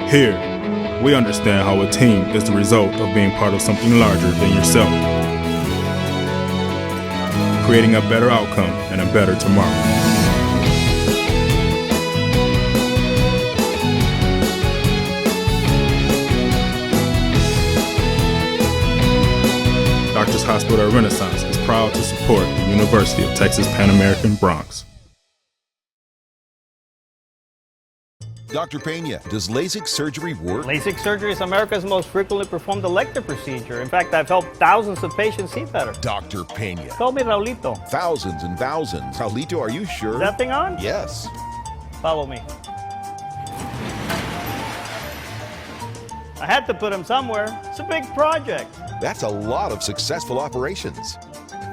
Here, we understand how a team is the result of being part of something larger than yourself, creating a better outcome and a better tomorrow. Doctors Hospital at Renaissance is proud to support the University of Texas Pan American Bronx. Dr. Pena, does LASIK surgery work? LASIK surgery is America's most frequently performed elective procedure. In fact, I've helped thousands of patients see better. Dr. Pena. Call me Raulito. Thousands and thousands. Raulito, are you sure? Is that thing on? Yes. Follow me. I had to put him somewhere. It's a big project. That's a lot of successful operations.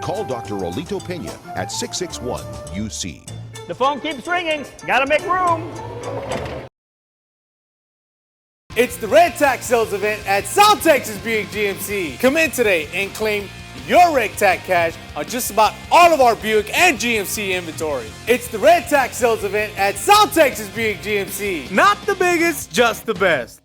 Call Dr. Raulito Pena at 661-UC. The phone keeps ringing. Gotta make room. It's the Red Tax Sales event at South Texas Buick GMC. Come in today and claim your Red Tax cash on just about all of our Buick and GMC inventory. It's the Red Tax Sales event at South Texas Buick GMC. Not the biggest, just the best.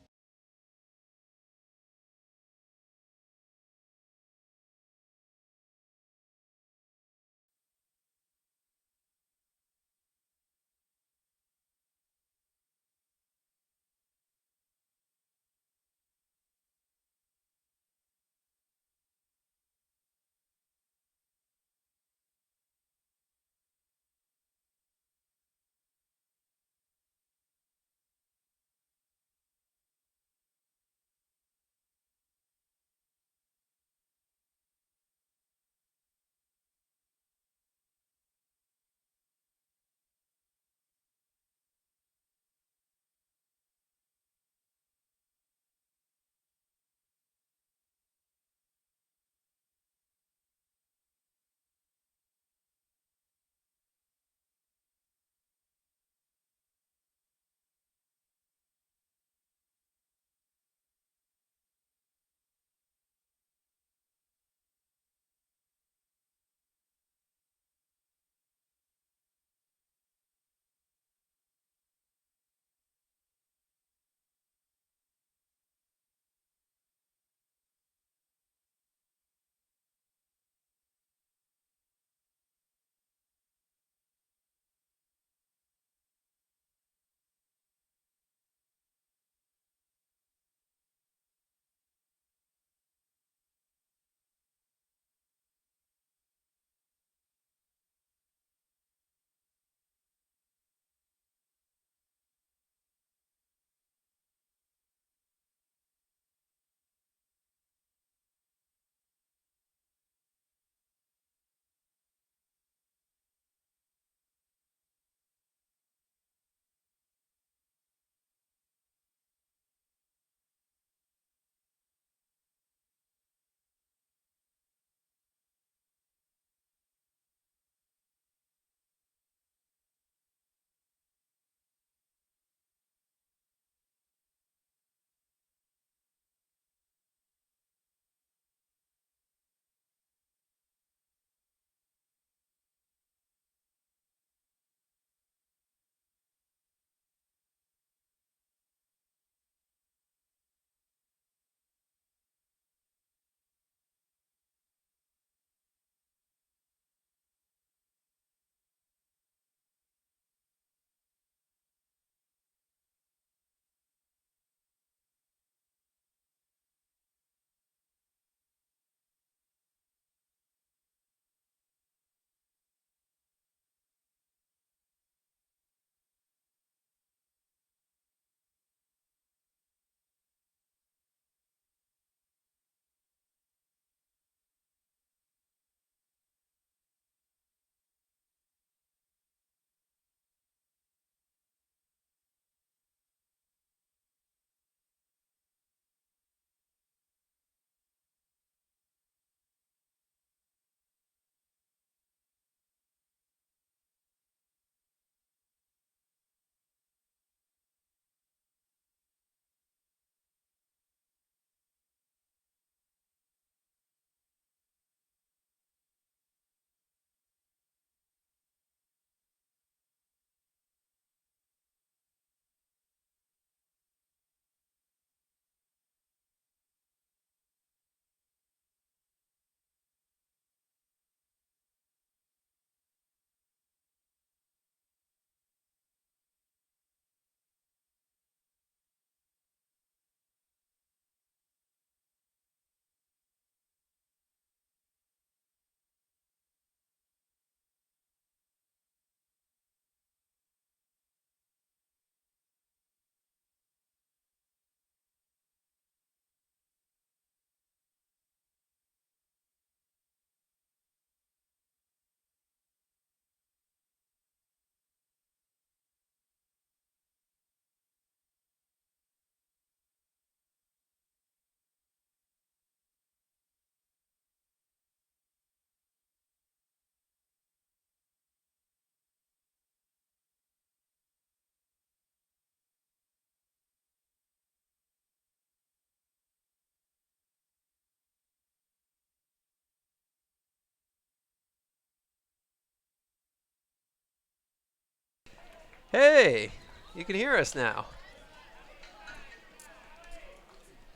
Hey, you can hear us now.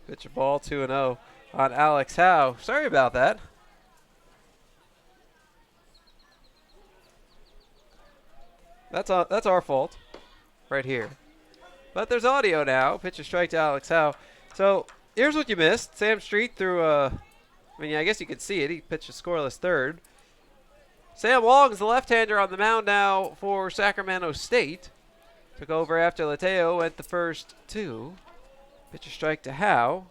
Pitch a ball 2-0 on Alex Howe. Sorry about that. That's our fault right here. But there's audio now. Pitch a strike to Alex Howe. So here's what you missed. Sam Street threw I guess you could see it. He pitched a scoreless third. Sam Wong's the left-hander on the mound now for Sacramento State. Took over after Lateo went the first two. Pitch a strike to Howe.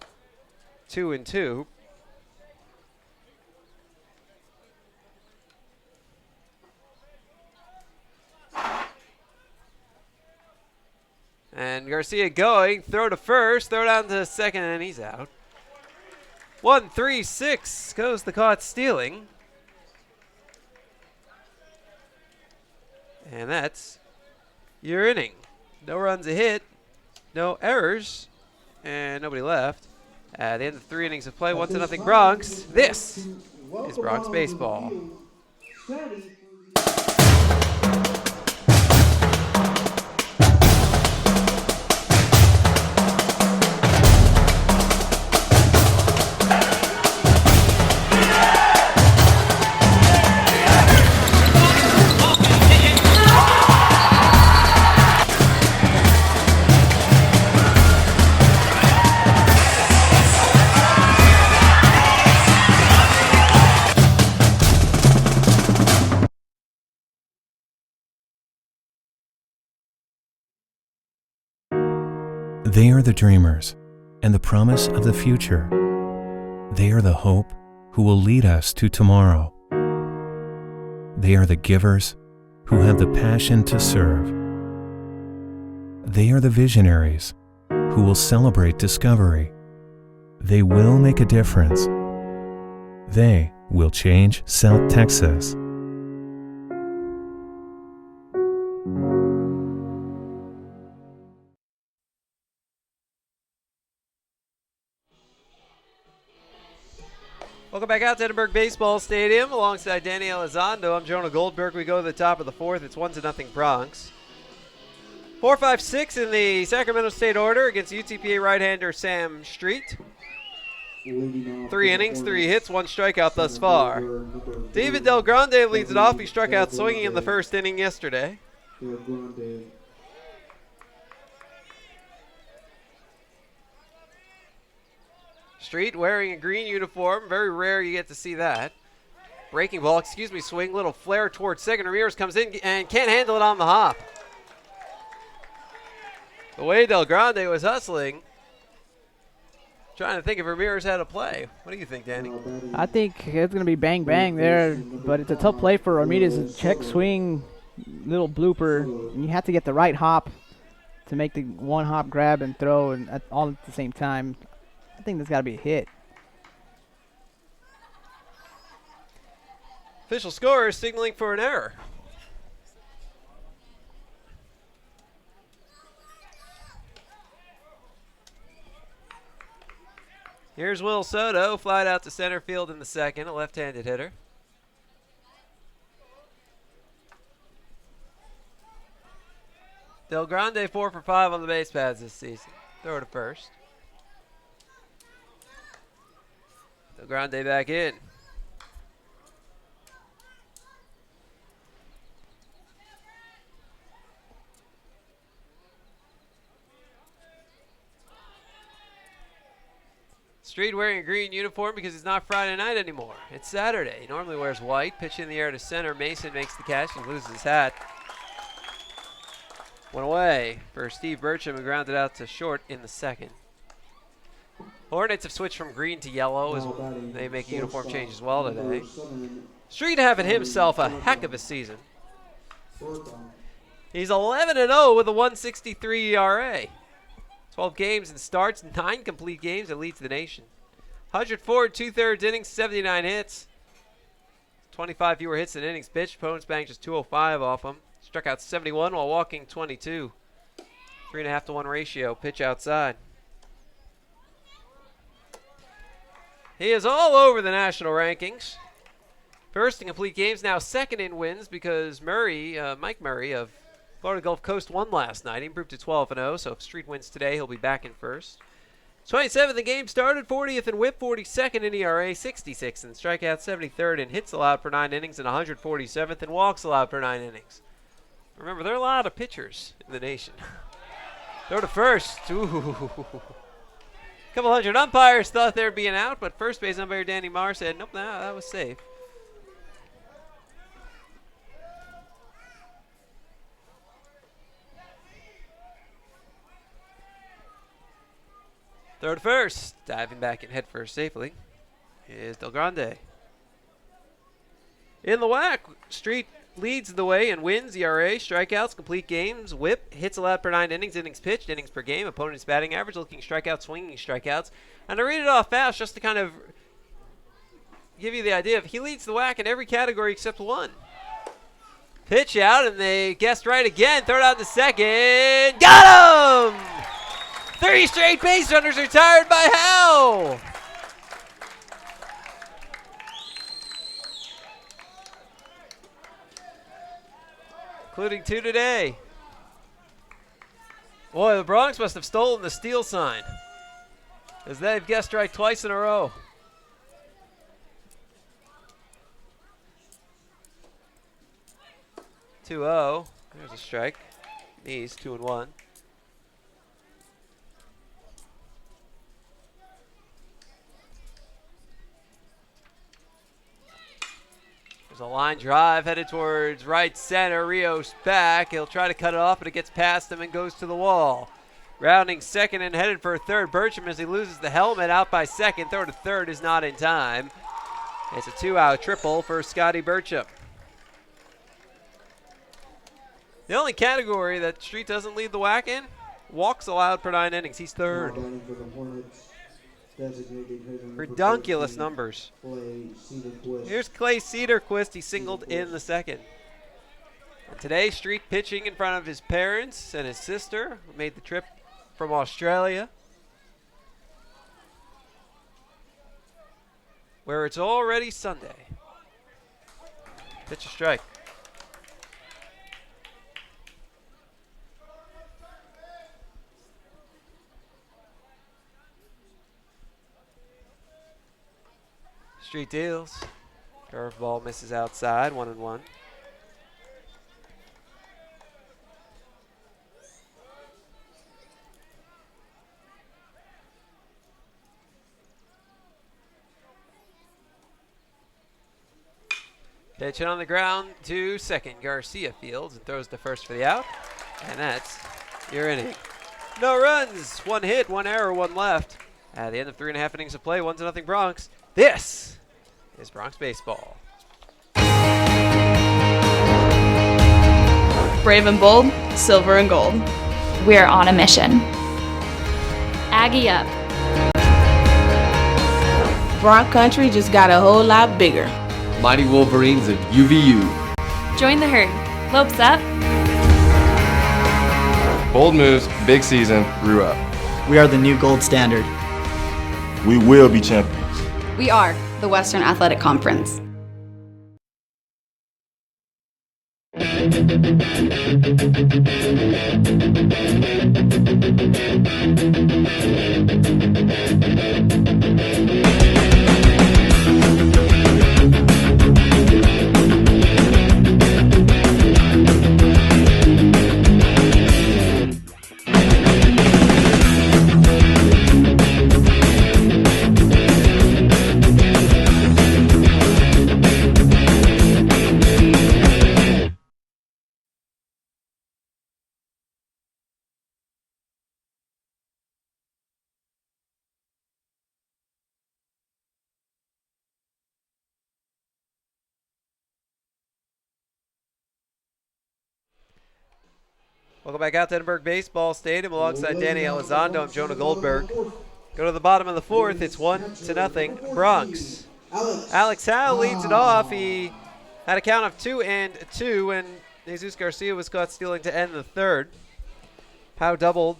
2-2. And Garcia going. Throw to first. Throw down to second, and he's out. 1-3-6 goes the caught stealing. And that's your inning. No runs a hit, no errors, and nobody left. At the end of 3 innings of play, 1-0 Bronx. This is Bronx baseball. They are the dreamers and the promise of the future. They are the hope who will lead us to tomorrow. They are the givers who have the passion to serve. They are the visionaries who will celebrate discovery. They will make a difference. They will change South Texas. Welcome back out to Edinburgh Baseball Stadium alongside Danny Elizondo. I'm Jonah Goldberg. We go to the top of the 4th. It's 1-0 Bronx. 4-5-6 in the Sacramento State order against UTPA right-hander Sam Street. 3 innings, 3 hits, 1 strikeout thus far. David Del Grande leads it off. He struck out swinging in the first inning yesterday. Street wearing a green uniform. Very rare you get to see that. Breaking ball, swing. Little flare towards second. Ramirez comes in and can't handle it on the hop. The way Del Grande was hustling. Trying to think if Ramirez had a play. What do you think, Danny? I think it's going to be bang-bang there, but it's a tough play for Ramirez. Check swing, little blooper. You have to get the right hop to make the one hop grab and throw and all at the same time. I think there's got to be a hit. Official scorer is signaling for an error. Here's Will Soto, flied out to center field in the second, a left-handed hitter. Del Grande 4 for 5 on the base paths this season. Throw to first. Del Grande back in. Street wearing a green uniform because it's not Friday night anymore. It's Saturday. He normally wears white. Pitch in the air to center. Mason makes the catch and loses his hat. Went away for Steve Burcham and grounded out to short in the second. Hornets have switched from green to yellow as they make a uniform change as well today. Street having himself a heck of a season. He's 11-0 with a 1.63 ERA. 12 games and starts, 9 complete games, and leads the nation. 104 2/3 innings, 79 hits. 25 fewer hits than innings pitched. Opponents banked just 205 off him. Struck out 71 while walking 22. 3.5 to 1 ratio. Pitch outside. He is all over the national rankings. First in complete games, now second in wins because Mike Murray of Florida Gulf Coast won last night. He improved to 12-0, so if Street wins today, he'll be back in first. 27th in game started, 40th in whip, 42nd in ERA, 66th in strikeouts, 73rd in hits allowed per 9 innings, and 147th in walks allowed per 9 innings. Remember, there are a lot of pitchers in the nation. Throw to first. Ooh. Couple hundred umpires thought there'd be an out, but first base umpire Danny Marr said, nope, nah, that was safe. Throw to first. Diving back in head first safely is Del Grande. In the whack, Street leads the way and wins. ERA, strikeouts, complete games, whip, hits allowed per 9 innings, innings pitched, innings per game, opponent's batting average, looking strikeouts, swinging strikeouts. And I read it off fast just to kind of give you the idea of he leads the whack in every category except one. Pitch out, and they guessed right again. Throw it out to second. Got him! 3 straight base runners retired by Howe. Including 2 today. Boy, the Bronx must have stolen the steal sign, as they've guessed right twice in a row. Two-0. There's a strike. Knees 2-1. There's a line drive headed towards right center. Rios back. He'll try to cut it off, but it gets past him and goes to the wall. Rounding second and headed for third. Bertram, as he loses the helmet, out by second. Throw to third is not in time. It's a 2-out triple for Scotty Bertram. The only category that Street doesn't lead the whack in, walks allowed per 9 innings. He's third. Redonkulous numbers. Here's Clay Cedarquist. He singled in the second. And today, Street pitching in front of his parents and his sister, who made the trip from Australia, where it's already Sunday. Pitch a strike. Street deals. Curveball misses outside, 1-1. Pitch it on the ground to second. Garcia fields and throws to first for the out. And that's your inning. No runs, 1 hit, 1 error, 1 left. At the end of 3.5 innings of play, 1-0 Bronx. This is Bronx baseball. Brave and bold, silver and gold. We're on a mission. Aggie up. Bronx country just got a whole lot bigger. Mighty Wolverines of UVU. Join the herd. Lopes up. Bold moves, big season, grew up. We are the new gold standard. We will be champions. We are the Western Athletic Conference. Welcome back out to Edinburgh Baseball Stadium alongside Danny Elizondo. I'm Jonah Goldberg. Go to the bottom of the 4th. It's 1-0 Bronx. Alex Howe leads it off. He had a count of 2-2 when Jesus Garcia was caught stealing to end the 3rd. Howe doubled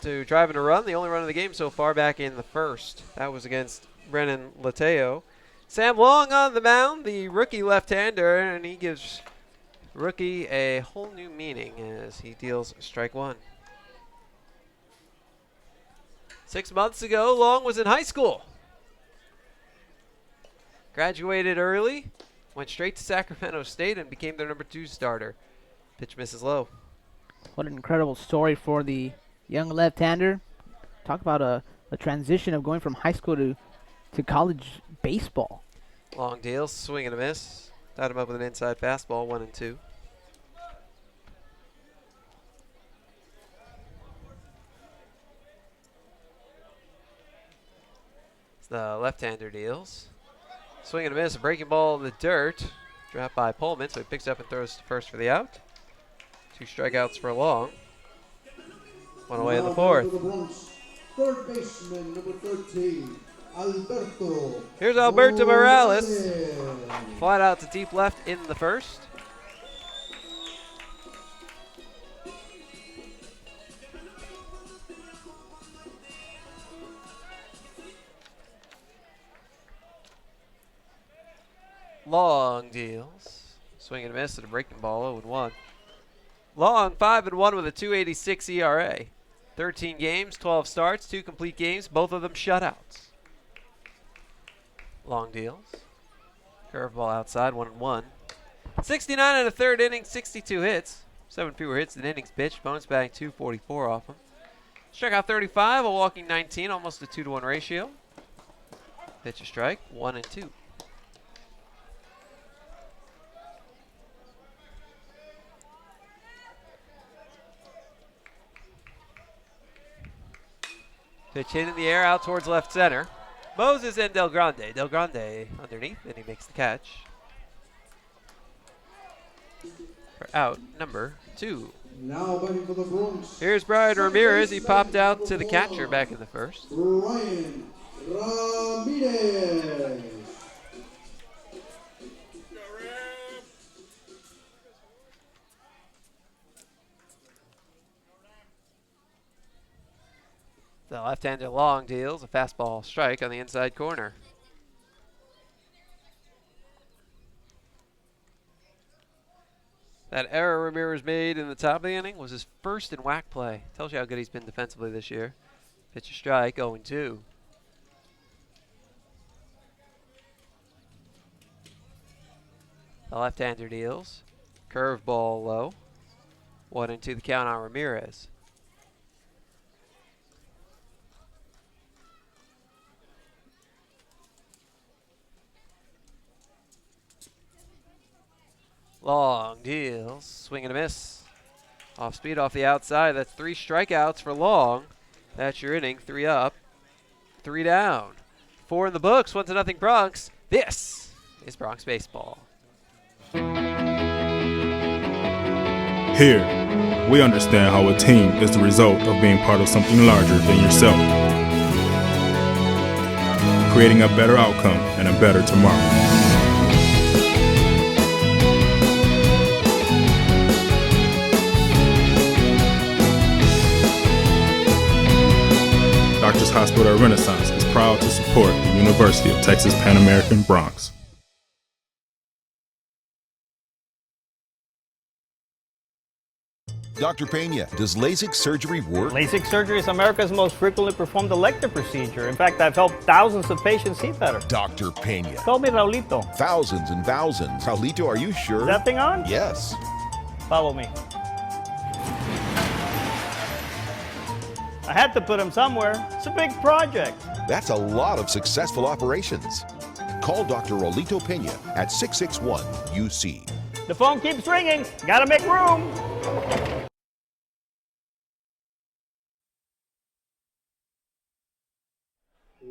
to drive in a run, the only run of the game so far back in the 1st. That was against Brennan Lateo. Sam Long on the mound, the rookie left-hander, and he gives Rookie, a whole new meaning as he deals strike one. 6 months ago, Long was in high school. Graduated early, went straight to Sacramento State and became their number 2 starter. Pitch misses low. What an incredible story for the young left-hander. Talk about a transition of going from high school to college baseball. Long deals, swing and a miss. Tied him up with an inside fastball, 1-2. The left-hander deals. Swing and a miss, a breaking ball in the dirt. Dropped by Pullman, so he picks up and throws to first for the out. 2 strikeouts for Long. 1 away in the 4th. Third baseman, number 13, Alberto. Here's Alberto Morales. Flat out to deep left in the 1st. Long deals. Swing and a miss and a breaking ball, 0-1. Long, 5-1 with a 2.86 ERA. 13 games, 12 starts, 2 complete games, both of them shutouts. Long deals. Curveball outside, 1-1. 69 and a third inning, 62 hits. 7 fewer hits than innings pitched. Bonus batting 244 off him. Strikeout 35, a walking 19, almost a 2-to-1 ratio. Pitch a strike, 1-2. Pitch hit in the air out towards left center. Moses and Del Grande. Del Grande underneath, and he makes the catch. For out number 2. Now batting for the Bronx. Here's Brian Ramirez. He popped out to the catcher back in the 1st. Brian Ramirez. The left-hander Long deals a fastball strike on the inside corner. That error Ramirez made in the top of the inning was his first in whack play. Tells you how good he's been defensively this year. Pitch a strike, 0-2. The left-hander deals. Curveball low. 1-2 the count on Ramirez. Long deals, swing and a miss. Off speed off the outside. That's 3 strikeouts for Long. That's your inning. 3 up, 3 down. 4 in the books, 1-0 Bronx. This is Bronx baseball. Here, we understand how a team is the result of being part of something larger than yourself, creating a better outcome and a better tomorrow. Doctors Hospital Renaissance is proud to support the University of Texas Pan American Bronx. Dr. Pena, does LASIK surgery work? LASIK surgery is America's most frequently performed elective procedure. In fact, I've helped thousands of patients see better. Dr. Pena. Call me Raulito. Thousands and thousands. Raulito, are you sure? Is that thing on? Yes. Follow me. I had to put him somewhere. It's a big project. That's a lot of successful operations. Call Dr. Raulito Pena at 661-UC. The phone keeps ringing. Gotta make room.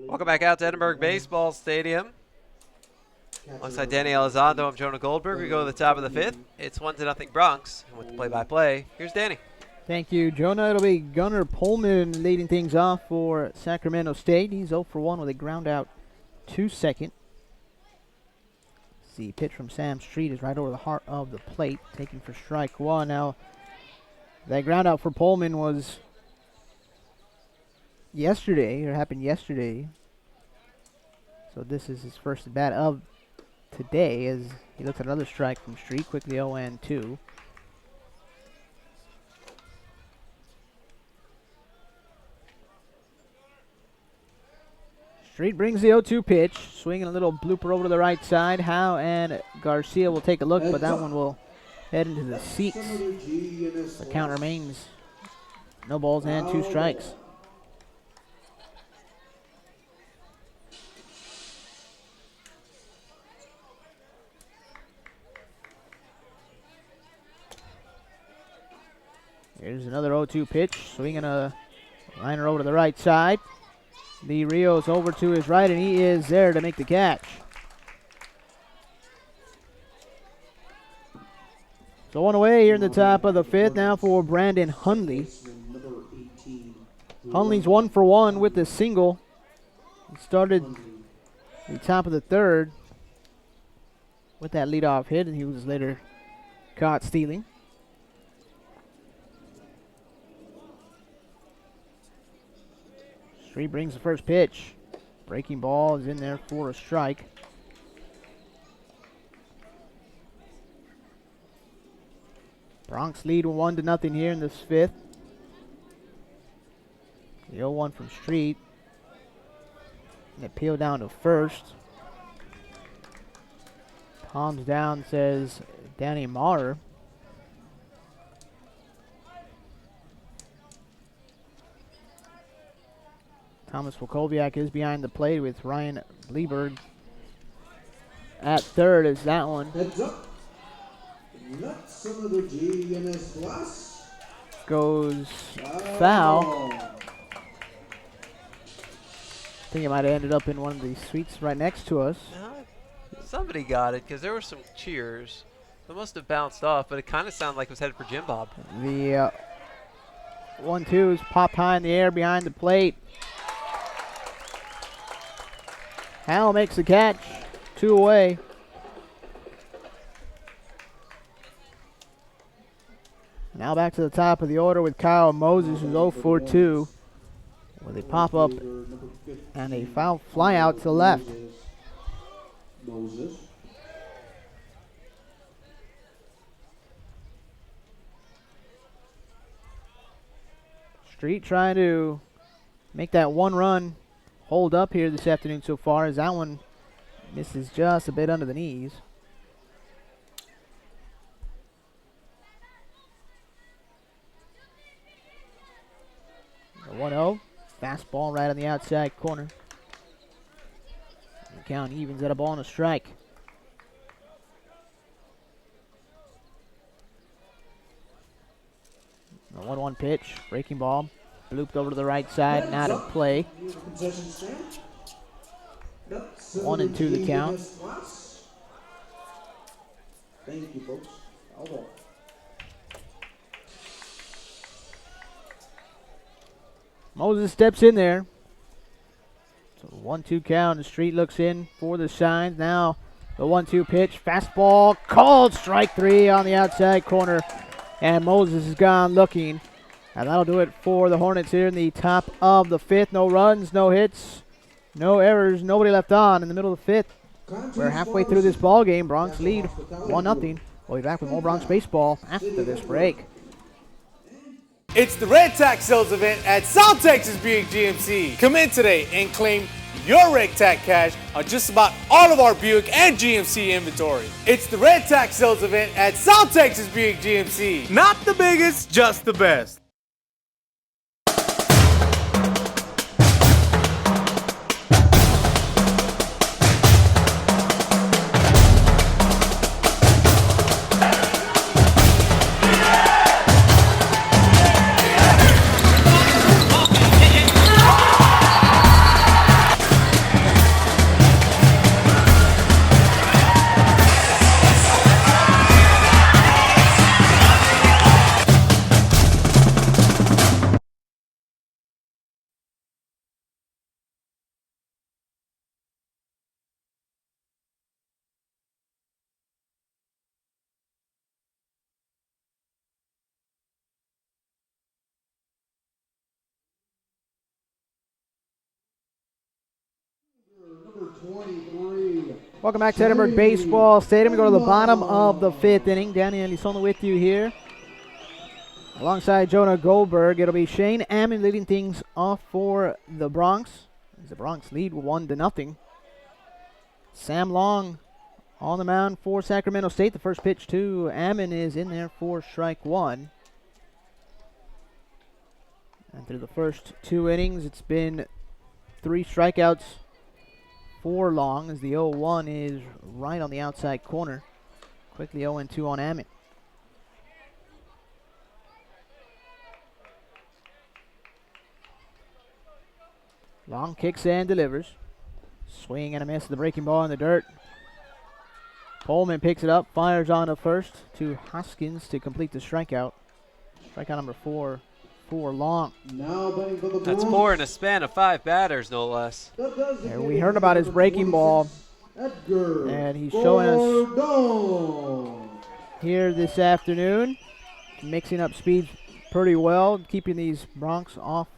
Welcome back out to Edinburgh Baseball Stadium. Alongside Danny Elizondo, I'm Jonah Goldberg. We go to the top of the 5th. It's 1-0 Bronx. And with the play-by-play, here's Danny. Thank you, Jonah. It'll be Gunnar Pullman leading things off for Sacramento State. He's 0 for 1 with a ground out to second. The pitch from Sam Street is right over the heart of the plate, taking for strike 1. Now, that ground out for Pullman was yesterday, or happened yesterday. So this is his first at bat of today, as He looks at another strike from Street. Quickly 0-2. Street brings the 0-2 pitch. Swinging a little blooper over to the right side. Howe and Garcia will take a look, but that one will head into the seats. The count remains no balls and 2 strikes. Here's another 0-2 pitch. Swinging a liner over to the right side. Lee Rios over to his right, and he is there to make the catch. So one away here in the top of the 5th now for Brandon Hundley. Hundley's 1 for 1 with the single. He started the top of the 3rd with that leadoff hit, and he was later caught stealing. Street brings the first pitch. Breaking ball is in there for a strike. Bronx lead 1-0 here in this 5th. The 0-1 from Street. And it peeled down to first. Palms down, says Danny Maurer. Thomas Wakowiak is behind the plate with Ryan Lieberg at 3rd as that one Heads up. That's another GMS class. goes foul. I think it might have ended up in one of the suites right next to us. Somebody got it because there were some cheers. It must have bounced off, but it kind of sounded like it was headed for Jim Bob. The 1-2 is popped high in the air behind the plate. Hal makes the catch. 2 away. Now back to the top of the order with Kyle Moses, who's 0 for 2. With a pop-up and a foul fly out to the left. Moses. Street trying to make that 1 run hold up here this afternoon so far, as that one misses just a bit under the knees. The 1-0, fastball right on the outside corner. The count evens at a ball and a strike. The 1-1 pitch, breaking ball, looped over to the right side, and out of play. 1-2 the count. Thank you, folks. Foul. Moses steps in there. So 1-2 count. The Street looks in for the signs. Now the 1-2 pitch, fastball called, strike 3 on the outside corner. And Moses is gone looking. And that'll do it for the Hornets here in the top of the 5th. No runs, no hits, no errors, nobody left on in the middle of the 5th. We're halfway through this ball game. Bronx lead 1-0. We'll be back with more Bronx baseball after this break. It's the Red Tax Sales event at South Texas Buick GMC. Come in today and claim your Red Tax cash on just about all of our Buick and GMC inventory. It's the Red Tax Sales event at South Texas Buick GMC. Not the biggest, just the best. Number 23, Welcome back to Edinburgh Baseball Stadium. We go to the bottom of the 5th inning. Danny Elizondo with you here. Alongside Jonah Goldberg, it'll be Shane Ammon leading things off for the Bronx. As the Bronx lead 1-0. Sam Long on the mound for Sacramento State. The first pitch to Ammon is in there for strike 1. And through the first 2 innings, it's been 3 strikeouts for Long, as the 0-1 is right on the outside corner. Quickly 0-2 on Ammon. Long kicks and delivers. Swing and a miss. The breaking ball in the dirt. Pullman picks it up, fires on to first to Hoskins to complete the strikeout. Strikeout number 4 for Long. That's 4 in a span of 5 batters, no less. And we heard about his breaking ball, and he's showing us here this afternoon, mixing up speeds pretty well, keeping these Bronx off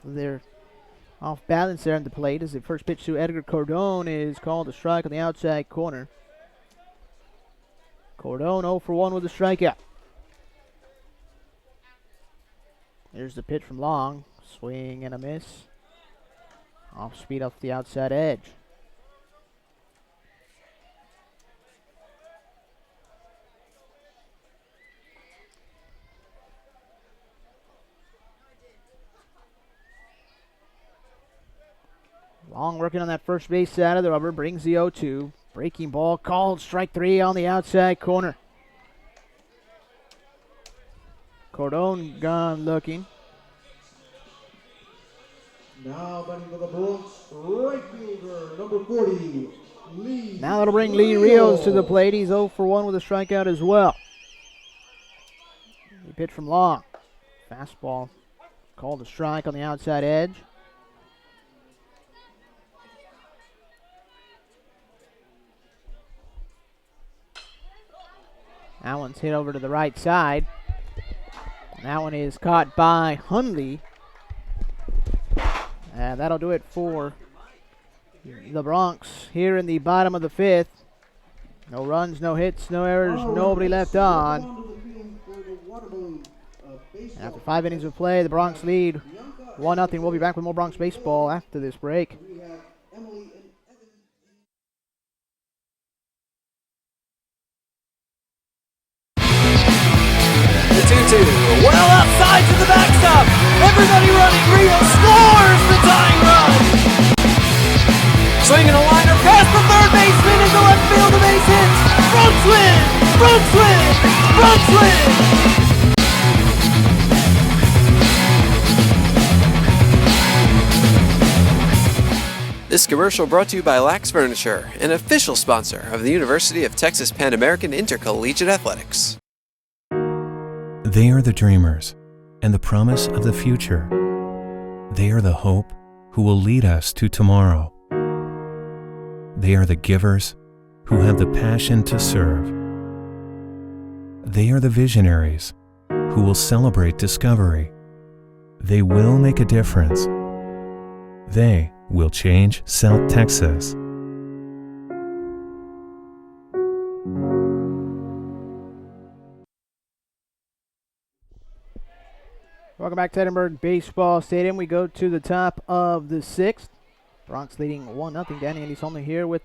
balance there at the plate. As the first pitch to Edgar Cordon is called a strike on the outside corner. Cordon 0 for 1 with a strikeout. There's the pitch from Long. Swing and a miss. Off speed off the outside edge. Long working on that first base side of the rubber. Brings the 0-2. Breaking ball called. Strike 3 on the outside corner. Cordon gone looking. Now batting for the Bronx, right fielder, number 40, Lee. Now that'll bring Lee Rios to the plate. He's 0 for 1 with a strikeout as well. The pitch from Long. Fastball called a strike on the outside edge. That one's hit over to the right side. That one is caught by Hundley. And that'll do it for the Bronx here in the bottom of the 5th. No runs, no hits, no errors, nobody left on. After 5 innings of play, the Bronx lead 1-0. We'll be back with more Bronx baseball after this break. The 2-2. Well outside to the backstop. Everybody running. Rio scores the tying run. Swinging a liner past the third baseman into left field. The base hits. Bronx win. Bronx win. Bronx win. This commercial brought to you by Lax Furniture, an official sponsor of the University of Texas Pan American Intercollegiate Athletics. They are the dreamers and the promise of the future. They are the hope who will lead us to tomorrow. They are the givers who have the passion to serve. They are the visionaries who will celebrate discovery. They will make a difference. They will change South Texas. Welcome back to Edinburgh Baseball Stadium. We go to the top of the 6th. Bronx leading 1-0. Danny Elizondo here with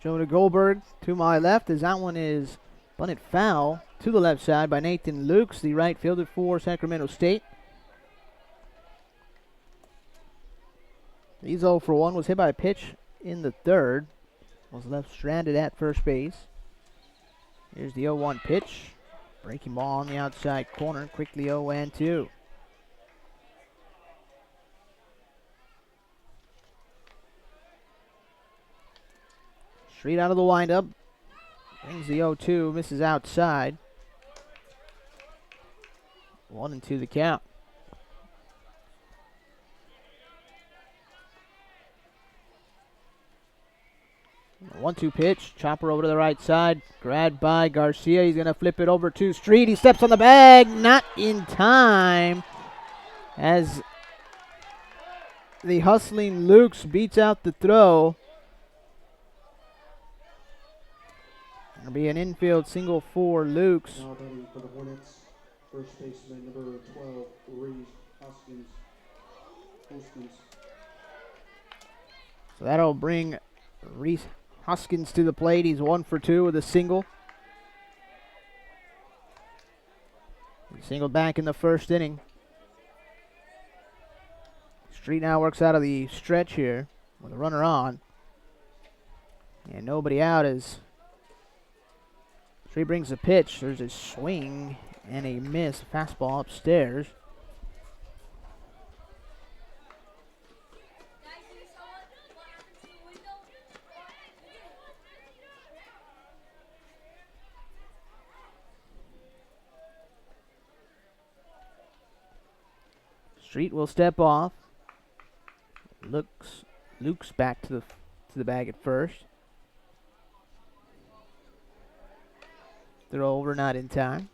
Jonah Goldberg to my left, as that one is bunted foul to the left side by Nathan Lukes, the right fielder for Sacramento State. He's 0 for 1, was hit by a pitch in the 3rd. Was left stranded at first base. Here's the 0-1 pitch. Breaking ball on the outside corner. Quickly 0-2. Straight out of the windup. Brings the 0-2. Misses outside. 1-2 the count. 1-2 pitch. Chopper over to the right side. Grabbed by Garcia. He's going to flip it over to Street. He steps on the bag. Not in time. As the hustling Lukes beats out the throw. It'll be an infield single for Lukes. Now batting for the Hornets, first baseman number 12, Reese Hoskins. So that'll bring Reese Hoskins to the plate. He's 1 for 2 with a single. He singled back in the first inning. Street now works out of the stretch here with a runner on. And nobody out as Street brings the pitch. There's a swing and a miss. Fastball upstairs. Street will step off. Luke's back to the bag at first. Throw over, not in time.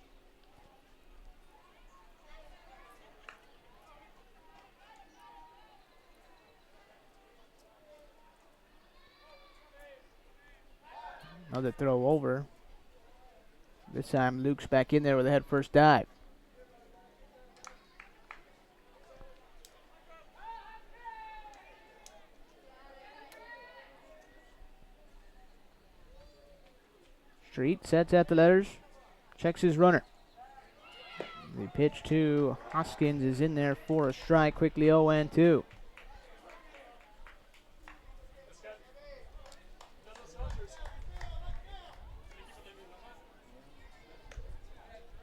Another throw over. This time Luke's back in there with a head first dive. Street sets at the letters, checks his runner. The pitch to Hoskins is in there for a strike, quickly 0-2.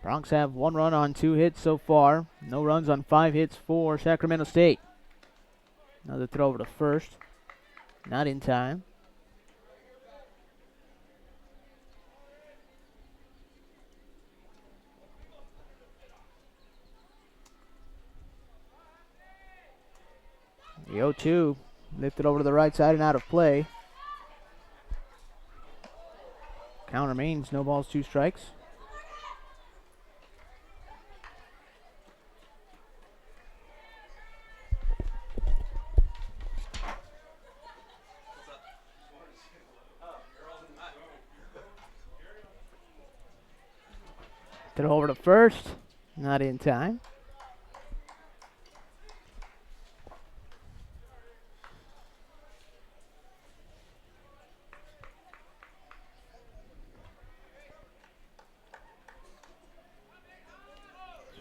Bronx have 1 run on 2 hits so far. No runs on 5 hits for Sacramento State. Another throw over to first. Not in time. The 0-2 lifted over to the right side and out of play. Count remains, no balls, 2 strikes. Throw over to first, not in time.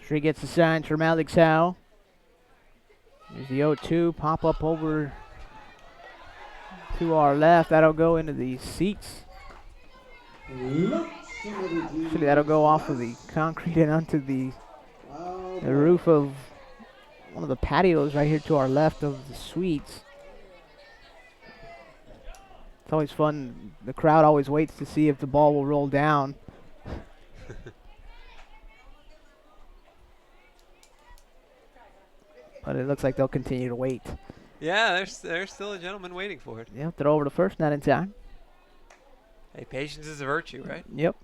Street gets the sign from Alex Howe. There's the 0-2, pop up over to our left. That'll go into the seats. Actually, that'll go off of the concrete and onto the roof of one of the patios right here to our left of the suites. It's always fun. The crowd always waits to see if the ball will roll down. But it looks like they'll continue to wait. Yeah, there's still a gentleman waiting for it. Yeah, throw over to first, not in time. Hey, patience is a virtue, right? Yep.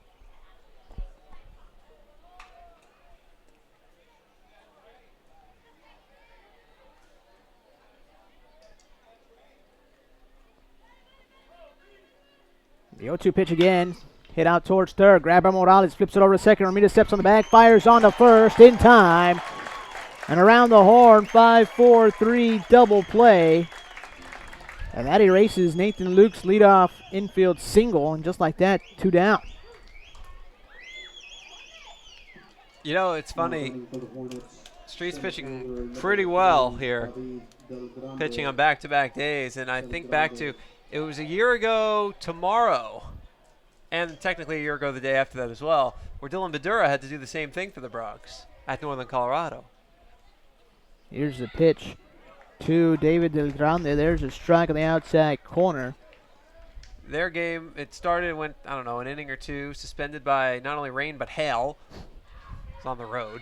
The 0-2 pitch again. Hit out towards third. Grab by Morales. Flips it over to second. Ramirez steps on the bag. Fires on to first in time. And around the horn, 5-4-3 double play. And that erases Nathan Luke's leadoff infield single. And just like that, 2 down. You know, it's funny. Street's pitching pretty well here. Pitching on back-to-back days. And I think back to, it was a year ago tomorrow. And technically a year ago the day after that as well. Where Dylan Badura had to do the same thing for the Bronx at Northern Colorado. Here's the pitch to David Del Grande. There's a strike on the outside corner. Their game, it started, went, I don't know, an inning or two, suspended by not only rain but hail. It's on the road.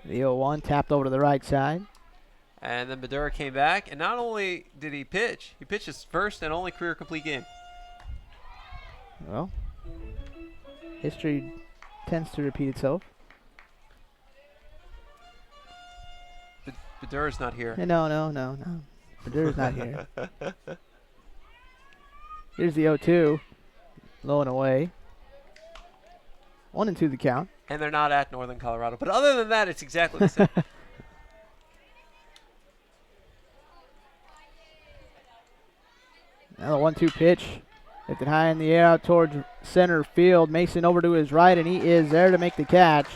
The 0-1 tapped over to the right side. And then Badura came back, and not only did he pitch, he pitched his first and only career complete game. Well, history tends to repeat itself. Badura's not here. No. Badura's not here. Here's the 0-2. Low and away. 1-2 the count. And they're not at Northern Colorado. But other than that, it's exactly the same. Now the 1-2 pitch. Lifted high in the air out towards center field. Mason over to his right, and he is there to make the catch.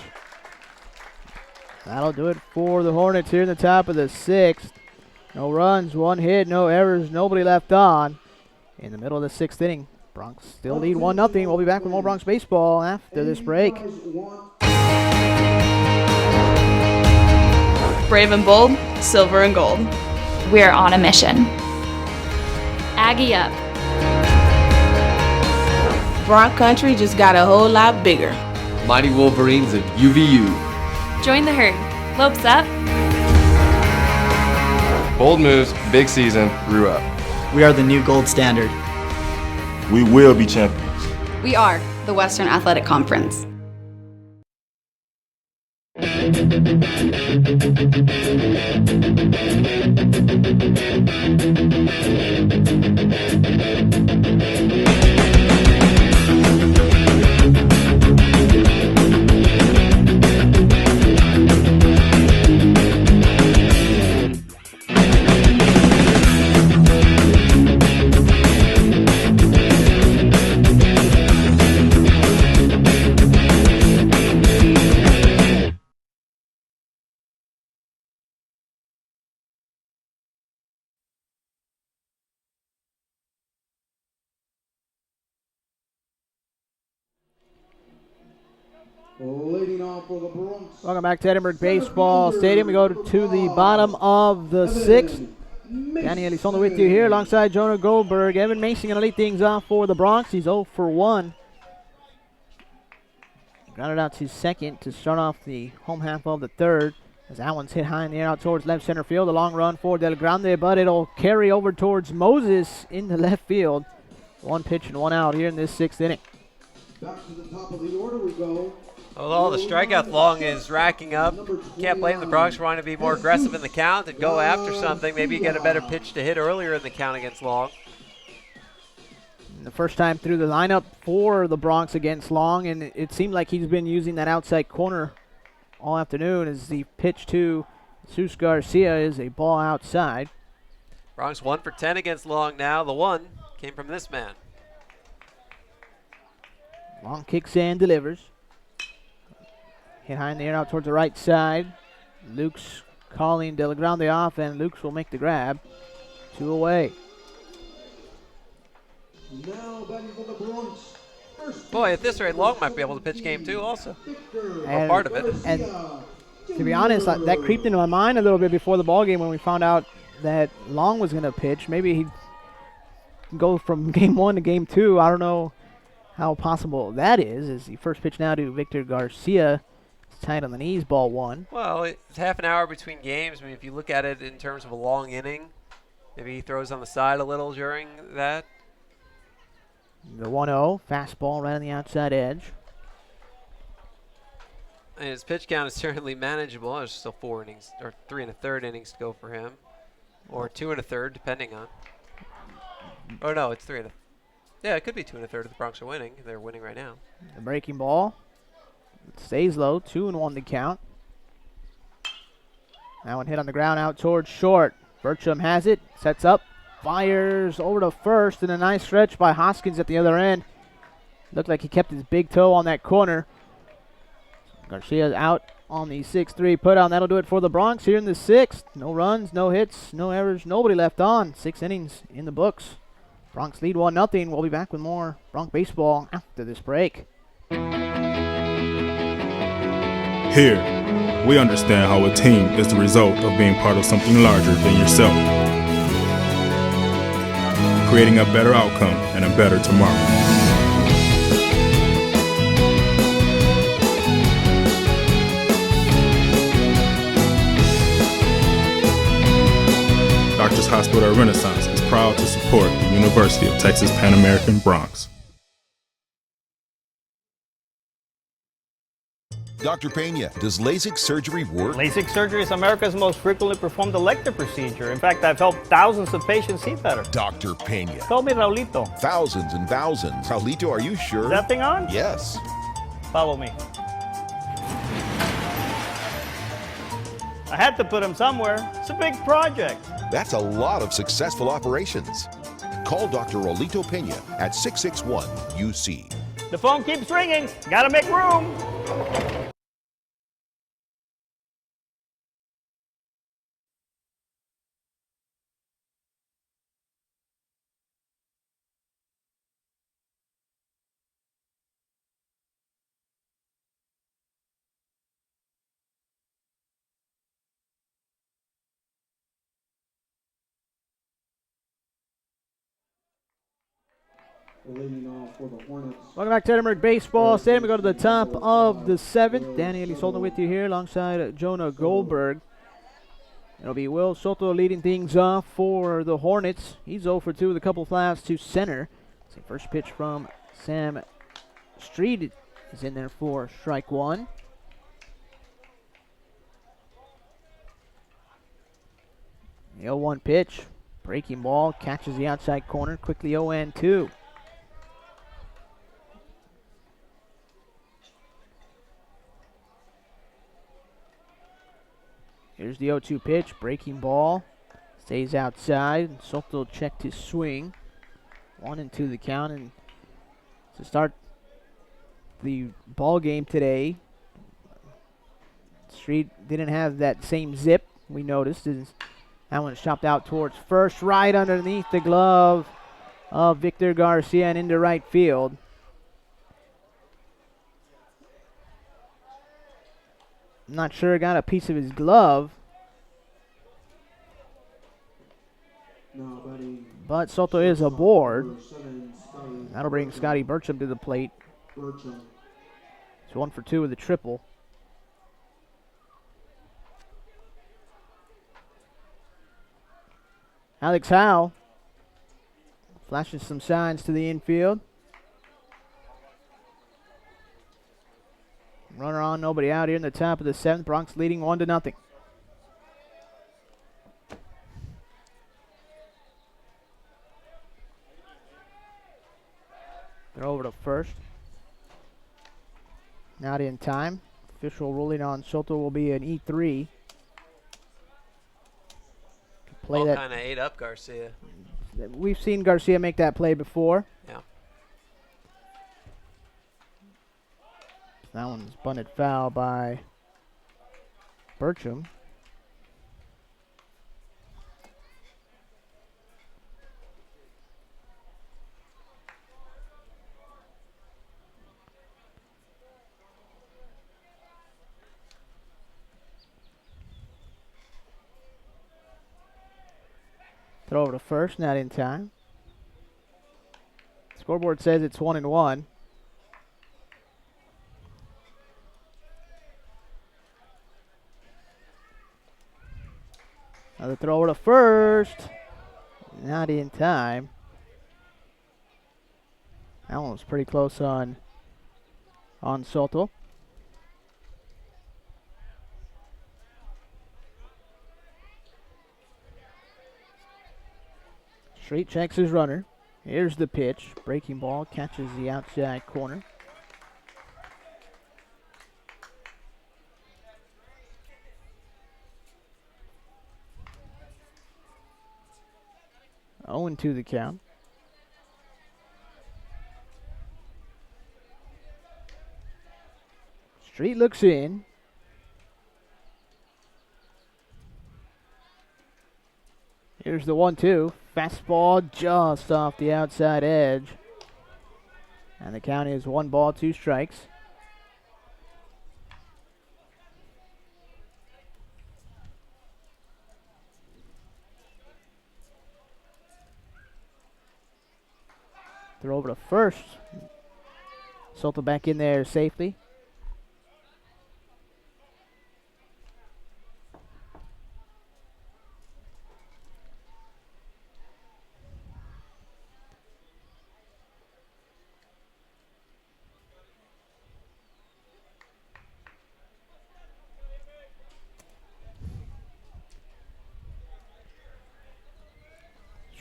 That'll do it for the Hornets here in the top of the 6th. No runs, 1 hit, no errors, nobody left on. In the middle of the 6th inning, Bronx still lead 1-0. We'll be back with more Bronx baseball after this break. Brave and bold, silver and gold. We're on a mission. Aggie up. Bron country just got a whole lot bigger. Mighty Wolverines of UVU. Join the herd. Lopes up. Bold moves, big season, grew up. We are the new gold standard. We will be champions. We are the Western Athletic Conference. Leading off for the Bronx. Welcome back to Edinburgh Baseball Stadium. We go to the bottom of the 6th. Danny Elizondo with you here alongside Jonah Goldberg. Evan Mason going to lead things off for the Bronx. He's 0 for 1. Grounded out to second to start off the home half of the 3rd. As that one's hit high in the air out towards left center field. A long run for Del Grande, but it'll carry over towards Moses in the left field. 1 pitch and 1 out here in this 6th inning. Back to the top of the order we go. Well, all the strikeouts Long is racking up. Can't blame the Bronx for wanting to be more aggressive in the count and go after something. Maybe get a better pitch to hit earlier in the count against Long. The first time through the lineup for the Bronx against Long, and it seemed like he's been using that outside corner all afternoon as the pitch to Jesus Garcia is a ball outside. Bronx 1 for 10 against Long now. The 1 came from this man. Long kicks in, delivers. Hit high in the air out towards the right side. Luke's calling Del Grande off, and Luke's will make the grab. 2 away. Now batting for the Bronx. Boy, at this rate, Long might be able to pitch game 2 also. Or part of it. And to be honest, that creeped into my mind a little bit before the ball game when we found out that Long was going to pitch. Maybe he'd go from game 1 to game 2. I don't know how possible that is. As the first pitch now to Victor Garcia. Tight on the knees, ball 1. Well, it's half an hour between games. I mean, if you look at it in terms of a long inning, maybe he throws on the side a little during that. The 1-0, fastball right on the outside edge. And his pitch count is certainly manageable. There's still 4 innings, or 3 1/3 innings to go for him. Or 2 1/3, depending on. Oh, no, it's 3 1/3. Yeah, it could be 2 1/3 if the Bronx are winning. They're winning right now. The breaking ball. It stays low, 2-1 the count. That one hit on the ground out towards short. Bertram has it, sets up, fires over to first, and a nice stretch by Hoskins at the other end. Looked like he kept his big toe on that corner. Garcia's out on the 6-3 putout. That'll do it for the Bronx here in the 6th. No runs, no hits, no errors, nobody left on. 6 innings in the books. Bronx lead 1-0. We'll be back with more Bronx baseball after this break. Here, we understand how a team is the result of being part of something larger than yourself, creating a better outcome and a better tomorrow. Doctors Hospital Renaissance is proud to support the University of Texas Pan American Bronx. Dr. Pena, does LASIK surgery work? LASIK surgery is America's most frequently performed elective procedure. In fact, I've helped thousands of patients see better. Dr. Pena. Call me Raulito. Thousands and thousands. Raulito, are you sure? Is that thing on? Yes. Follow me. I had to put him somewhere. It's a big project. That's a lot of successful operations. Call Dr. Raulito Pena at 661-UC. The phone keeps ringing. Gotta make room. Welcome back to Edinburgh Baseball Stadium. We go to the top of the seventh. Danny Elizondo with you here alongside Jonah Goldberg. It'll be Will Soto leading things off for the Hornets. He's 0 for 2 with a couple flies to center. So first pitch from Sam Street is in there for strike one. The 0-1 pitch. Breaking ball. Catches the outside corner. Quickly 0-2. Here's the 0-2 pitch, breaking ball, stays outside. Soto checked his swing. 1-2 the count, and to start the ball game today, Street didn't have that same zip we noticed. That one's chopped out towards first, right underneath the glove of Victor Garcia and into right field. I'm not sure, got a piece of his glove. But Soto is aboard. That'll bring Scotty Burcham to the plate. It's 1 for 2 with a triple. Alex Howe flashes some signs to the infield. Runner on, nobody out here in the top of the seventh. Bronx leading 1-0. They're over to first. Not in time. Official ruling on Soto will be an E3. Ball kind of ate up Garcia. We've seen Garcia make that play before. Yeah. That one's bunted foul by Burcham. Throw over to first, not in time. Scoreboard says it's 1-1. Another throw over to first. Not in time. That one was pretty close on Soto. Street checks his runner. Here's the pitch. Breaking ball catches the outside corner. Oh, 0-2 the count. Street looks in. Here's the 1-2. Fastball just off the outside edge. And the count is 1 ball, 2 strikes. Throw over to first. Soto back in there safely.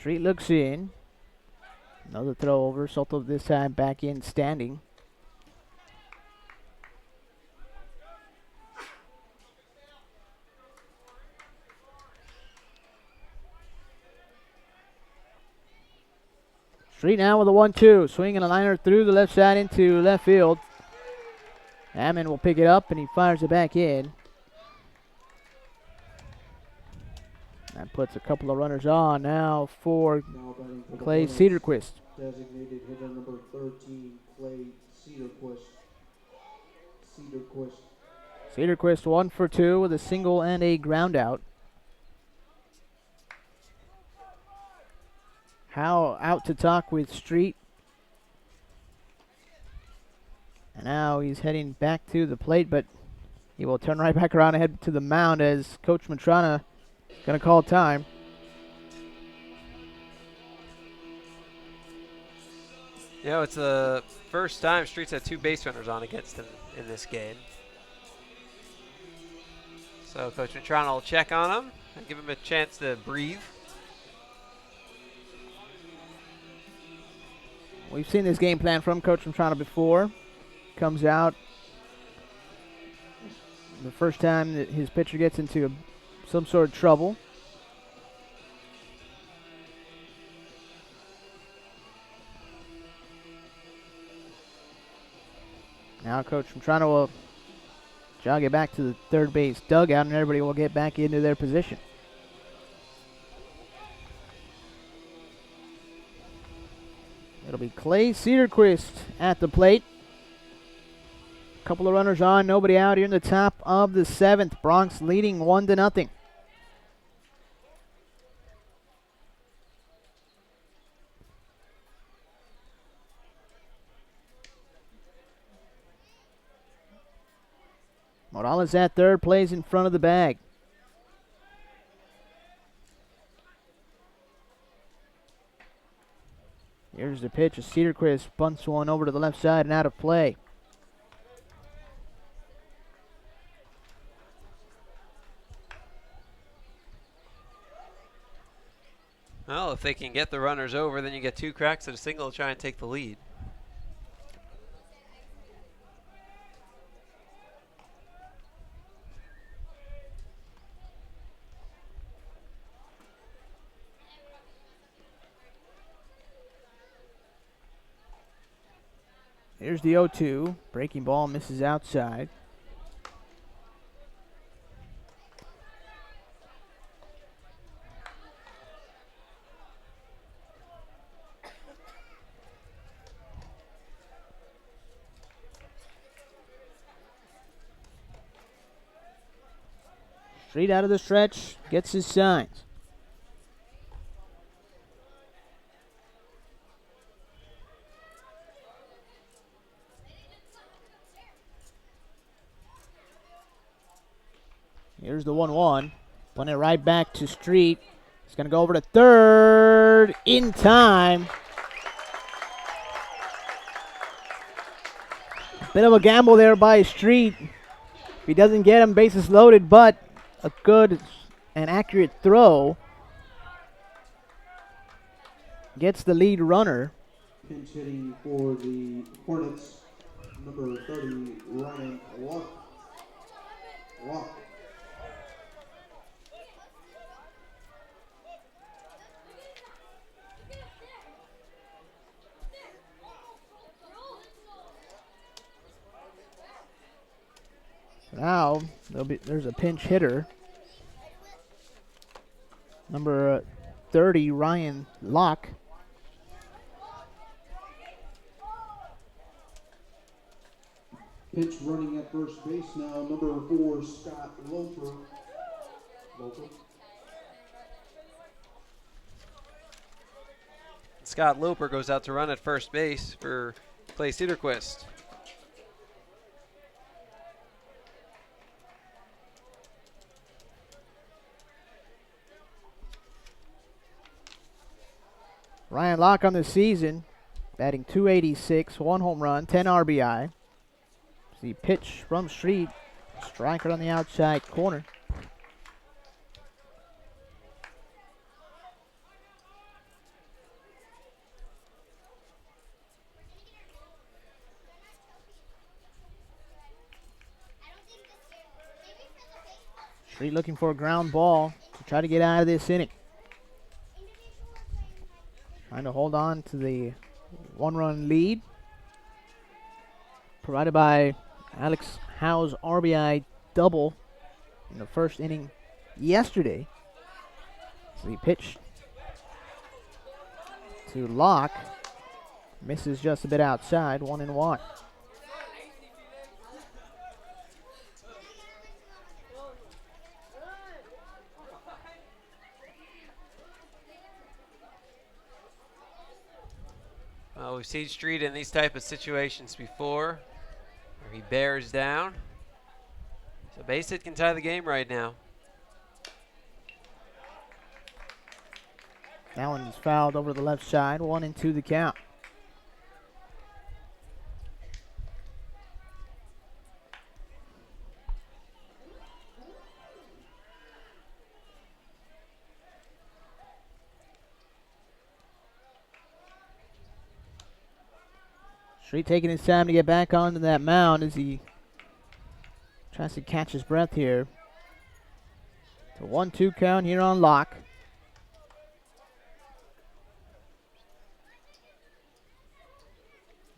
Street looks in. Another throw over. Soto this time back in standing. Street now with a 1-2. Swinging a liner through the left side into left field. Hammond will pick it up and he fires it back in. That puts a couple of runners on now for Clay Cedarquist. Designated hitter number 13, Clay Cedarquist. Cedarquist 1 for 2 with a single and a ground out. Howe out to talk with Street. And now he's heading back to the plate, but he will turn right back around and head to the mound as Coach Matrana is going to call time. You know, it's the first time Street's had 2 base runners on against him in this game. So Coach Matrana will check on him and give him a chance to breathe. We've seen this game plan from Coach Matrana before. Comes out the first time that his pitcher gets into some sort of trouble. Now Coach Matrana will jog it back to the third base dugout and everybody will get back into their position. It'll be Clay Cedarquist at the plate. Couple of runners on, nobody out here in the top of the 7th. Bronx leading 1-0. Morales at third, plays in front of the bag. Here's the pitch. Cedarquist bunts one over to the left side and out of play. Well, if they can get the runners over, then you get 2 cracks at a single to try and take the lead. Here's the 0-2. Breaking ball misses outside. Street out of the stretch, gets his signs. Here's the 1-1. Putting it right back to Street. He's going to go over to third in time. Bit of a gamble there by Street. If he doesn't get him, bases loaded, but a good and accurate throw gets the lead runner. Pinch hitting for the Hornets, number 30, Ryan Locke. Now there's a pinch hitter. Number 30, Ryan Locke. Pitch running at first base now, number 4, Scott Loper. Scott Loper goes out to run at first base for Clay Cedarquist. Ryan Locke on the season, batting .286, 1 home run, 10 RBI. The pitch from Street, striker on the outside corner. Street looking for a ground ball to try to get out of this inning. Trying to hold on to the one-run lead. Provided by Alex Howe's RBI double in the first inning yesterday. So he pitched to Locke. Misses just a bit outside, 1-1. Well, we've seen Street in these type of situations before, where he bears down. So base hit can tie the game right now. That one's fouled over the left side, 1-2 the count. Street taking his time to get back onto that mound as he tries to catch his breath here. It's a 1-2 count here on Locke.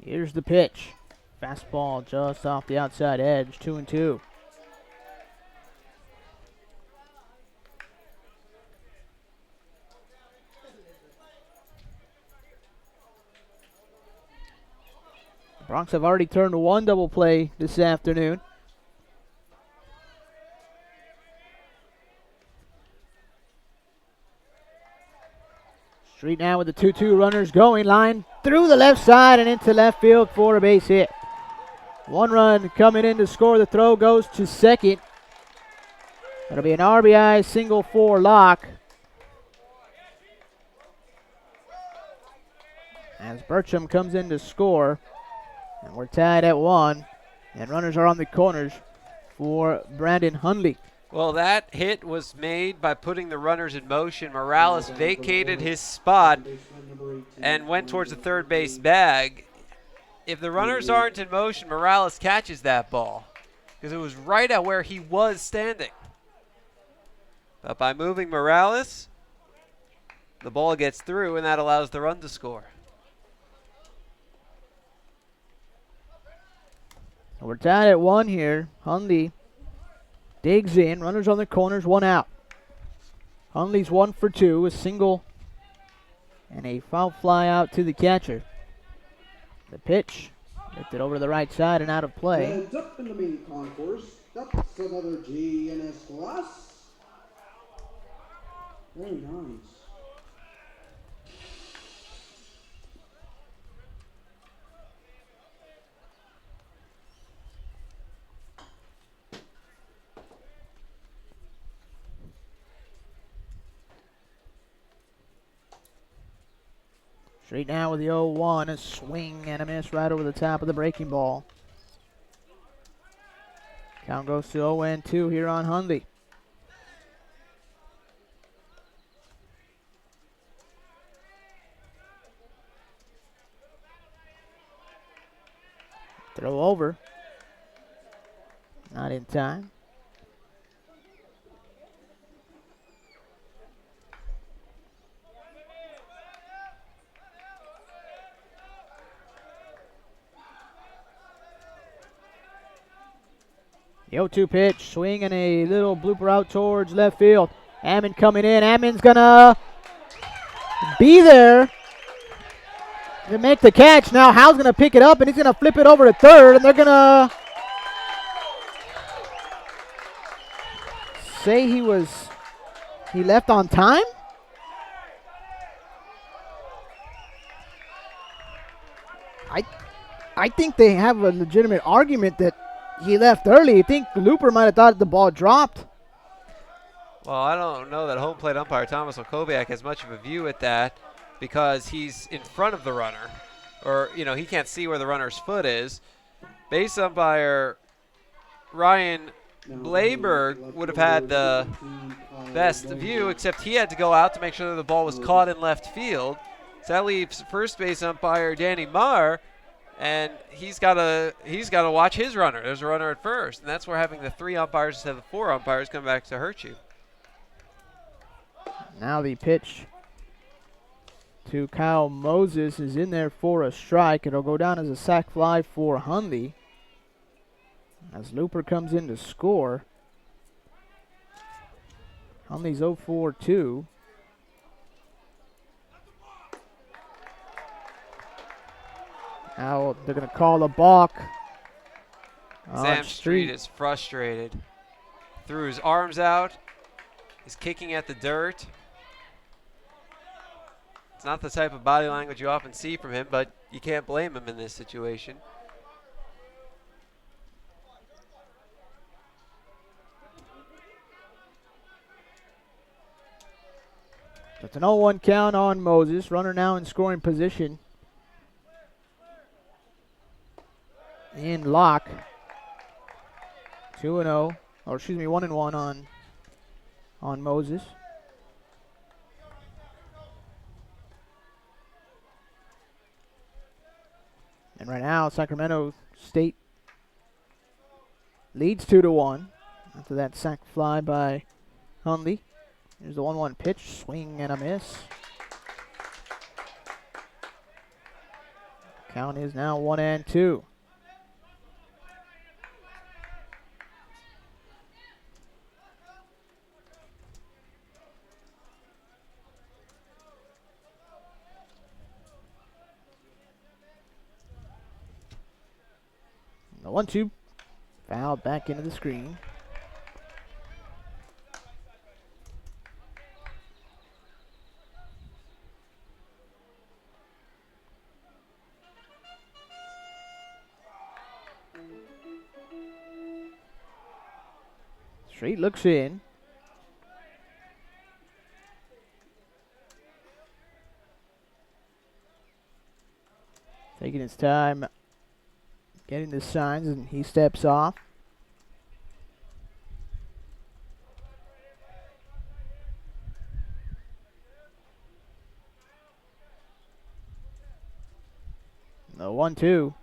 Here's the pitch. Fastball just off the outside edge, 2-2. The Bronx have already turned one double play this afternoon. Street now with the 2-2 runners going. Line through the left side and into left field for a base hit. One run coming in to score. The throw goes to second. That'll be an RBI single for Locke. As Bertram comes in to score. And we're tied at 1. And runners are on the corners for Brandon Hundley. Well, that hit was made by putting the runners in motion. Morales vacated his spot and went towards the third base bag. If the runners aren't in motion, Morales catches that ball because it was right at where he was standing. But by moving Morales, the ball gets through, and that allows the run to score. We're tied at 1 here. Hundley digs in. Runners on the corners, 1 out. Hundley's 1 for 2, a single and a foul fly out to the catcher. The pitch lifted over to the right side and out of play. Heads up in the main concourse. That's another GNS glass. Very nice. Straight now with the 0-1, a swing and a miss right over the top of the breaking ball. Count goes to 0-2 here on Hundley. Throw over. Not in time. The 0-2 pitch, swing and a little blooper out towards left field. Ammon coming in. Ammon's gonna be there to make the catch. Now Howe's gonna pick it up and he's gonna flip it over to third, and they're gonna say he left on time. I think they have a legitimate argument that he left early. I think Looper might have thought the ball dropped. Well, I don't know that home plate umpire Thomas Okobiak has much of a view at that because he's in front of the runner. Or, he can't see where the runner's foot is. Base umpire Ryan Blayberg would have had the best view, except he had to go out to make sure that the ball was caught in left field. So that leaves first base umpire Danny Marr and he's gotta watch his runner. There's a runner at first, and that's where having the 3 umpires instead of the 4 umpires come back to hurt you. Now the pitch to Kyle Moses is in there for a strike. It'll go down as a sac fly for Hundley as Looper comes in to score. Hundley's 0-4-2. Now they're going to call a balk. Sam Street is frustrated. Threw his arms out. He's kicking at the dirt. It's not the type of body language you often see from him, but you can't blame him in this situation. So it's an 0-1 count on Moses. Runner now in scoring position. In Locke. 2-0. Or excuse me, 1-1 on Moses. And right now, Sacramento State leads 2-1 after that sac fly by Hundley. Here's the 1-1 pitch, swing and a miss. Count is now 1-2. The 1-2 fouled back into the screen. Street looks in. Taking his time, getting the signs, and he steps off. The 1-2.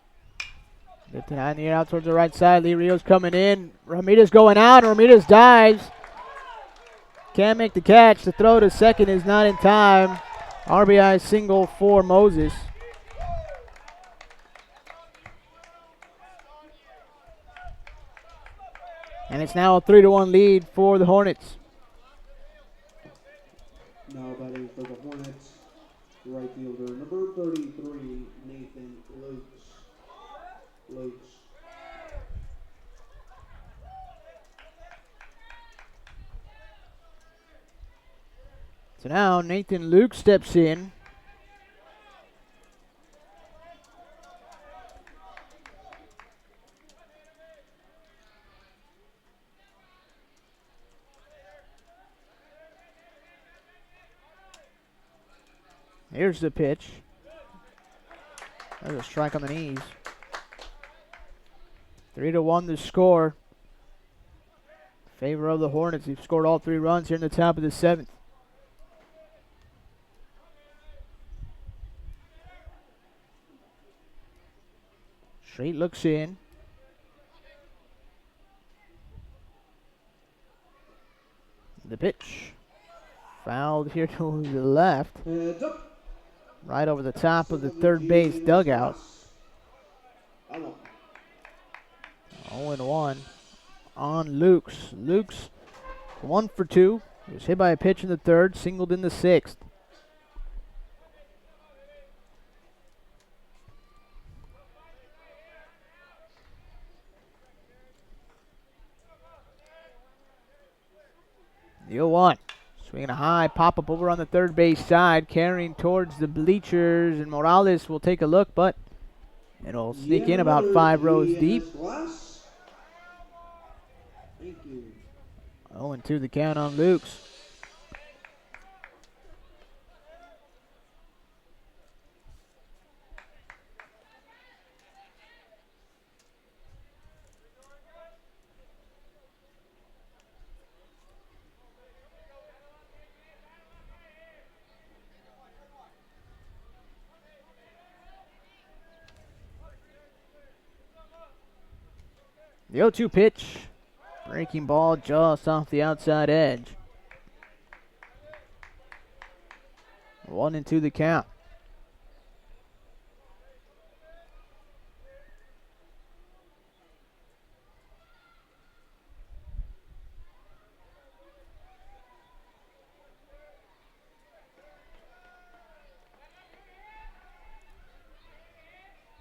Good to nine the air out towards the right side. Lee Rio's coming in. Ramirez going out. Ramirez dives. Can't make the catch. The throw to second is not in time. RBI single for Moses. And it's now a 3-1 lead for the Hornets. Now batting for the Hornets, right fielder number 33, Nathan Lukes. So now Nathan Luke steps in. Here's the pitch. There's a strike on the knees. 3-1 the score. Favor of the Hornets. They've scored all 3 runs here in the top of the 7th. Straight looks in. The pitch. Fouled here to the left. Right over the top of the third base dugout. 0-1 on Lukes. Lukes 1 for 2. He was hit by a pitch in the third, singled in the 6th. The 0-1. Swinging a high pop-up over on the third base side, carrying towards the bleachers, and Morales will take a look, but it'll sneak in about 5 rows deep. 0-2 the count on Lukes. The 0-2 pitch. Breaking ball just off the outside edge. 1-2 the count.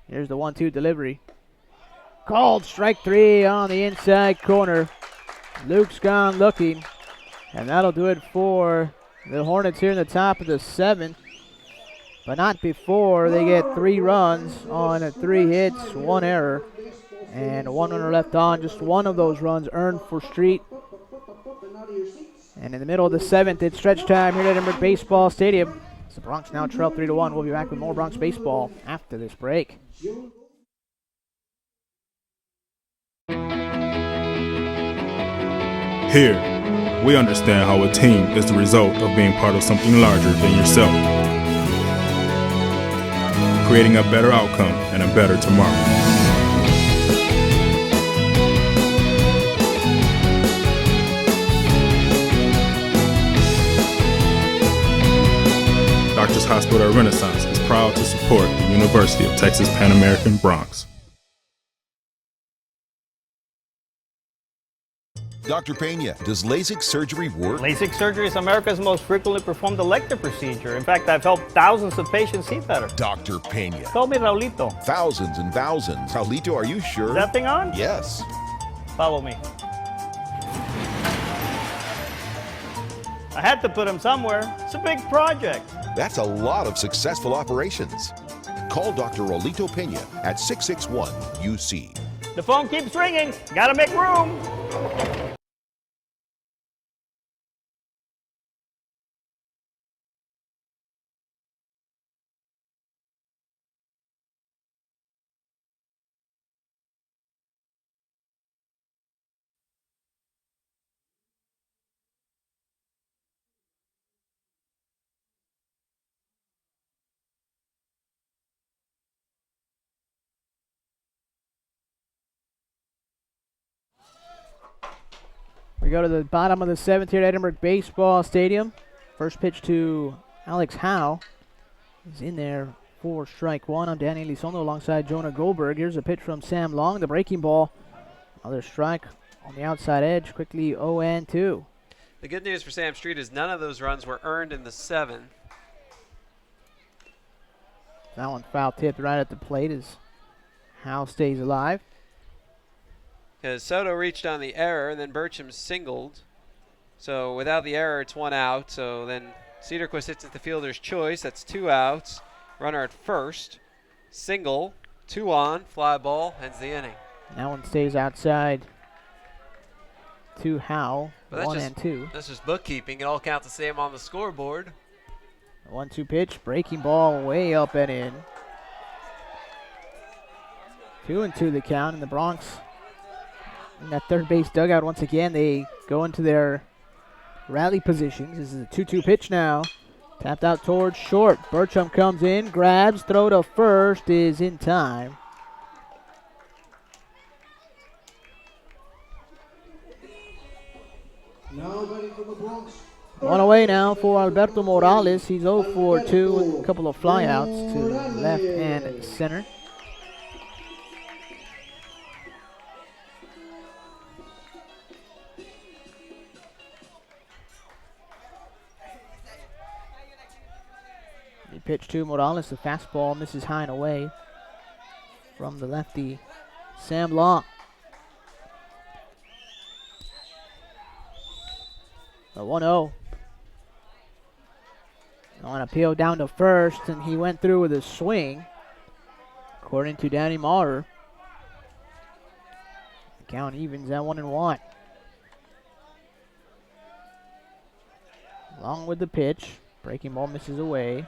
Here's the 1-2 delivery. Called strike 3 on the inside corner. Luke's gone looking. And that'll do it for the Hornets here in the top of the 7th. But not before they get 3 runs on 3 hits, 1 error, and 1 runner left on. Just one of those runs earned for Street. And in the middle of the 7th, it's stretch time here at Edinburgh Baseball Stadium. The Bronx now trail 3-1. We'll be back with more Bronx baseball after this break. Here, we understand how a team is the result of being part of something larger than yourself, creating a better outcome and a better tomorrow. Doctors Hospital Renaissance is proud to support the University of Texas Pan American Bronx. Dr. Pena, does LASIK surgery work? LASIK surgery is America's most frequently performed elective procedure. In fact, I've helped thousands of patients see better. Dr. Pena. Call me Raulito. Thousands and thousands. Raulito, are you sure? Is that thing on? Yes. Follow me. I had to put him somewhere. It's a big project. That's a lot of successful operations. Call Dr. Raulito Pena at 661-UC. The phone keeps ringing. Gotta make room. We go to the bottom of the 7th here at Edinburgh Baseball Stadium. First pitch to Alex Howe. He's in there for strike 1. I'm Danny Elizondo alongside Jonah Goldberg. Here's a pitch from Sam Long, the breaking ball. Another strike on the outside edge, quickly 0-2. The good news for Sam Street is none of those runs were earned in the 7th. That one foul tipped right at the plate as Howe stays alive. Because Soto reached on the error, and then Burcham singled. So without the error, it's 1 out. So then Cedarquist hits at the fielder's choice. That's 2 outs. Runner at first. Single. 2 on. Fly ball. Ends the inning. That one stays outside to Howe. 1-2. That's just bookkeeping. It all counts the same on the scoreboard. 1-2 pitch. Breaking ball way up and in. 2-2 the count, and the Bronx in that third base dugout once again. They go into their rally positions. This is a 2-2 pitch now. Tapped out towards short. Burcham comes in, grabs, throw to first is in time. Now batting from the Bronx. One away now for Alberto Morales. He's 0-for-2 with a couple of flyouts to left and center. The pitch to Morales, the fastball misses high and away from the lefty Sam Long. The 1-0. On appeal down to first, and he went through with a swing, according to Danny Maurer. The count evens at 1-1. Long with the pitch. Breaking ball misses away.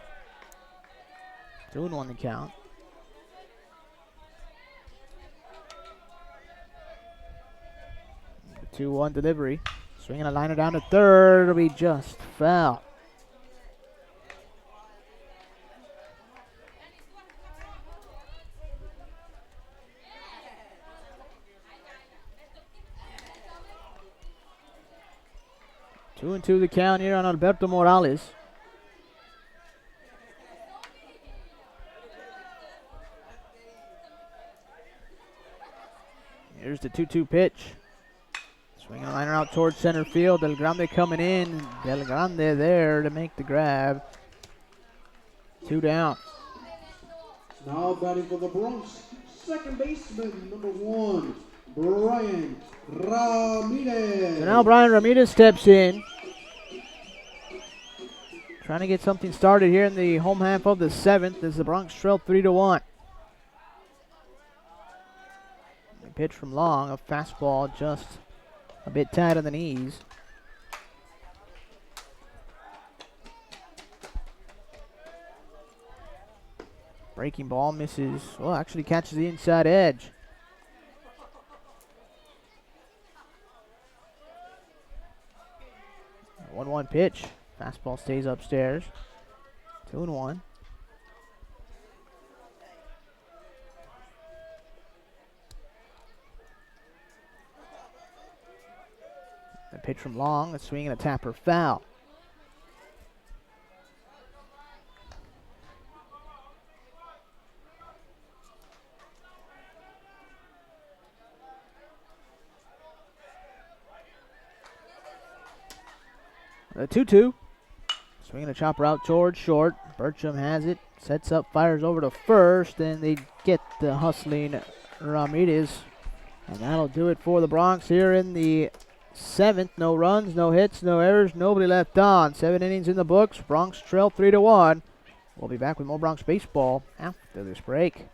2-1 the count. The 2-1 delivery. Swinging a liner down to third. It'll be just foul. 2-2 the count here on Alberto Morales. Here's the 2-2 pitch. Swinging a liner out towards center field. Del Grande coming in. Del Grande there to make the grab. 2 down. Now batting for the Bronx, second baseman, number 1, Brian Ramirez. So now Brian Ramirez steps in. Trying to get something started here in the home half of the 7th as the Bronx trail 3-1. Pitch from Long, a fastball just a bit tight on the knees. Breaking ball misses, well, actually catches the inside edge. A 1-1 pitch, fastball stays upstairs. 2-1. The pitch from Long, a swing and a tapper foul. The 2-2. Swinging a chopper out towards short. Bertram has it. Sets up, fires over to first, and they get the hustling Ramirez. And that'll do it for the Bronx here in the 7th. No runs, no hits, no errors, nobody left on. 7 innings in the books. Bronx trail 3-1. We'll be back with more Bronx baseball after this break.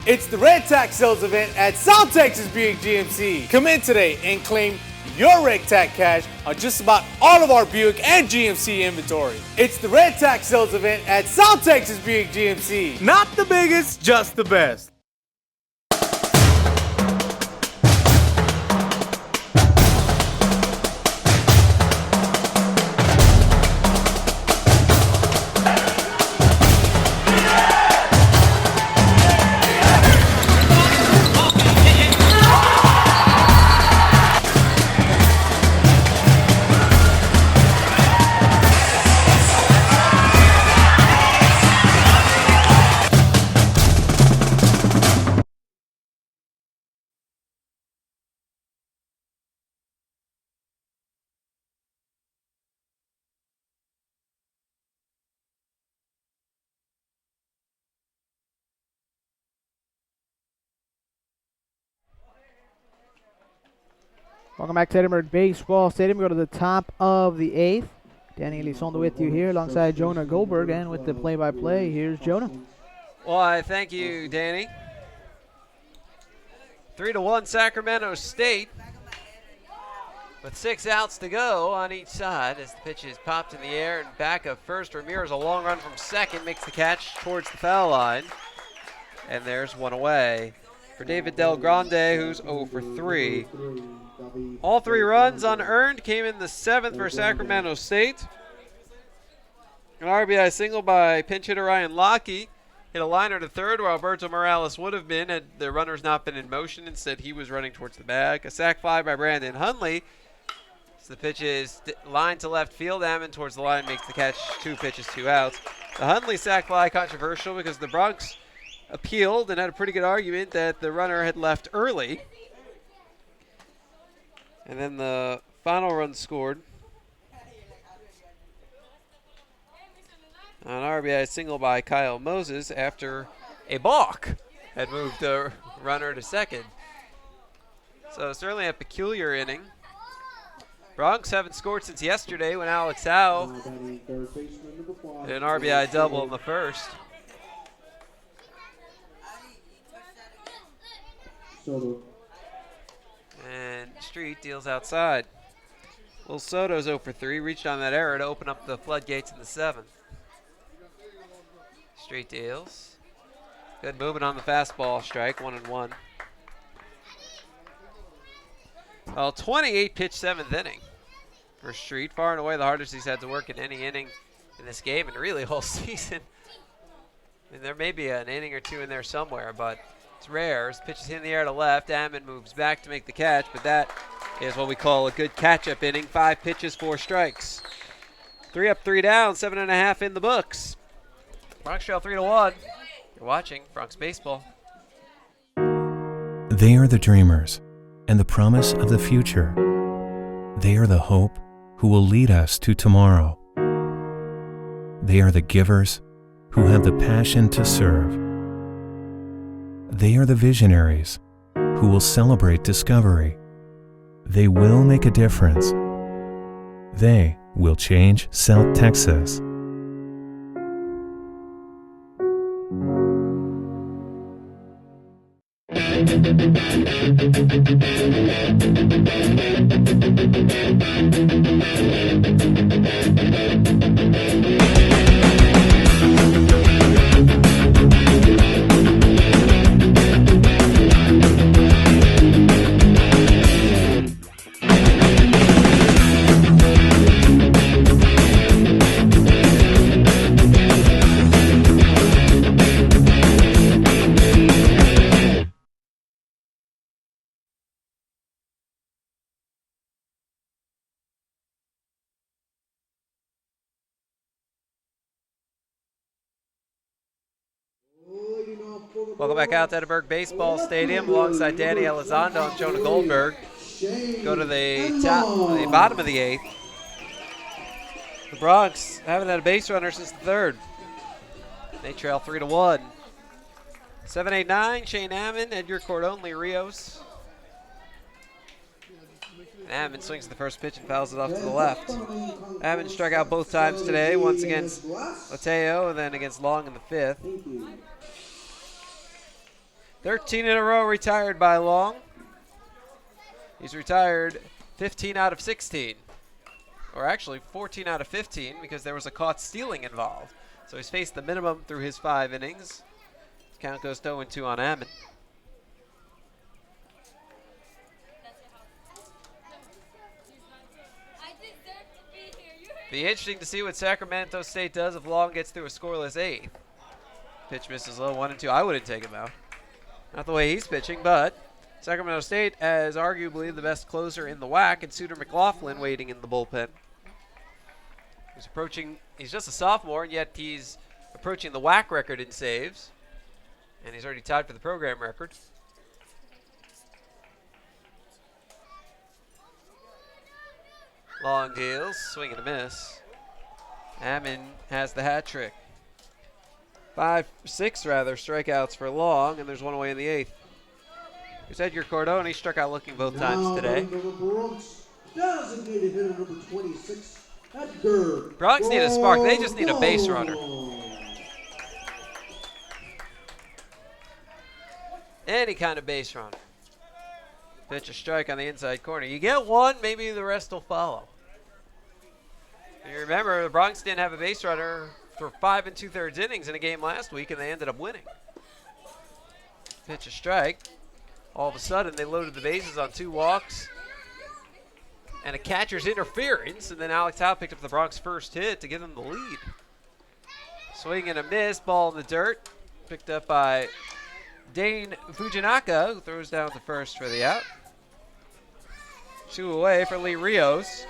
It's the Red Tax Sales event at South Texas Buick GMC. Come in today and claim your Red Tax cash on just about all of our Buick and GMC inventory. It's the Red Tax Sales event at South Texas Buick GMC. Not the biggest, just the best. Welcome back to Edinburgh Baseball Stadium. We go to the top of the 8th. Danny Elizondo with you here alongside Jonah Goldberg, and with the play-by-play, here's Jonah. Well, I thank you, Danny. 3-1 Sacramento State with 6 outs to go on each side as the pitch is popped in the air and back of first. Ramirez, a long run from second, makes the catch towards the foul line. And there's one away for David Del Grande, who's 0 for 3. All 3 runs unearned came in the 7th for Sacramento State. An RBI single by pinch hitter Ryan Lockey. Hit a liner to third where Alberto Morales would have been had the runners not been in motion. Instead, he was running towards the bag. A sac fly by Brandon Hundley. So the pitch is lined to left field. Ammon towards the line makes the catch. 2 pitches, 2 outs. The Hundley sac fly controversial because the Bronx appealed and had a pretty good argument that the runner had left early. And then the final run scored an RBI single by Kyle Moses after a balk had moved the runner to second. So certainly a peculiar inning. Bronx haven't scored since yesterday when Alex Howe hit an RBI double in the first. And Street deals outside. Will Soto's 0 for 3, reached on that error to open up the floodgates in the 7th. Street deals. Good movement on the fastball, strike, 1-1. Well, 28 pitch 7th inning for Street. Far and away the hardest he's had to work in any inning in this game and really whole season. I mean, there may be an inning or 2 in there somewhere, but it's rare. His pitch is in the air to left. Ammon moves back to make the catch, but that is what we call a good catch-up inning. 5 pitches, 4 strikes. 3 up, 3 down, 7.5 in the books. Bronx trail 3-1. You're watching Bronx Baseball. They are the dreamers and the promise of the future. They are the hope who will lead us to tomorrow. They are the givers who have the passion to serve. They are the visionaries who will celebrate discovery. They will make a difference. They will change South Texas. Welcome back out to Edinburgh Baseball Stadium alongside Danny Elizondo and Jonah Goldberg. Go to the bottom of the 8th. The Bronx haven't had a base runner since the 3rd. They trail 3-1. 7-8-9, Shane Ammon, Edgar Cordon, Lee Rios. Ammon swings the first pitch and fouls it off to the left. Ammon struck out both times today, once against Mateo and then against Long in the 5th. 13 in a row retired by Long. He's retired 15 out of 16. Or actually 14 out of 15 because there was a caught stealing involved. So he's faced the minimum through his 5 innings. Count goes 0-2 on Ammon. Be interesting to see what Sacramento State does if Long gets through a scoreless 8th. Pitch misses low, 1-2. I wouldn't take him out. Not the way he's pitching, but Sacramento State has arguably the best closer in the WAC, and Suter McLaughlin waiting in the bullpen. He's just a sophomore, and yet he's approaching the WAC record in saves, and he's already tied for the program record. Long deals, swing and a miss. Ammon has the hat trick. 6 strikeouts for Long, and there's one away in the 8th. Here's Edgar Cordon. He struck out looking both times today. Bronx need a spark. They just need a base runner. Any kind of base runner. Pitch a strike on the inside corner. You get one, maybe the rest will follow. You remember, the Bronx didn't have a base runner for 5 2/3 innings in a game last week, and they ended up winning. Pitch a strike. All of a sudden, they loaded the bases on 2 walks and a catcher's interference, and then Alex Howe picked up the Bronx first hit to give them the lead. Swing and a miss, ball in the dirt. Picked up by Dane Fujinaka, who throws down to first for the out. 2 away for Lee Rios,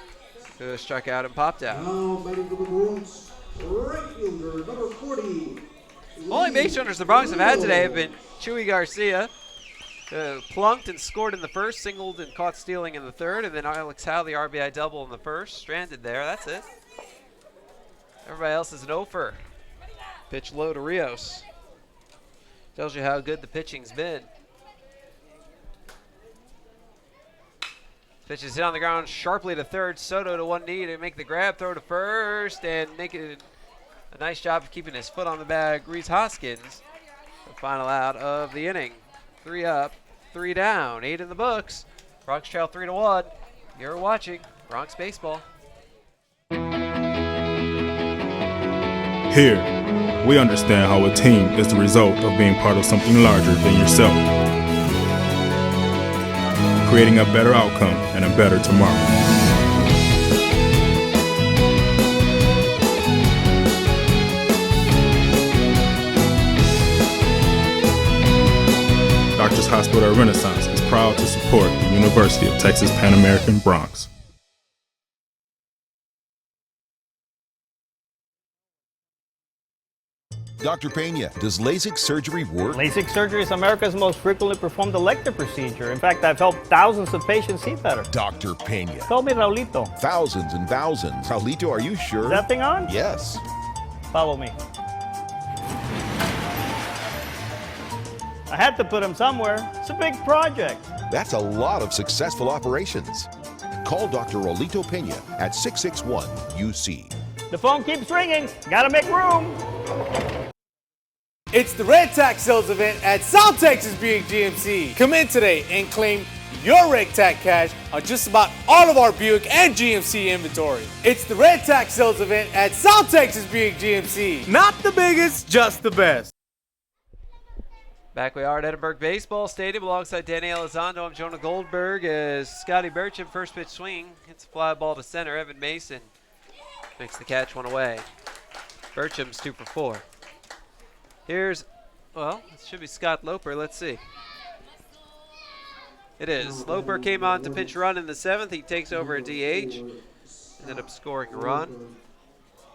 who struck out and popped out. Only base runners the Bronx have had today have been Chewy Garcia, plunked and scored in the first, singled and caught stealing in the 3rd, and then Alex Howe, the RBI double in the 1st, stranded there. That's it. Everybody else is an 0-fer. Pitch low to Rios. Tells you how good the pitching's been. Pitch is hit on the ground sharply to 3rd. Soto to one knee to make the grab, throw to first, and make it a nice job of keeping his foot on the bag. Reese Hoskins, the final out of the inning. 3 up, 3 down, 8 in the books. Bronx trail 3-1. You're watching Bronx Baseball. Here, we understand how a team is the result of being part of something larger than yourself, creating a better outcome and a better tomorrow. Doctors Hospital at Renaissance is proud to support the University of Texas Pan American Bronx. Dr. Pena, does LASIK surgery work? LASIK surgery is America's most frequently performed elective procedure. In fact, I've helped thousands of patients see better. Dr. Pena. Call me Raulito. Thousands and thousands. Raulito, are you sure? Is that thing on? Yes. Follow me. I had to put him somewhere. It's a big project. That's a lot of successful operations. Call Dr. Raulito Pena at 661-UC. The phone keeps ringing. Gotta make room. It's the Red Tax Sales event at South Texas Buick GMC. Come in today and claim your Red Tax cash on just about all of our Buick and GMC inventory. It's the Red Tax Sales event at South Texas Buick GMC. Not the biggest, just the best. Back we are at Edinburgh Baseball Stadium alongside Danny Elizondo. I'm Jonah Goldberg as Scotty Burcham, first pitch swing, hits a fly ball to center. Evan Mason makes the catch, one away. Burcham's 2 for 4. Here's, well, it should be Scott Loper. Let's see. It is. Loper came on to pinch run in the 7th. He takes over a DH. Ended up scoring a run.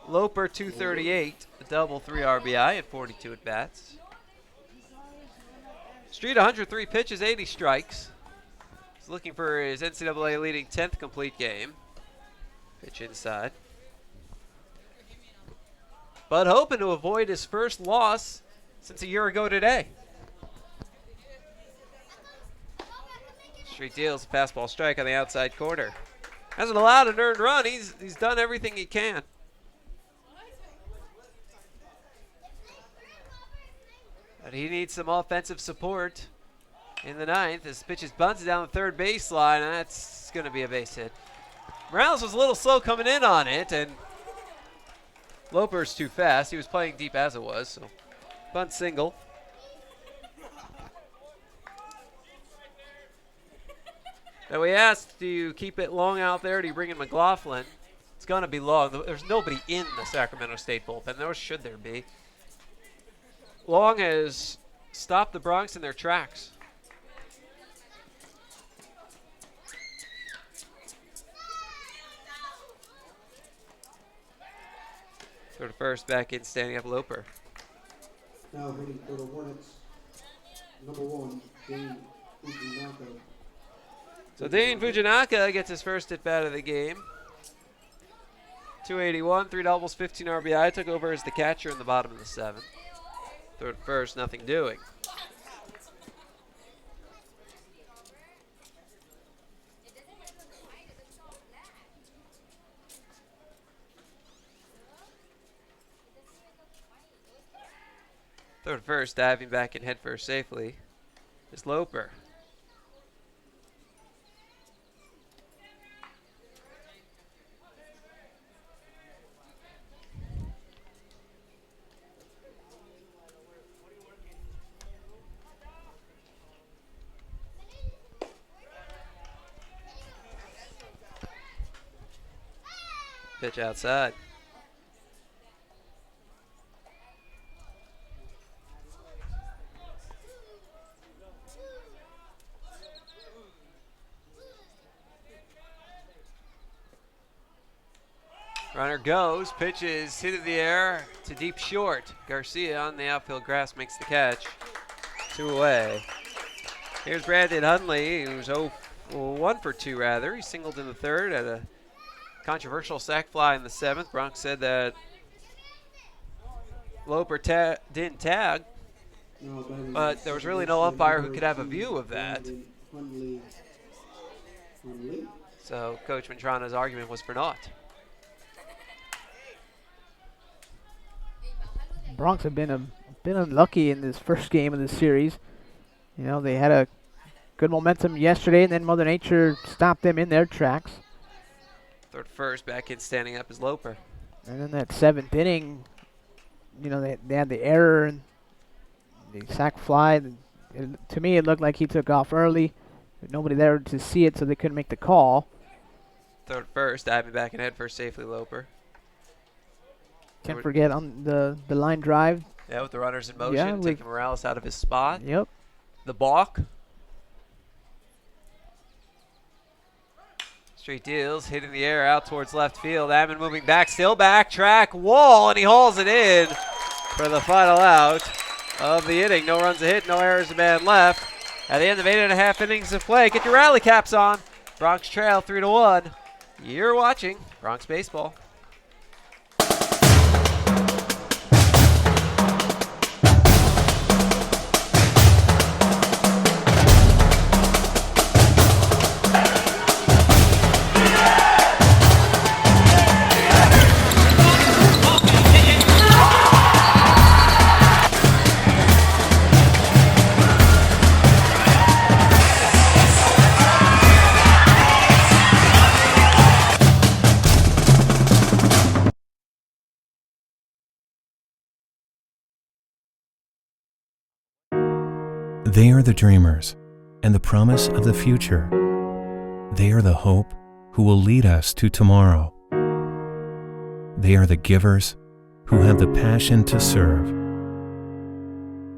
Loper 238, a double, 3 RBI at 42 at bats. Street 103 pitches, 80 strikes. He's looking for his NCAA leading 10th complete game. Pitch inside. But hoping to avoid his first loss since a year ago today. Street deals a fastball strike on the outside corner. Hasn't allowed an earned run. He's done everything he can. But he needs some offensive support in the 9th. As pitches bunts down the third baseline, and that's going to be a base hit. Morales was a little slow coming in on it, and Loper's too fast. He was playing deep as it was, so bunt single. Now we asked, do you keep it long out there? Do you bring in McLaughlin? It's going to be long. There's nobody in the Sacramento State bullpen, nor should there be. Long has stopped the Bronx in their tracks. Go to first, back in, standing up Loper. Now hitting for the Hornets, number 1, Dane Fujinaka. So Dane Fujinaka gets his first at bat of the game. 281, 3 doubles, 15 RBI. Took over as the catcher in the bottom of the 7th. Third first, nothing doing. Third first, diving back in head first safely is Loper. Pitch outside. Runner goes, pitches hit in the air to deep short. Garcia on the outfield grass makes the catch. 2 away. Here's Brandon Hundley, who's 1 for 2 rather. He singled in the 3rd at a controversial sac fly in the 7th. Bronx said that Loper didn't tag, but there was really no umpire who could have a view of that. So Coach Mantrana's argument was for naught. Bronx have been unlucky in this first game of the series. You know, they had a good momentum yesterday, and then Mother Nature stopped them in their tracks. Third first, back in standing up is Loper. And then that 7th inning, you know, they had the error and the sac fly. To me, it looked like he took off early. Nobody there to see it, so they couldn't make the call. Third first, diving back in head first safely, Loper. Can't forget on the line drive. Yeah, with the runners in motion, taking Morales out of his spot. Yep. The balk. Street deals, hitting the air out towards left field. Ammon moving back, still back, track, wall, and he hauls it in for the final out of the inning. No runs a hit, no errors, a man left. At the end of 8.5 innings of play, get your rally caps on. Bronx trail 3-1. You're watching Bronx Baseball. They are the dreamers and the promise of the future. They are the hope who will lead us to tomorrow. They are the givers who have the passion to serve.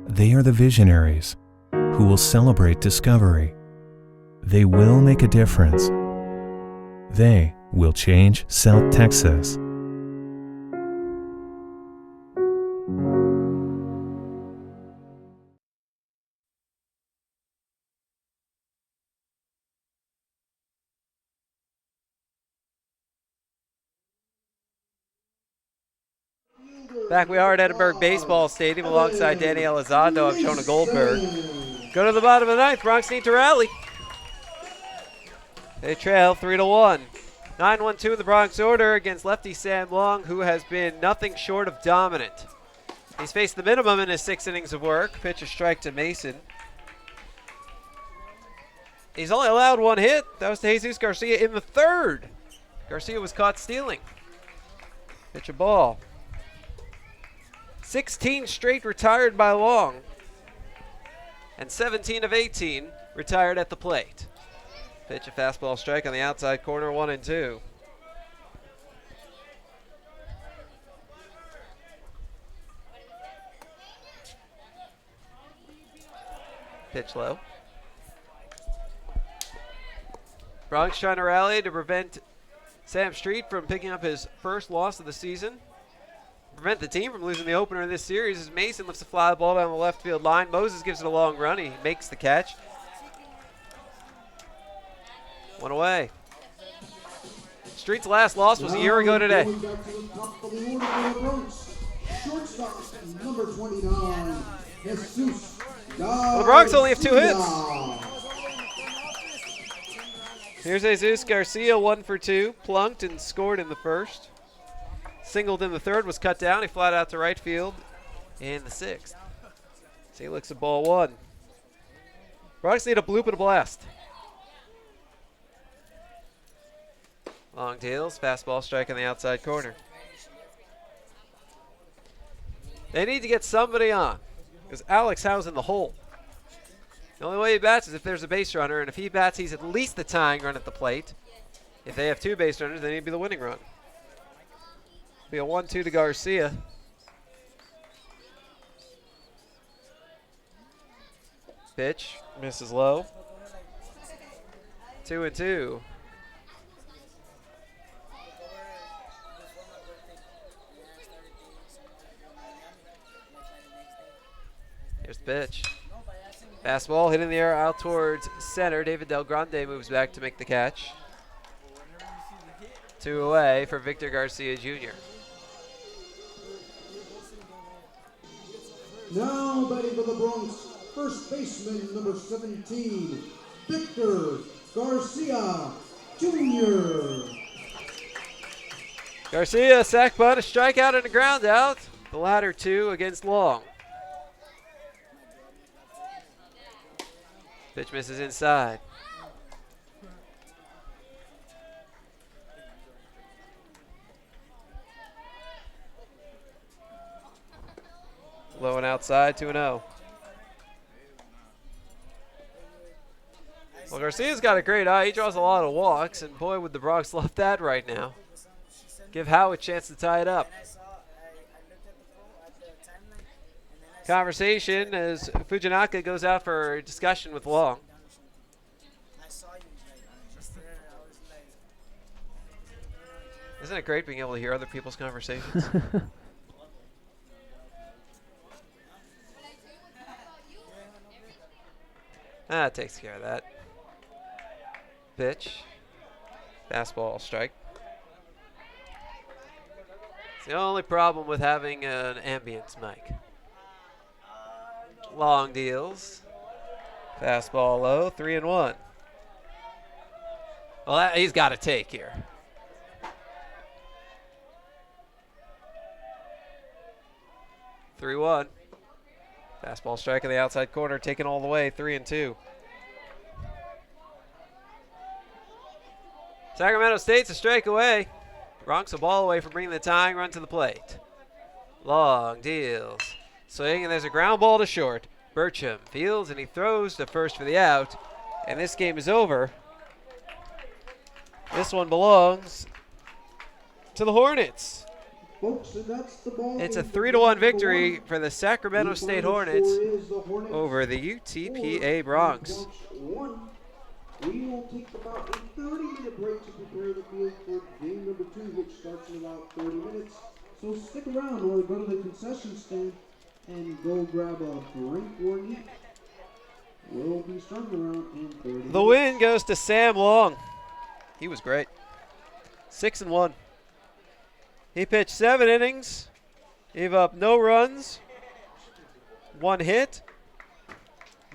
They are the visionaries who will celebrate discovery. They will make a difference. They will change South Texas. Back we are at Edinburgh Baseball Stadium alongside Danny Elizondo. I'm Jonah Goldberg. Go to the bottom of the ninth. Bronx need to rally. They trail 3-1. 9-1-2 in the Bronx order against lefty Sam Long, who has been nothing short of dominant. He's faced the minimum in his 6 innings of work. Pitch a strike to Mason. He's only allowed 1 hit. That was to Jesus Garcia in the 3rd. Garcia was caught stealing. Pitch a ball. 16 straight retired by Long, and 17 of 18 retired at the plate. Pitch a fastball strike on the outside corner, 1-2. Pitch low. Bronx trying to rally to prevent Sam Street from picking up his first loss of the season. Prevent the team from losing the opener in this series as Mason lifts a fly ball down the left field line. Moses gives it a long run. He makes the catch. 1 away. Street's last loss was a year ago today. Well, the Bronx only have 2 hits. Here's Jesus Garcia, 1 for 2. Plunked and scored in the 1st. Singled in the 3rd, was cut down. He flat out to right field in the 6th. So he looks at ball 1. Bronx need a bloop and a blast. Long deals, fastball strike on the outside corner. They need to get somebody on because Alex Howe's in the hole. The only way he bats is if there's a base runner, and if he bats, he's at least the tying run at the plate. If they have 2 base runners, they need to be the winning run. Be a 1-2 to Garcia. Pitch misses low. 2-2. Here's the pitch. Fastball hit in the air out towards center. David Del Grande moves back to make the catch. 2 away for Victor Garcia Jr. Now batting for the Bronx, first baseman number 17, Victor Garcia Jr. Garcia, sac bunt, a strikeout and a ground out. The latter 2 against Long. Pitch misses inside. Low and outside, 2-0. Well, Garcia's got a great eye. He draws a lot of walks, and boy, would the Bronx love that right now. Give Howe a chance to tie it up. Conversation as Fujinaka goes out for a discussion with Long. Isn't it great being able to hear other people's conversations? That takes care of that. Pitch. Fastball strike. It's the only problem with having an ambience mic. Long deals. Fastball low, 3-1. Well, he's got to take here. Three-one. Fastball strike in the outside corner, taken all the way, 3-2. Sacramento State's a strike away. Bronx a ball away from bringing the tying run to the plate. Long deals. Swing, and there's a ground ball to short. Burcham fields, and he throws to first for the out. And this game is over. This one belongs to the Hornets. It's a 3-1 victory for the Sacramento State Hornets over the UTPA Bronx. We will take about a 30-minute break to prepare the field for game number 2, which starts in about 30 minutes. So stick around or go to the concession stand and go grab a drink or an eat. We'll be starting around in 30 minutes. The win goes to Sam Long. He was great. 6-1. He pitched 7 innings, gave up no runs, 1 hit,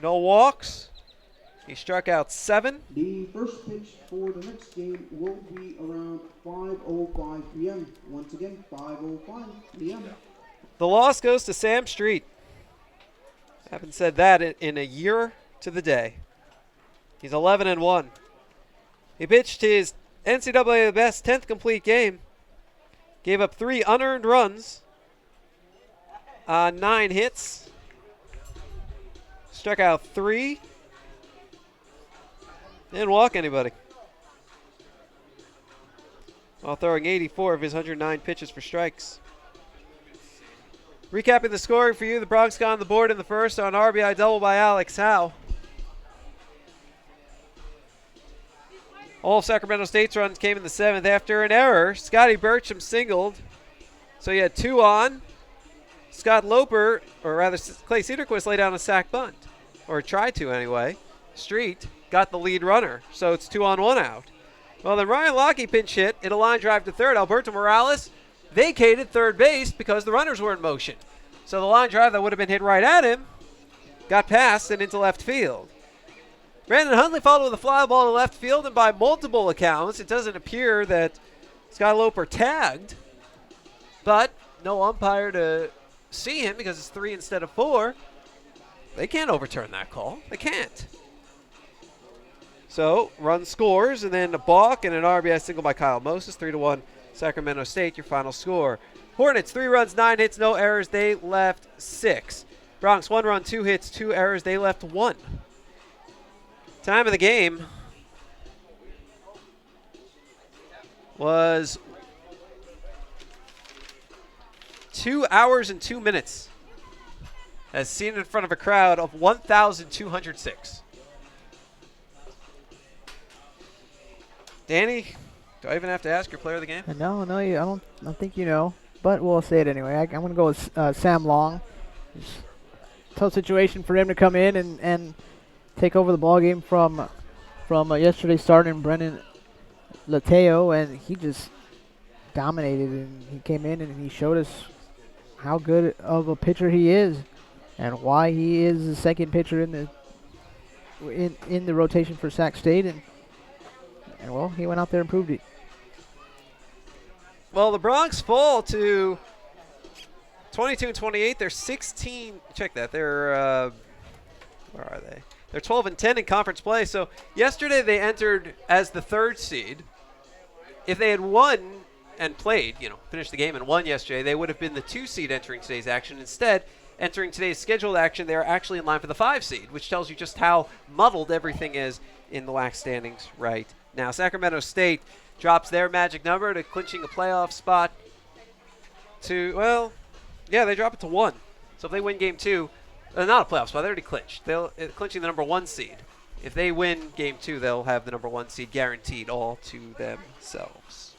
no walks. He struck out 7. The first pitch for the next game will be around 5:05 p.m. Once again, 5:05 p.m. The loss goes to Sam Street. Haven't said that in a year to the day. He's 11-1. He pitched his NCAA best 10th complete game. Gave up 3 unearned runs on 9 hits. Struck out 3. Didn't walk anybody. While throwing 84 of his 109 pitches for strikes. Recapping the scoring for you, the Bronx got on the board in the first on RBI double by Alex Howe. All of Sacramento State's runs came in the 7th after an error. Scotty Burcham singled. So he had 2 on. Scott Loper, or rather Clay Cedarquist, laid down a sac bunt. Or tried to anyway. Street got the lead runner. So it's 2 on, 1 out. Well, then Ryan Lockey pinch hit in a line drive to third. Alberto Morales vacated third base because the runners were in motion. So the line drive that would have been hit right at him got past and into left field. Brandon Hundley followed with a fly ball to left field, and by multiple accounts, it doesn't appear that Scott Loper tagged, but no umpire to see him because it's 3 instead of 4. They can't overturn that call. They can't. So, run scores, and then a balk and an RBI single by Kyle Moses, 3-1 Sacramento State, your final score. Hornets, 3 runs, 9 hits, no errors. They left 6. Bronx, 1 run, 2 hits, 2 errors. They left 1. Time of the game was 2 hours and 2 minutes, as seen in front of a crowd of 1,206. Danny, do I even have to ask your player of the game? No, I don't think you know, but we'll say it anyway. I'm going to go with Sam Long. Tough situation for him to come in and take over the ball game from yesterday starting Brennan Lateo, and he just dominated, and he came in and he showed us how good of a pitcher he is and why he is the second pitcher in the rotation for Sac State, and well, he went out there and proved it. Well, the Bronx fall to 22-28. They're 16. Check that. They're where are they? They're 12-10 in conference play. So yesterday they entered as the 3rd seed. If they had won and played, finished the game and won yesterday, they would have been the 2 seed entering today's action. Instead, entering today's scheduled action, they are actually in line for the 5 seed, which tells you just how muddled everything is in the WAC standings right now. Sacramento State drops their magic number to clinching a playoff spot to, they drop it to 1. So if they win game 2, not a playoff spot, they already clinched. They'll clinching the number 1 seed. If they win game 2, they'll have the number 1 seed guaranteed all to themselves.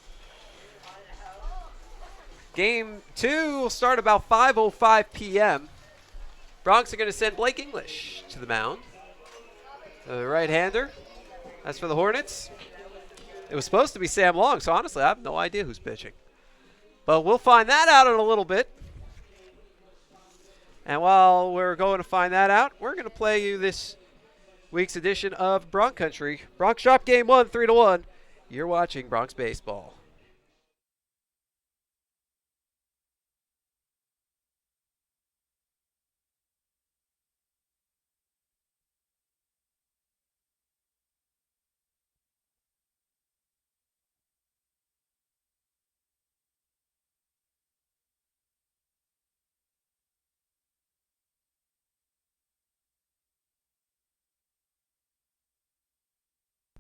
Game 2 will start about 5:05 p.m. Bronx are going to send Blake English to the mound. The right-hander. As for the Hornets, it was supposed to be Sam Long, so honestly, I have no idea who's pitching. But we'll find that out in a little bit. And while we're going to find that out, we're going to play you this week's edition of Bronx Country. Bronx dropped game 1, 3-1. You're watching Bronx Baseball.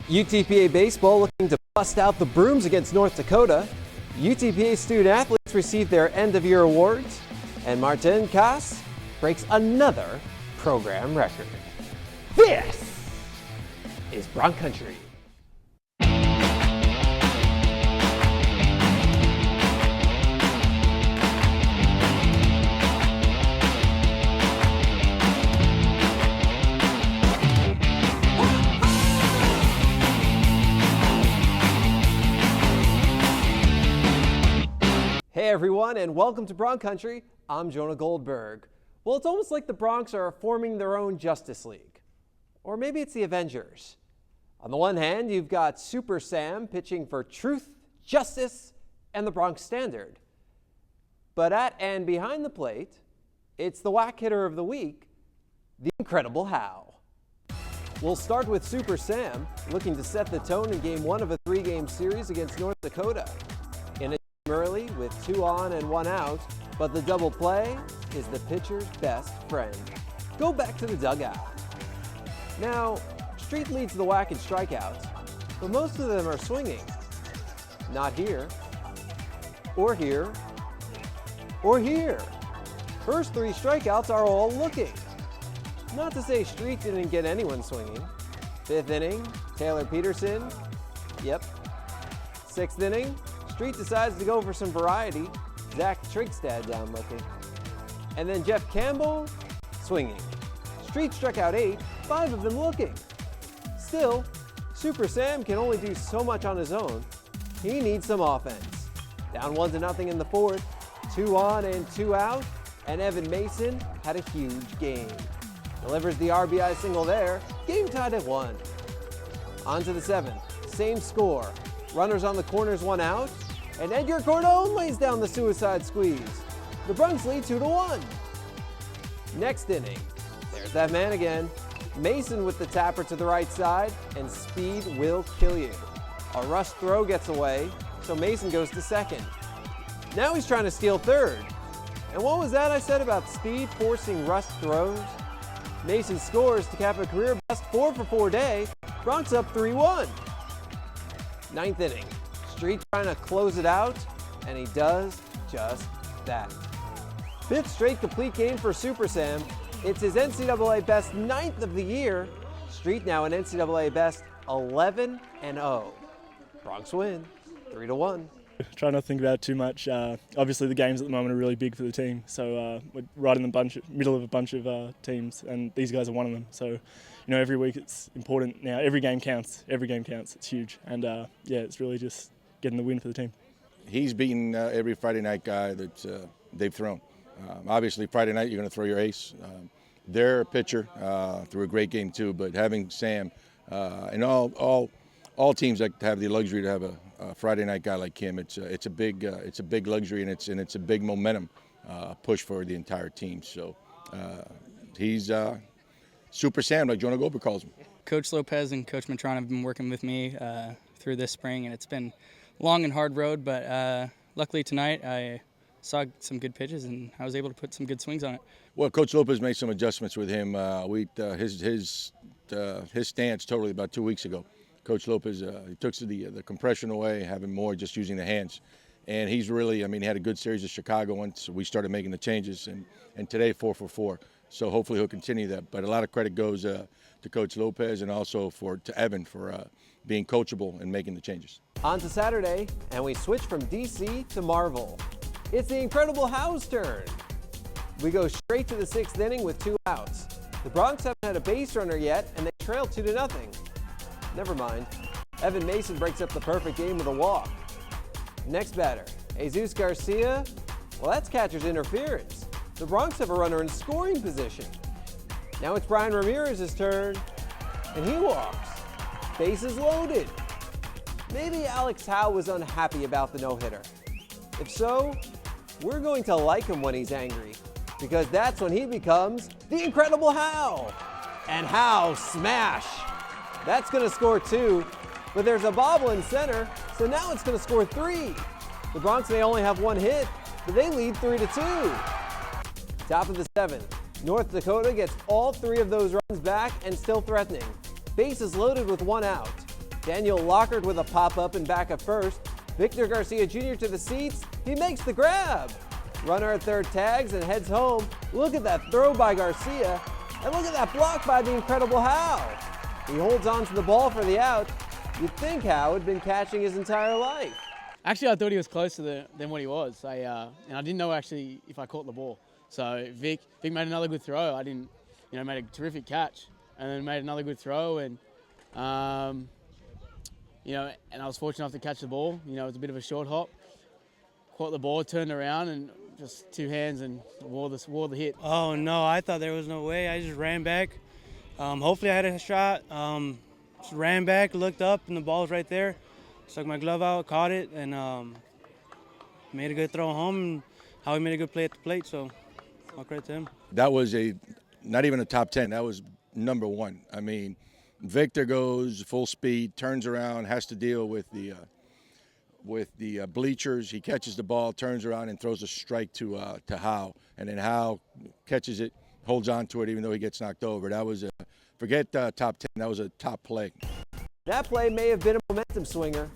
UTPA baseball looking to bust out the brooms against North Dakota. UTPA student athletes received their end-of-year awards, and Martin Cass breaks another program record. This is Bronx Country. Hey everyone, and welcome to Bronx Country. I'm Jonah Goldberg. Well, it's almost like the Bronx are forming their own Justice League. Or maybe it's the Avengers. On the one hand, you've got Super Sam pitching for truth, justice, and the Bronx Standard. But at and behind the plate, it's the whack hitter of the week, the Incredible How. We'll start with Super Sam, looking to set the tone in game 1 of a 3-game series against North Dakota. In a early with 2 on and 1 out, but the double play is the pitcher's best friend. Go back to the dugout. Now, Street leads the whack in strikeouts, but most of them are swinging. Not here, or here, or here. First 3 strikeouts are all looking. Not to say Street didn't get anyone swinging. 5th inning, Taylor Peterson. Yep. 6th inning, Street decides to go for some variety. Zach Trigstad down looking. And then Jeff Campbell, swinging. Street struck out 8, 5 of them looking. Still, Super Sam can only do so much on his own. He needs some offense. Down 1-0 in the 4th, 2 on and 2 out, and Evan Mason had a huge game. Delivers the RBI single there, game tied at 1. On to the 7th, same score. Runners on the corners, 1 out, and Edgar Cordone lays down the suicide squeeze. The Bronx lead 2-1. Next inning, there's that man again. Mason with the tapper to the right side, and speed will kill you. A rush throw gets away, so Mason goes to 2nd. Now he's trying to steal 3rd. And what was that I said about speed forcing rush throws? Mason scores to cap a career best 4-for-4 day. Bronx up 3-1. 9th inning. Street trying to close it out, and he does just that. 5th straight complete game for Super Sam. It's his NCAA best 9th of the year. Street now an NCAA best 11-0. Bronx win, 3-1. Try not to think about it too much. Obviously, the games at the moment are really big for the team, so we're right in the middle of a bunch of teams, and these guys are one of them. So, every week it's important now. Every game counts. Every game counts. It's huge, and it's really just getting the win for the team. He's beaten every Friday night guy that they've thrown. Obviously, Friday night you're going to throw your ace. Their pitcher threw a great game too, but having Sam and all teams that have the luxury to have a Friday night guy like him, it's a big luxury, and it's a big momentum push for the entire team. So he's Super Sam, like Jonah Goldberg calls him. Coach Lopez and Coach Matron have been working with me through this spring, and it's been a long and hard road, but luckily tonight I saw some good pitches and I was able to put some good swings on it. Well, Coach Lopez made some adjustments with him. His stance totally about 2 weeks ago. Coach Lopez he took the compression away, having more just using the hands. And he's really, he had a good series of Chicago once we started making the changes, and today 4-for-4. So hopefully he'll continue that. But a lot of credit goes to Coach Lopez and also to Evan for being coachable and making the changes. On to Saturday, and we switch from DC to Marvel. It's the Incredible How's turn. We go straight to the 6th inning with 2 outs. The Bronx haven't had a base runner yet, and they trail 2-0. Never mind. Evan Mason breaks up the perfect game with a walk. Next batter, Jesus Garcia. Well, that's catcher's interference. The Bronx have a runner in scoring position. Now it's Brian Ramirez's turn, and he walks. Bases loaded. Maybe Alex Howe was unhappy about the no-hitter. If so, we're going to like him when he's angry, because that's when he becomes the Incredible Howe. And Howe smash. That's going to score 2, but there's a bobble in center, so now it's going to score 3. The Bronx may only have 1 hit, but they lead 3-2. Top of the 7th, North Dakota gets all 3 of those runs back and still threatening. Bases loaded with 1 out. Daniel Lockhart with a pop-up in back of first. Victor Garcia Jr. to the seats. He makes the grab. Runner at third tags and heads home. Look at that throw by Garcia. And look at that block by the Incredible Howe. He holds on to the ball for the out. You'd think Howe had been catching his entire life. Actually, I thought he was closer than what he was. And I didn't know actually if I caught the ball. So Vic made another good throw. I didn't, made a terrific catch, and then made another good throw. And and I was fortunate enough to catch the ball. It was a bit of a short hop. Caught the ball, turned around, and just 2 hands and wore the hit. Oh no, I thought there was no way. I just ran back. Hopefully I had a shot. Just ran back, looked up, and the ball was right there. Stuck my glove out, caught it, and made a good throw home. And Howie made a good play at the plate, so all credit to him. That was not even a top 10. That was number 1. I mean, Victor goes full speed, turns around, has to deal with the bleachers. He catches the ball, turns around, and throws a strike to Howe. And then Howe catches it, holds on to it, even though he gets knocked over. That was forget top 10. That was a top play. That play may have been a momentum swinger.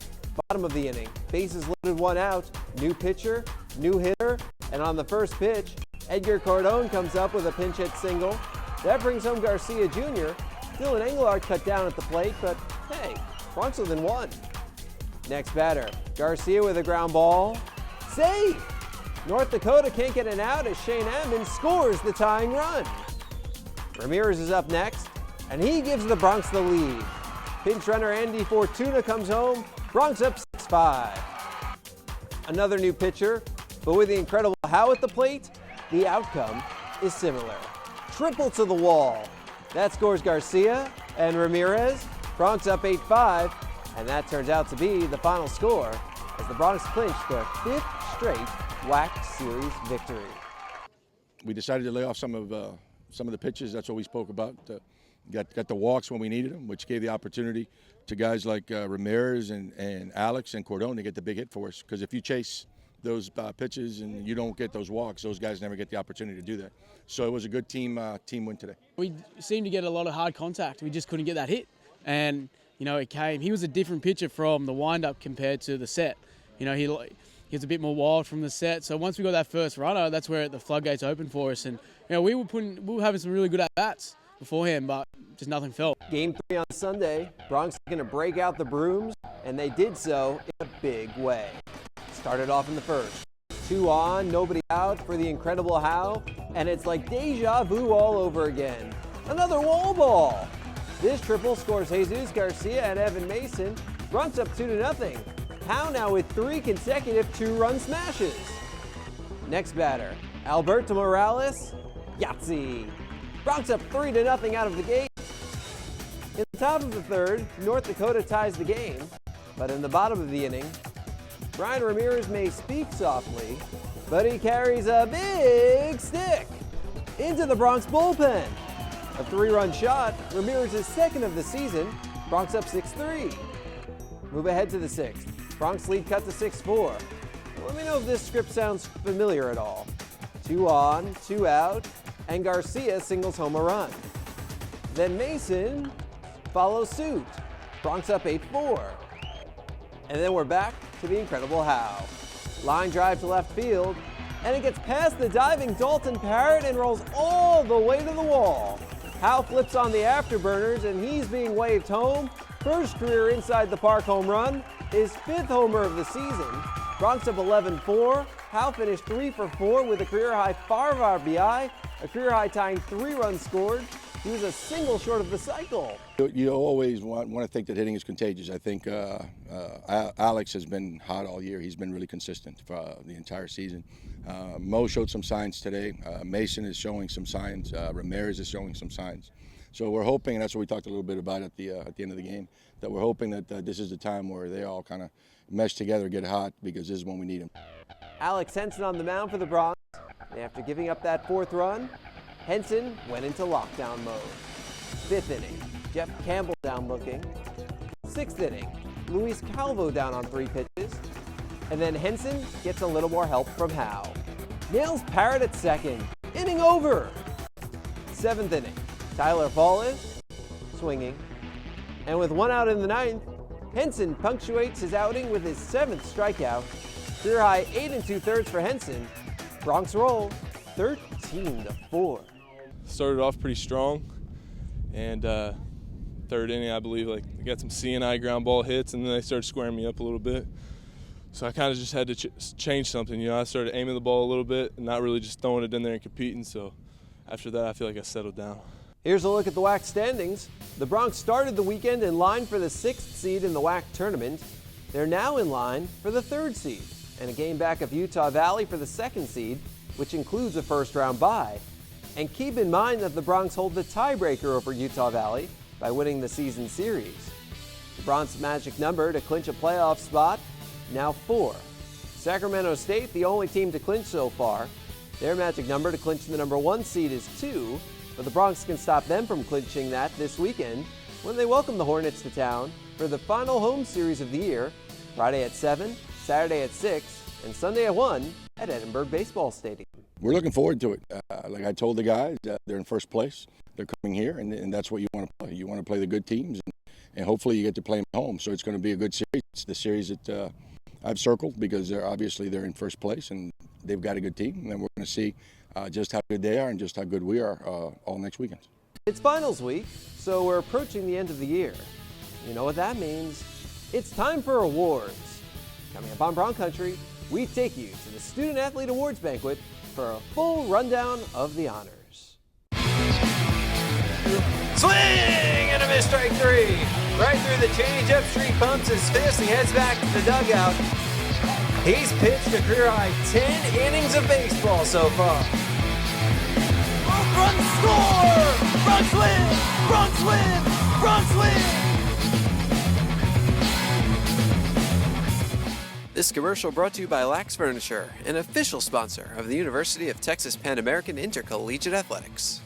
Bottom of the inning, bases loaded, 1 out. New pitcher, new hitter, and on the first pitch, Edgar Cordon comes up with a pinch hit single. That brings home Garcia Jr. Dylan Engelhardt cut down at the plate, but hey, Bronx within 1. Next batter, Garcia with a ground ball. Safe! North Dakota can't get an out as Shane Ammon scores the tying run. Ramirez is up next, and he gives the Bronx the lead. Pinch runner Andy Fortuna comes home. Bronx up 6-5. Another new pitcher, but with the Incredible Howe at the plate, the outcome is similar. Triple to the wall. That scores Garcia and Ramirez. Bronx up 8-5, and that turns out to be the final score as the Bronx clinch their 5th straight WAC Series victory. We decided to lay off some of the pitches. That's what we spoke about. Got the walks when we needed them, which gave the opportunity to guys like Ramirez and Alex and Cordon to get the big hit for us. Because if you chase those pitches and you don't get those walks, those guys never get the opportunity to do that. So it was a good team win today. We seemed to get a lot of hard contact. We just couldn't get that hit. And, it came. He was a different pitcher from the windup compared to the set. He was a bit more wild from the set. So once we got that first runner, that's where the floodgates opened for us. And, we were having some really good at-bats beforehand, but just nothing fell. Game 3 on Sunday, Bronx going to break out the brooms, and they did so in a big way. Started off in the first. 2 on, nobody out for the Incredible Howe, and it's like deja vu all over again. Another wall ball. This triple scores Jesus Garcia and Evan Mason. Bronx up 2-0. Howe now with 3 consecutive 2-run smashes. Next batter, Alberto Morales, Yahtzee. Bronx up 3-0 out of the gate. In the top of the 3rd, North Dakota ties the game, but in the bottom of the inning, Brian Ramirez may speak softly, but he carries a big stick into the Bronx bullpen. A 3-run shot, Ramirez's 2nd of the season. Bronx up 6-3. Move ahead to the 6th. Bronx lead cut to 6-4. Let me know if this script sounds familiar at all. 2 on, 2 out, and Garcia singles home a run. Then Mason follows suit. Bronx up 8-4. And then we're back to the Incredible Howe. Line drive to left field, and it gets past the diving Dalton Parrott and rolls all the way to the wall. Howe flips on the afterburners, and he's being waved home. First career inside the park home run, his 5th homer of the season, Bronx up 11-4. Hal finished 3 for 4 with a career-high 5 RBI, a career-high tying 3 runs scored. He was a single short of the cycle. You always want to think that hitting is contagious. I think Alex has been hot all year. He's been really consistent for the entire season. Mo showed some signs today. Mason is showing some signs. Ramirez is showing some signs. So we're hoping, and that's what we talked a little bit about at the end of the game, that we're hoping that this is the time where they all kind of mesh together, get hot, because this is when we need them. Alex Henson on the mound for the Bronx. And after giving up that 4th run, Henson went into lockdown mode. 5th inning, Jeff Campbell down looking. 6th inning, Luis Calvo down on 3 pitches. And then Henson gets a little more help from Howe. Nails Parrott at 2nd. Inning over. 7th inning, Tyler Fallis swinging. And with 1 out in the 9th, Henson punctuates his outing with his 7th strikeout. Career high 8 2/3 for Henson. Bronx roll 13-4. Started off pretty strong, and 3rd inning, I believe, I got some CNI ground ball hits, and then they started squaring me up a little bit. So I kind of just had to change something. I started aiming the ball a little bit and not really just throwing it in there and competing. So after that, I feel like I settled down. Here's a look at the WAC standings. The Bronx started the weekend in line for the 6th seed in the WAC tournament. They're now in line for the 3rd seed and a game back of Utah Valley for the 2nd seed, which includes a first-round bye. And keep in mind that the Bronx hold the tiebreaker over Utah Valley by winning the season series. The Bronx magic number to clinch a playoff spot, now 4. Sacramento State, the only team to clinch so far. Their magic number to clinch the number 1 seed is 2, but the Bronx can stop them from clinching that this weekend when they welcome the Hornets to town for the final home series of the year, Friday at 7, Saturday at 6, and Sunday at 1 at Edinburgh Baseball Stadium. We're looking forward to it. Like I told the guys, they're in first place. They're coming here, and that's what you want to play. You want to play the good teams, and hopefully you get to play them at home. So it's going to be a good series. It's the series that I've circled because they're in first place, and they've got a good team. And then we're going to see just how good they are and just how good we are all next weekend. It's finals week, so we're approaching the end of the year. You know what that means? It's time for awards. Coming up on Bron Country, we take you to the Student Athlete Awards Banquet for a full rundown of the honors. Swing and a miss, strike 3. Right through the changeup, Street pumps his fist. He heads back to the dugout. He's pitched a career-high 10 innings of baseball so far. Run, score! Bronx win! Bronx win! Bronx win! This commercial brought to you by Lax Furniture, an official sponsor of the University of Texas Pan American Intercollegiate Athletics.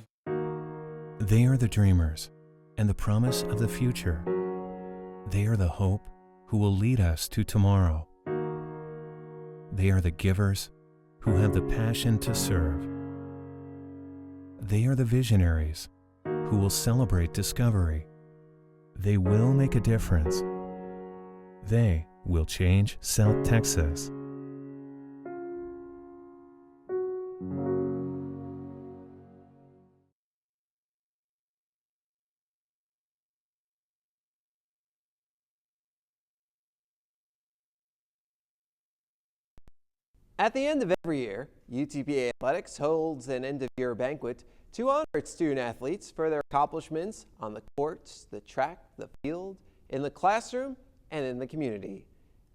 They are the dreamers and the promise of the future. They are the hope who will lead us to tomorrow. They are the givers who have the passion to serve. They are the visionaries who will celebrate discovery. They will make a difference. They will change South Texas. At the end of every year, UTPA Athletics holds an end-of-year banquet to honor its student athletes for their accomplishments on the courts, the track, the field, in the classroom, and in the community.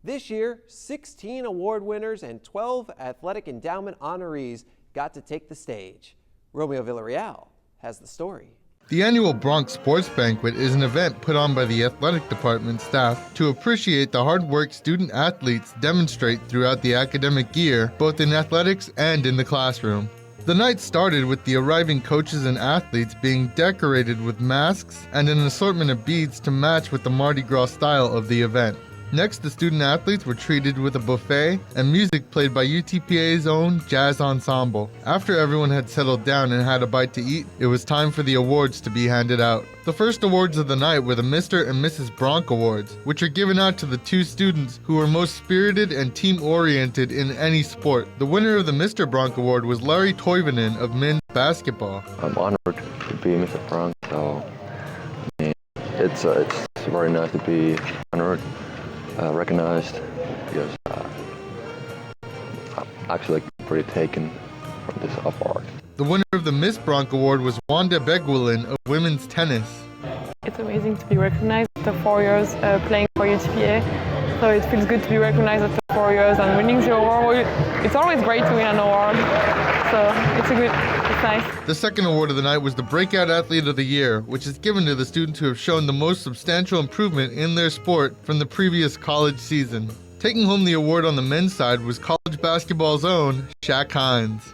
This year, 16 award winners and 12 athletic endowment honorees got to take the stage. Romeo Villarreal has the story. The annual Bronx Sports Banquet is an event put on by the athletic department staff to appreciate the hard work student athletes demonstrate throughout the academic year, both in athletics and in the classroom. The night started with the arriving coaches and athletes being decorated with masks and an assortment of beads to match with the Mardi Gras style of the event. Next, the student athletes were treated with a buffet and music played by UTPA's own jazz ensemble. After everyone had settled down and had a bite to eat, it was time for the awards to be handed out. The first awards of the night were the Mr. and Mrs. Bronk Awards, which are given out to the 2 students who were most spirited and team-oriented in any sport. The winner of the Mr. Bronk Award was Larry Toivonen of men's basketball. I'm honored to be Mr. Bronk, so I mean, it's very nice to be honored. Recognized because actually pretty taken from this award. The winner of the Miss Bronc Award was Wanda Begwilin of women's tennis. It's amazing to be recognized after 4 years playing for UTPA. So it feels good to be recognized after 4 years and winning the award. It's always great to win an award. So it's nice. The second award of the night was the Breakout Athlete of the Year, which is given to the students who have shown the most substantial improvement in their sport from the previous college season. Taking home the award on the men's side was college basketball's own Shaq Hines.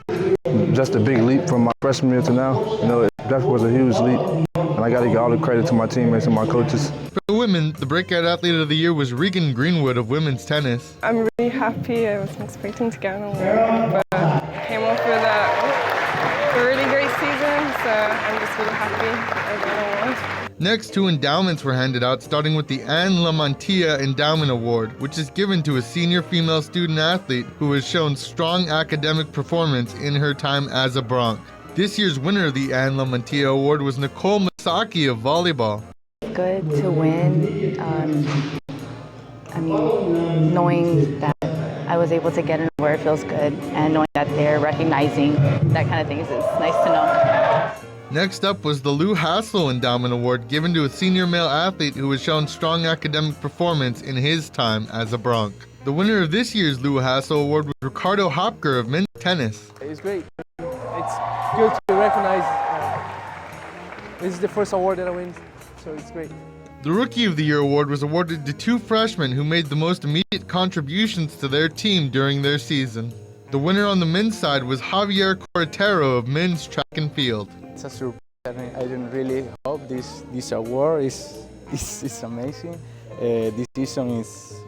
Just a big leap from my freshman year to now. You know, that was a huge leap, and I got to give all the credit to my teammates and my coaches. For the women, the Breakout Athlete of the Year was Regan Greenwood of women's tennis. I'm really happy. I wasn't expecting to get an award, but I came off with a really great season, so I'm just really happy I got an award. Next, 2 endowments were handed out, starting with the Anne Lamantia Endowment Award, which is given to a senior female student athlete who has shown strong academic performance in her time as a Bronc. This year's winner of the Anne Lamantia Award was Nicole Masaki of volleyball. Good to win. Knowing that I was able to get an award feels good, and knowing that they're recognizing that kind of things is nice to know. Next up was the Lou Hassel Endowment Award, given to a senior male athlete who has shown strong academic performance in his time as a Bronc. The winner of this year's Lou Hassel Award was Ricardo Hopker of men's tennis. It's great. It's good to be recognized. This is the first award that I win, so it's great. The Rookie of the Year award was awarded to 2 freshmen who made the most immediate contributions to their team during their season. The winner on the men's side was Javier Cortero of men's track and field. It's a surprise. I didn't really hope this award is amazing. This season is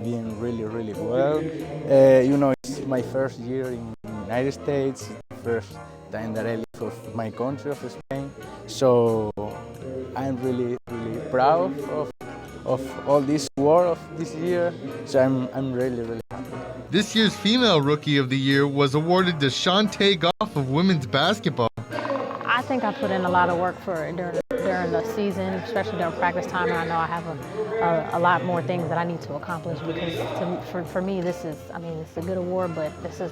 being really well. It's my first year in the United States, first time that I leave of my country, of Spain. So I'm really proud of all this award of this year. So I'm really happy. This year's Female Rookie of the Year was awarded to Shantae Goff of women's basketball. I think I put in a lot of work during the season, especially during practice time, and I know I have a lot more things that I need to accomplish because for me it's a good award, but this is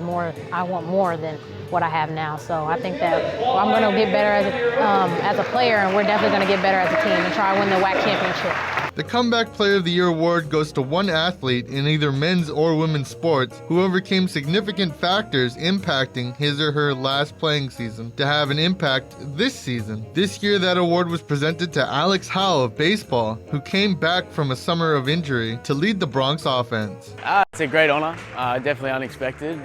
more, I want more than what I have now. So I think that I'm going to get better as a player, and we're definitely going to get better as a team and try to win the WAC championship. The Comeback Player of the Year award goes to one athlete in either men's or women's sports who overcame significant factors impacting his or her last playing season to have an impact this season. This year, that award was presented to Alex Howell of baseball, who came back from a summer of injury to lead the Bronx offense. It's a great honor, definitely unexpected.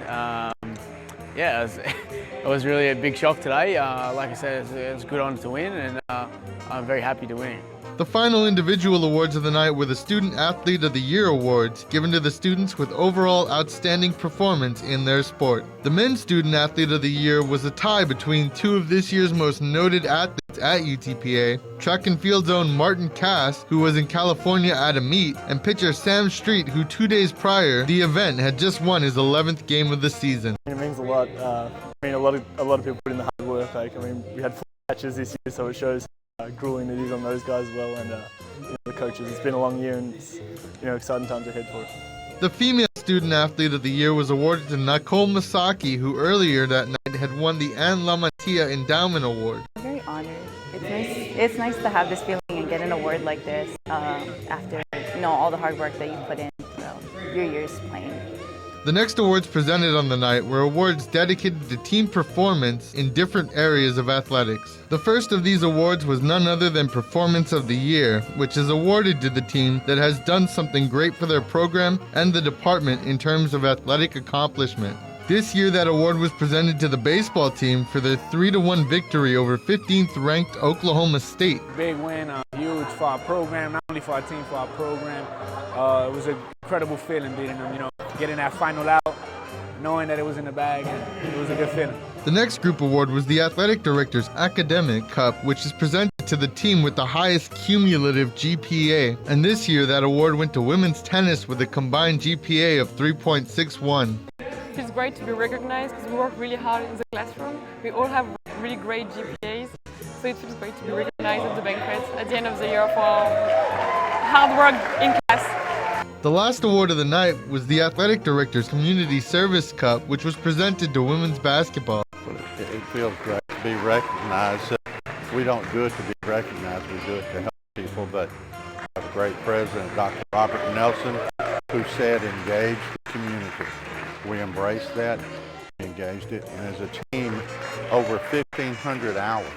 It was really a big shock today. Like I said, it was a good honor to win, and I'm very happy to win. The final individual awards of the night were the Student Athlete of the Year awards, given to the students with overall outstanding performance in their sport. The Men's Student Athlete of the Year was a tie between 2 of this year's most noted athletes at UTPA, track and field's own Martin Cass, who was in California at a meet, and pitcher Sam Street, who 2 days prior, the event had just won his 11th game of the season. It means a lot. A lot of people put in the hard work. We had 4 matches this year, so it shows grueling it is on those guys as well, and the coaches. It's been a long year, and it's exciting times ahead for it. The Female Student Athlete of the Year was awarded to Nicole Masaki, who earlier that night had won the Anne Lamantia Endowment Award. I'm very honored. It's nice to have this feeling and get an award like this after all the hard work that you put in your years playing. The next awards presented on the night were awards dedicated to team performance in different areas of athletics. The first of these awards was none other than Performance of the Year, which is awarded to the team that has done something great for their program and the department in terms of athletic accomplishment. This year, that award was presented to the baseball team for their 3-1 victory over 15th ranked Oklahoma State. Big win, huge for our program, not only for our team, for our program. It was an incredible feeling beating them, getting that final out, knowing that it was in the bag, and it was a good feeling. The next group award was the Athletic Director's Academic Cup, which is presented to the team with the highest cumulative GPA. And this year, that award went to women's tennis with a combined GPA of 3.61. It feels great to be recognized because we work really hard in the classroom. We all have really great GPAs, so it feels great to be recognized at the banquet at the end of the year for hard work in class. The last award of the night was the Athletic Director's Community Service Cup, which was presented to women's basketball. It feels great to be recognized. We don't do it to be recognized, we do it to help people, but we have a great president, Dr. Robert Nelson, who said engage the community. We embraced that, we engaged it, and as a team, over 1,500 hours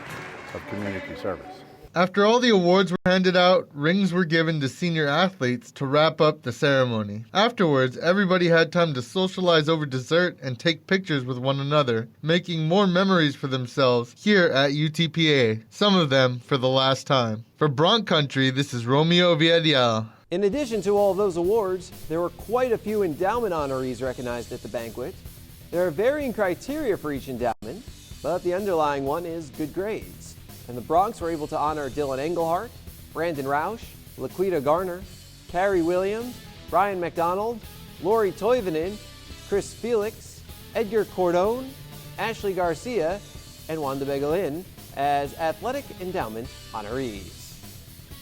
of community service. After all the awards were handed out, rings were given to senior athletes to wrap up the ceremony. Afterwards, everybody had time to socialize over dessert and take pictures with one another, making more memories for themselves here at UTPA, some of them for the last time. For Bron Country, this is Romeo Villarreal. In addition to all those awards, there were quite a few endowment honorees recognized at the banquet. There are varying criteria for each endowment, but the underlying one is good grades. And the Bronx were able to honor Dylan Engelhart, Brandon Roush, Laquita Garner, Carrie Williams, Brian McDonald, Lori Toivonen, Chris Felix, Edgar Cordone, Ashley Garcia, and Wanda Begalin as Athletic Endowment honorees.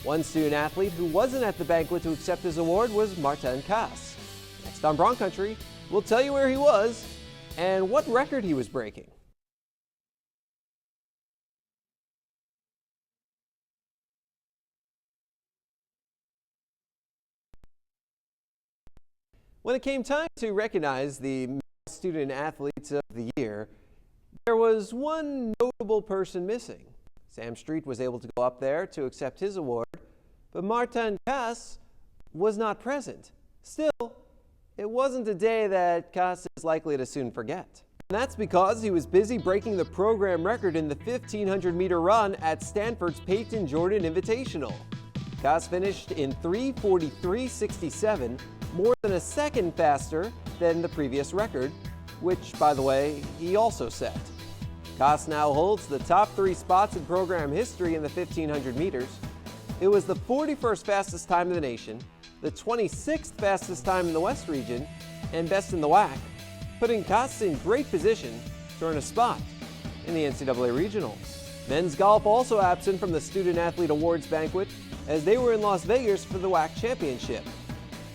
One student athlete who wasn't at the banquet to accept his award was Martin Kass. Next on Bron Country, we'll tell you where he was and what record he was breaking. When it came time to recognize the student athletes of the year, there was one notable person missing. Sam Street was able to go up there to accept his award, but Martin Kass was not present. Still, it wasn't a day that Kass is likely to soon forget. And that's because he was busy breaking the program record in the 1,500-meter run at Stanford's Peyton Jordan Invitational. Kass finished in 3:43.67, more than a second faster than the previous record, which, by the way, he also set. Kass now holds the top 3 spots in program history in the 1,500 meters. It was the 41st fastest time in the nation, the 26th fastest time in the West region, and best in the WAC, putting Kass in great position to earn a spot in the NCAA Regionals. Men's golf also absent from the Student Athlete Awards banquet as they were in Las Vegas for the WAC Championship.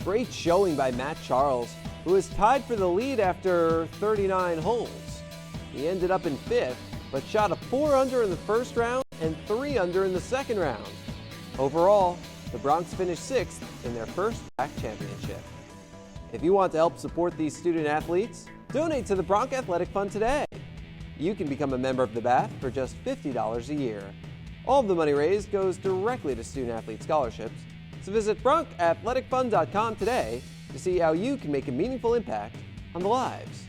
Great showing by Matt Charles, who was tied for the lead after 39 holes. He ended up in 5th, but shot a 4-under in the first round and 3-under in the second round. Overall, the Bronx finished 6th in their first WAC championship. If you want to help support these student athletes, donate to the Bronx Athletic Fund today. You can become a member of the BAF for just $50 a year. All of the money raised goes directly to student athlete scholarships. So visit BronxAthleticFund.com today to see how you can make a meaningful impact on the lives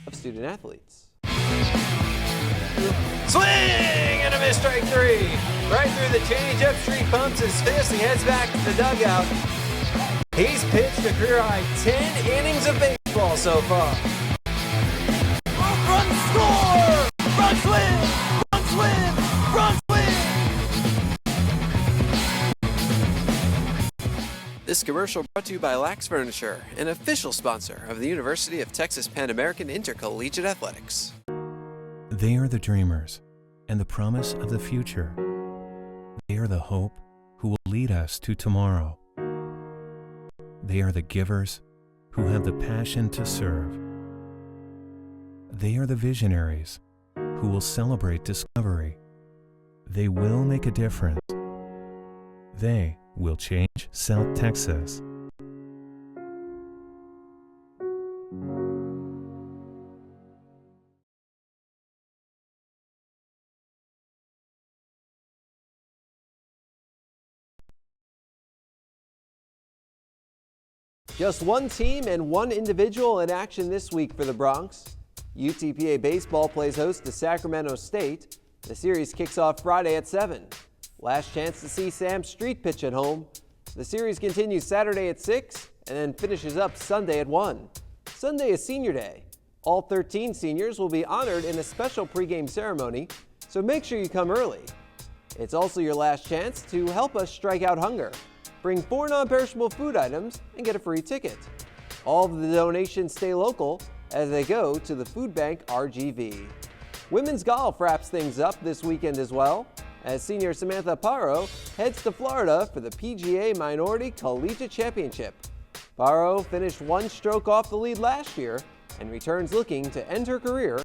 of student athletes. Swing and a miss, strike 3. Right through the changeup. Street pumps his fist. He heads back to the dugout. He's pitched a career-high 10 innings of baseball so far. Run, score! Bronx win! Bronx win! Bronx win! This commercial brought to you by Lax Furniture, an official sponsor of the University of Texas Pan American Intercollegiate Athletics. They are the dreamers and the promise of the future. They are the hope who will lead us to tomorrow. They are the givers who have the passion to serve. They are the visionaries who will celebrate discovery. They will make a difference. They will change South Texas. Just one team and one individual in action this week for the Bronx. UTPA baseball plays host to Sacramento State. The series kicks off Friday at 7. Last chance to see Sam Street pitch at home. The series continues Saturday at 6 and then finishes up Sunday at 1. Sunday is Senior Day. All 13 seniors will be honored in a special pregame ceremony, so make sure you come early. It's also your last chance to help us strike out hunger. Bring 4 non-perishable food items and get a free ticket. All of the donations stay local as they go to the food bank RGV. Women's golf wraps things up this weekend as well, as senior Samantha Paro heads to Florida for the PGA Minority Collegiate Championship. Barrow finished one stroke off the lead last year and returns looking to end her career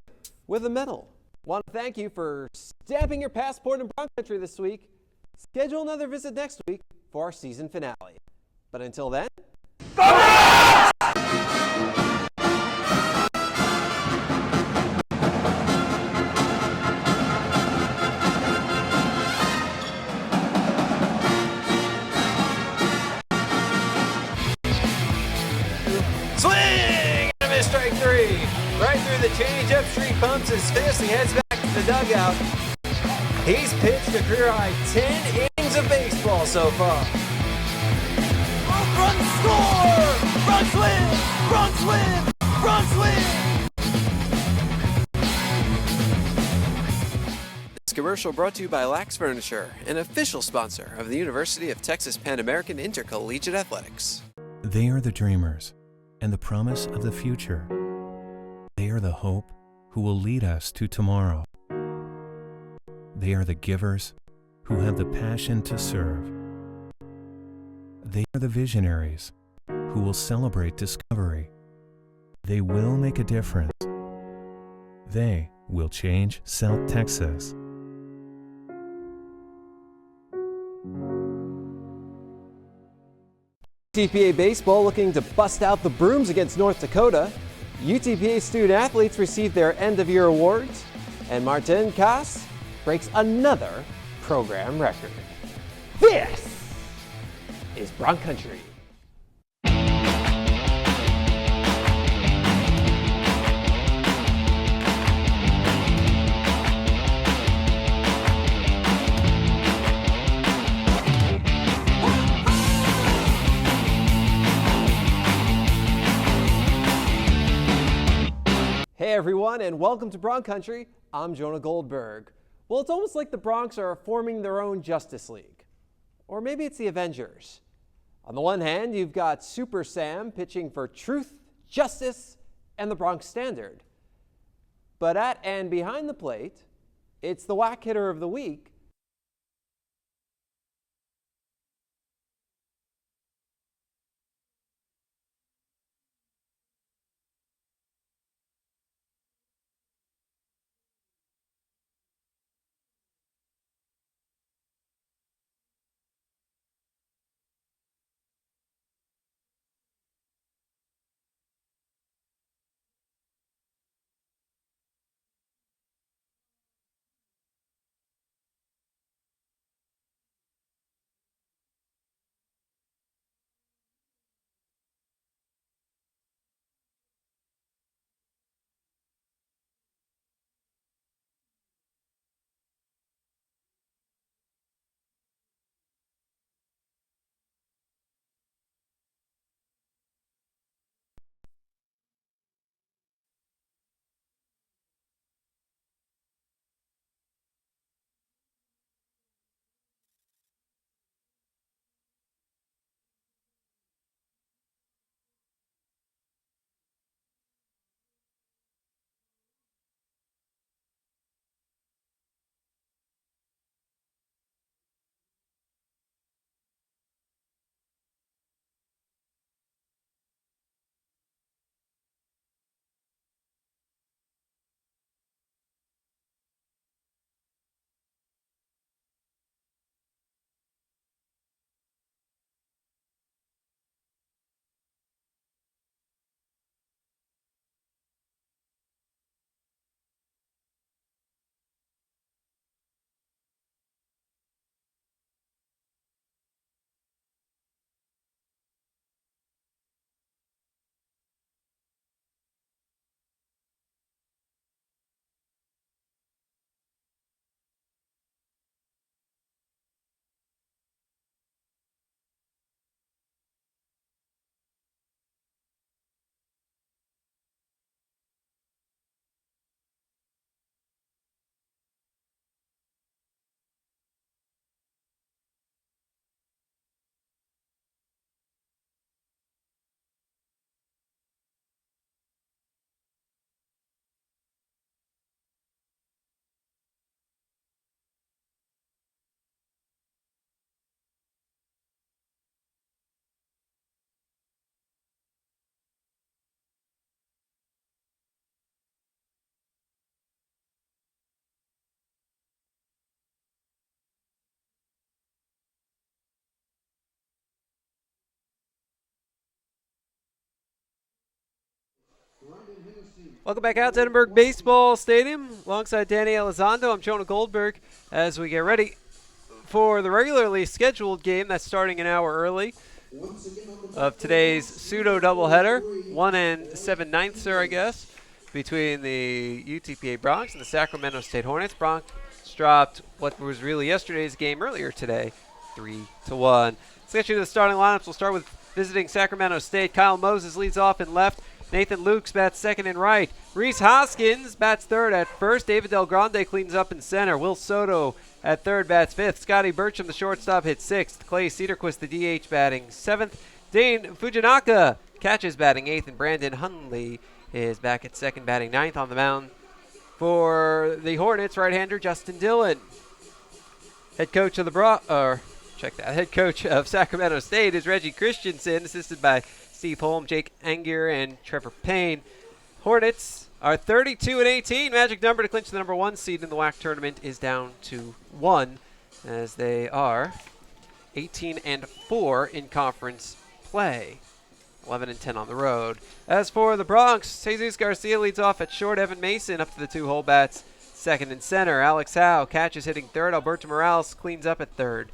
with a medal. Want to thank you for stamping your passport in Bron Country this week. Schedule another visit next week for our season finale. But until then, Swing! And a miss, strike three. Right through the changeup. Street pumps his fist. He heads back to the dugout. He's pitched a career-high 10 innings of baseball so far. Run score! Bronx win! Bronx win! Bronx win! this commercial brought to you by Lax Furniture, an official sponsor of the University of Texas Pan American Intercollegiate Athletics. They are the dreamers and the promise of the future. They are the hope who will lead us to tomorrow. They are the givers who have the passion to serve. They are the visionaries who will celebrate discovery. They will make a difference. They will change South Texas. UTPA baseball looking to bust out the brooms against North Dakota. UTPA student athletes received their end-of-year awards, and Martin Cass breaks another program record. This is Bron Country. Hey everyone, and welcome to Bron Country. I'm Jonah Goldberg. Well, it's almost like the Bronx are forming their own Justice League. Or maybe it's the Avengers. On the one hand, you've got Super Sam pitching for truth, justice, and the Bronx Standard. But at and behind the plate, it's the whack hitter of the week, Welcome back out to Edinburgh Baseball Stadium. Alongside Danny Elizondo, I'm Jonah Goldberg as we get ready for the regularly scheduled game that's starting an hour early of today's pseudo doubleheader, 1 7/9, I guess, between the UTPA Bronx and the Sacramento State Hornets. Bronx dropped what was really yesterday's game earlier today, 3-1. Let's get you to the starting lineups. We'll start with visiting Sacramento State. Kyle Moses leads off in left. Nathan Lukes bats second and right. Reese Hoskins bats third at first. David Del Grande cleans up in center. Will Soto at third bats fifth. Scotty Burcham, the shortstop, hits sixth. Clay Cedarquist, the DH, batting seventh. Dane Fujinaka catches, batting eighth. And Brandon Hunley is back at second, batting ninth. On the mound for the Hornets, right-hander Justin Dillon. Head coach of the head coach of Sacramento State is Reggie Christensen, assisted by Steve Holm, Jake Angier, and Trevor Payne. Hornets are 32-18. Magic number to clinch the number 1 seed in the WAC tournament is down to 1, as they are 18-4 in conference play. 11-10 on the road. As for the Bronx, Jesus Garcia leads off at short. Evan Mason up to the 2-hole bats second and center. Alex Howe catches, hitting third. Alberto Morales cleans up at third.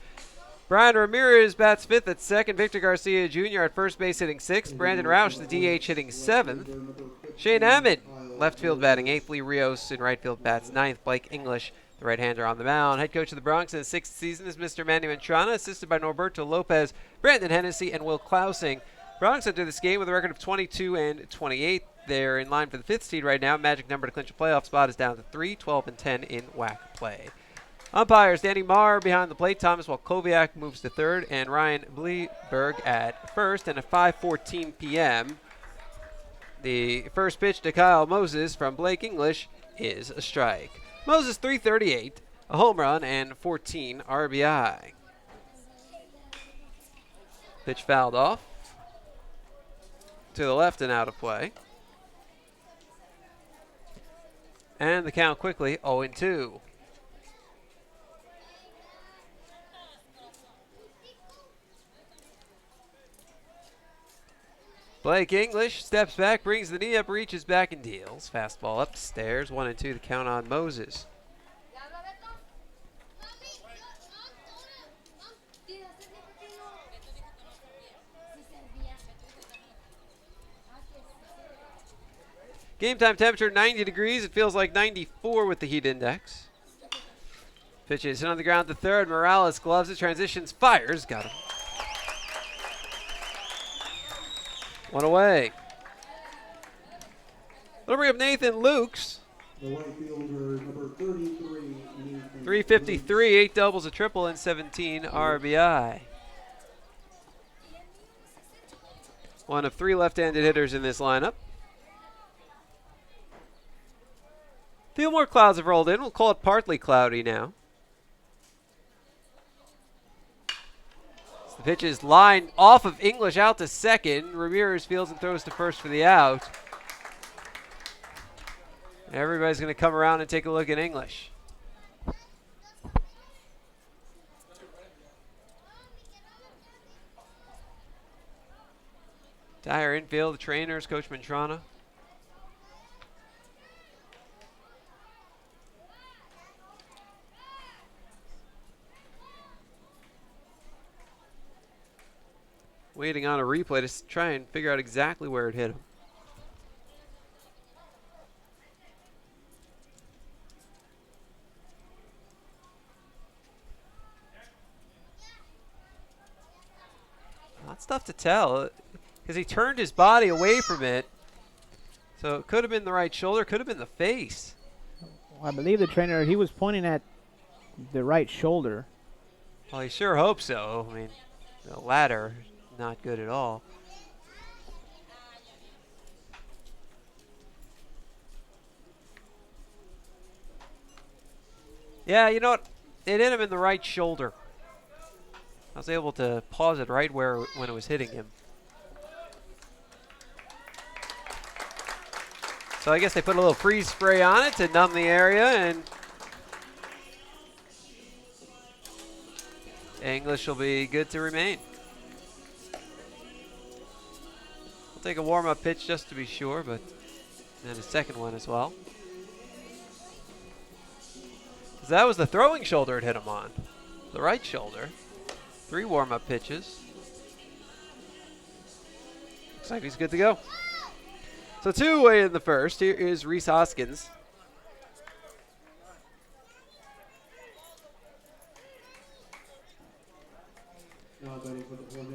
Brian Ramirez bats fifth at second. Victor Garcia Jr. at first base hitting sixth. Brandon Roush, the DH, hitting seventh. Shane Ammon, left field batting eighth. Lee Rios in right field bats ninth. Blake English, the right-hander, on the mound. Head coach of the Bronx in his sixth season is Mr. Manny Mantrana, assisted by Norberto Lopez, Brandon Hennessy, and Will Klausing. Bronx enter this game with a record of 22-28. They're in line for the fifth seed right now. Magic number to clinch a playoff spot is down to 3, 12-10 in WAC play. Umpires, Danny Marr behind the plate. Thomas Walkowiak moves to third, and Ryan Bleberg at first. And at 5:14 p.m., the first pitch to Kyle Moses from Blake English is a strike. Moses 338, a home run, and 14 RBI. Pitch fouled off to the left and out of play. And the count quickly 0-2. Blake English steps back, brings the knee up, reaches back and deals. Fastball upstairs, 1-2 to count on Moses. Game time temperature 90 degrees. It feels like 94 with the heat index. Pitches hit on the ground to third. Morales gloves it, transitions, fires, got him. One away. We'll bring up Nathan Lukes. The right fielder, number 33. 353, 8 doubles, a triple, and 17 RBI. One of 3 left-handed hitters in this lineup. A few more clouds have rolled in. We'll call it partly cloudy now. The pitch is lined off of English out to second. Ramirez fields and throws to first for the out. Everybody's going to come around and take a look at English. Dyer infield, the trainers, Coach Mantrana. Waiting on a replay to try and figure out exactly where it hit him. That's tough to tell because he turned his body away from it. So it could have been the right shoulder, could have been the face. Well, I believe the trainer, he was pointing at the right shoulder. Well, he sure hopes so. I mean, the latter, not good at all. Yeah, you know what? It hit him in the right shoulder. I was able to pause it right when it was hitting him. So I guess they put a little freeze spray on it to numb the area, and English will be good to remain. We'll take a warm-up pitch just to be sure, but And his second one as well. So that was the throwing shoulder it hit him on. The right shoulder. 3 warm-up pitches. Looks like he's good to go. So 2 away in the first. Here is Reese Hoskins.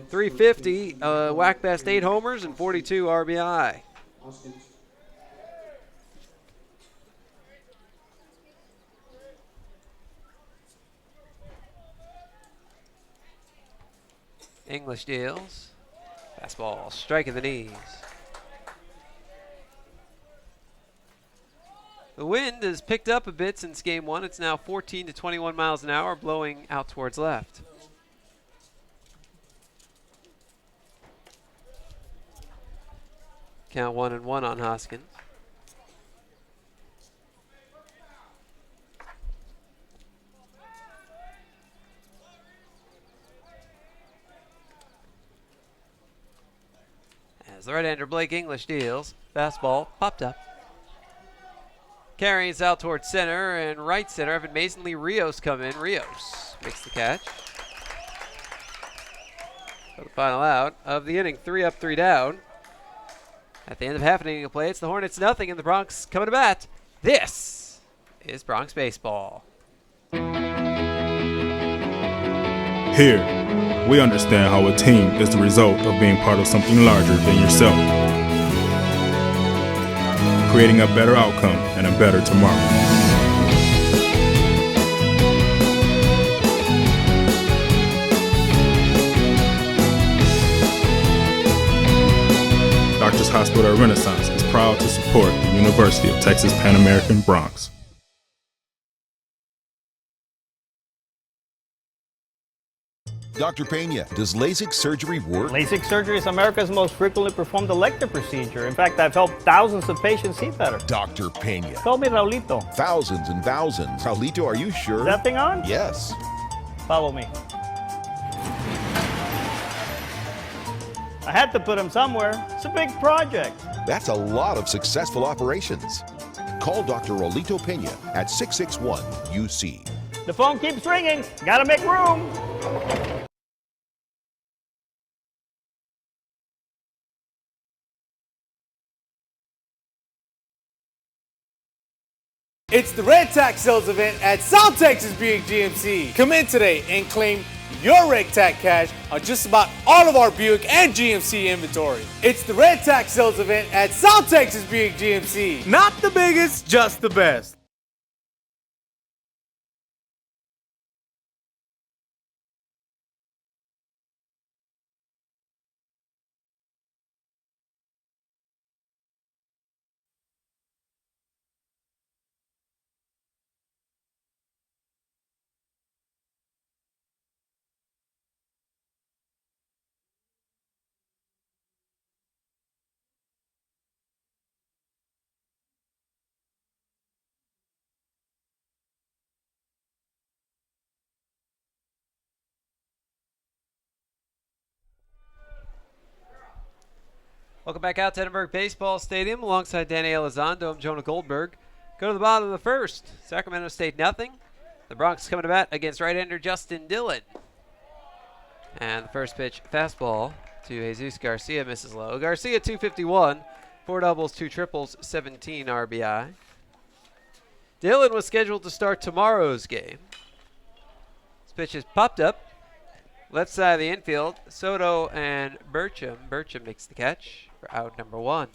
.350, whack best 8 homers and 42 RBI. English deals. Fastball, striking the knees. The wind has picked up a bit since game 1. It's now 14 to 21 miles an hour, blowing out towards left. Count 1-1 on Hoskins. As the right-hander Blake English deals, fastball popped up. Carries out towards center and right center. Evan Mason, Lee Rios come in. Rios makes the catch. For the final out of the inning, 3 up, 3 down. At the end of half an inning of play, it's the Hornets nothing, and the Bronx coming to bat. This is Bronx baseball. Here, we understand how a team is the result of being part of something larger than yourself, creating a better outcome and a better tomorrow. Doctors Hospital Renaissance is proud to support the University of Texas Pan American Bronx. Dr. Pena, does LASIK surgery work? LASIK surgery is America's most frequently performed elective procedure. In fact, I've helped thousands of patients see better. Dr. Pena. Call me Raulito. Thousands and thousands. Raulito, are you sure? Is that thing on? Yes. Follow me. I had to put him somewhere. It's a big project. That's a lot of successful operations. Call Dr. Raulito Pena at 661-UC. The phone keeps ringing. Gotta make room. It's the Red Tax Sales event at South Texas Buick GMC. Come in today and claim your Red Tax cash on just about all of our Buick and GMC inventory. It's the Red Tax Sales event at South Texas Buick GMC. Not the biggest, just the best. Welcome back out to Edinburgh Baseball Stadium alongside Danny Elizondo. I'm Jonah Goldberg. Go to the bottom of the first. Sacramento State nothing. The Bronx coming to bat against right-hander Justin Dillon. And the first pitch, fastball to Jesus Garcia, misses low. Garcia 251, 4 doubles, 2 triples, 17 RBI. Dillon was scheduled to start tomorrow's game. This pitch is popped up. Left side of the infield, Soto and Burcham. Burcham makes the catch for out number 1.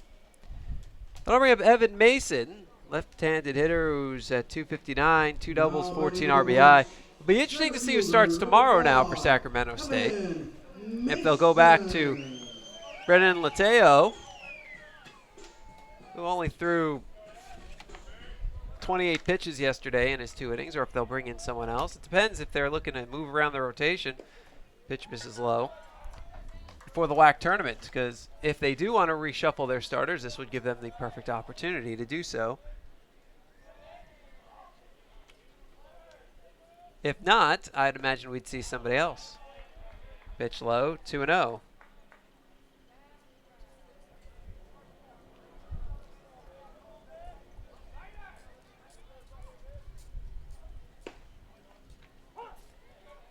I'll bring up Evan Mason, left-handed hitter who's at 259, 2 doubles, 14 RBI. It'll be interesting to see who starts tomorrow now for Sacramento State. If they'll go back to Brennan Lateo, who only threw 28 pitches yesterday in his 2 innings, or if they'll bring in someone else. It depends if they're looking to move around the rotation. Pitch misses low for the WAC tournament, because if they do want to reshuffle their starters, this would give them the perfect opportunity to do so. If not, I'd imagine we'd see somebody else. Pitch low, 2-0.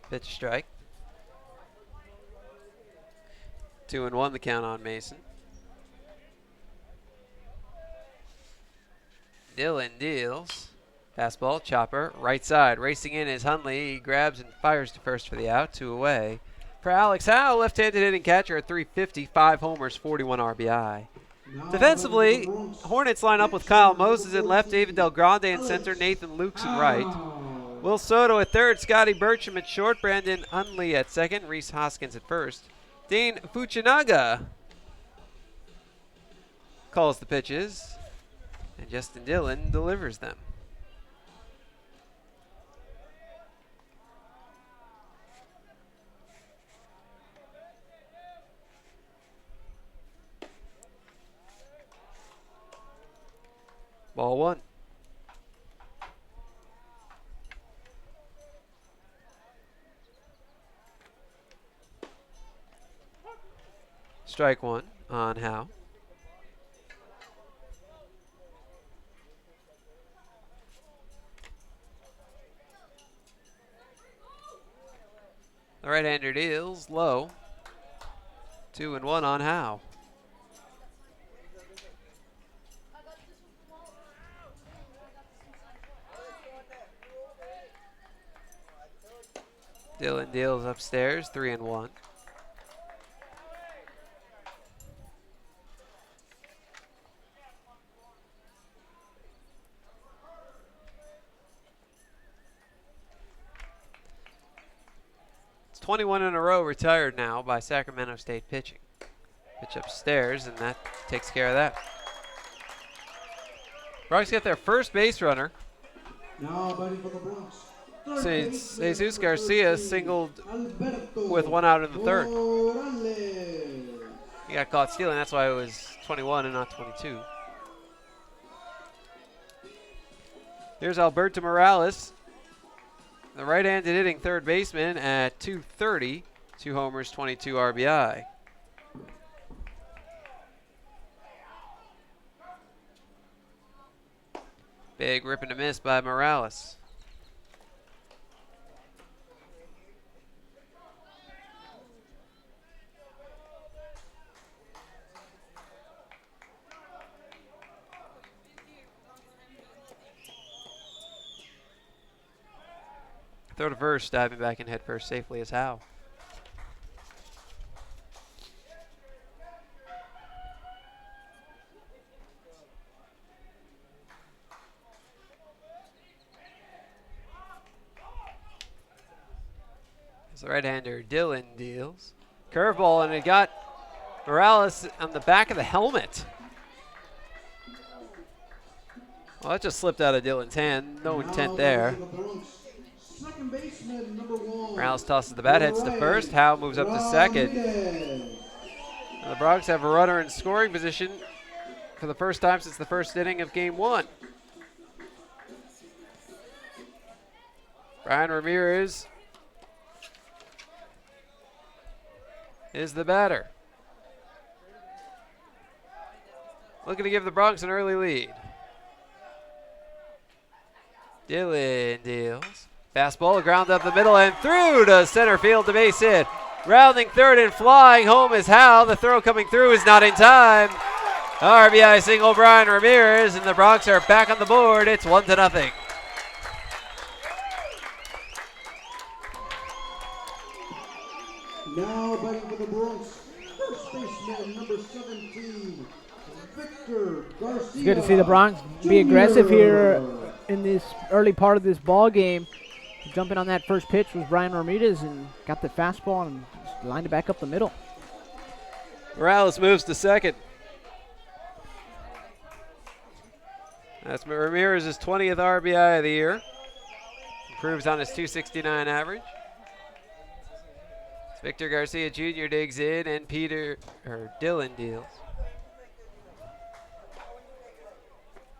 Pitch strike. 2-1 the count on Mason. Dillon deals. Fastball, chopper, right side. Racing in is Hundley. He grabs and fires to first for the out. 2 away. For Alex Howe, left-handed hitting catcher at 350, 5 homers, 41 RBI. Defensively, Hornets line up with Kyle Moses in left, David Del Grande in center, Nathan Lukes in right. Will Soto at third, Scotty Burcham at short, Brandon Hundley at second, Reese Hoskins at first. Dean Fuchinaga calls the pitches, and Justin Dillon delivers them. Ball 1. Strike 1 on Howe. The right-hander deals low. 2-1 on Howe. Dillon deals upstairs, 3-1. It's 21 in a row retired now by Sacramento State pitching. Pitch upstairs, and that takes care of that. Bronx get their first base runner. Now batting for the Bronx. Jesus Garcia singled with 1 out in the third. He got caught stealing. That's why it was 21 and not 22. Here's Alberto Morales, the right-handed hitting third baseman at 230, 2 homers, 22 RBI. Big rip and a miss by Morales. Throw to first, diving back in head first safely as Howe. As the right-hander Dillon deals. Curveball, and it got Morales on the back of the helmet. Well, that just slipped out of Dillon's hand. No intent there. Second baseman, number 1. Morales tosses the bat, heads to first. Howe moves up to second. And the Bronx have a runner in scoring position for the first time since the first inning of Game 1. Brian Ramirez is the batter. Looking to give the Bronx an early lead. Dillon deals. Fastball, ground up the middle and through to center field to base hit. Rounding third and flying home is Howe. The throw coming through is not in time. RBI single Brian Ramirez, and the Bronx are back on the board. It's 1-0. Now batting for the Bronx, first baseman, number 17, Victor Garcia. It's good to see the Bronx be aggressive here in this early part of this ball game. Jumping on that first pitch was Brian Ramirez and got the fastball and lined it back up the middle. Morales moves to second. That's Ramirez's 20th RBI of the year. Improves on his .269 average. Victor Garcia Jr. digs in and Dillon deals.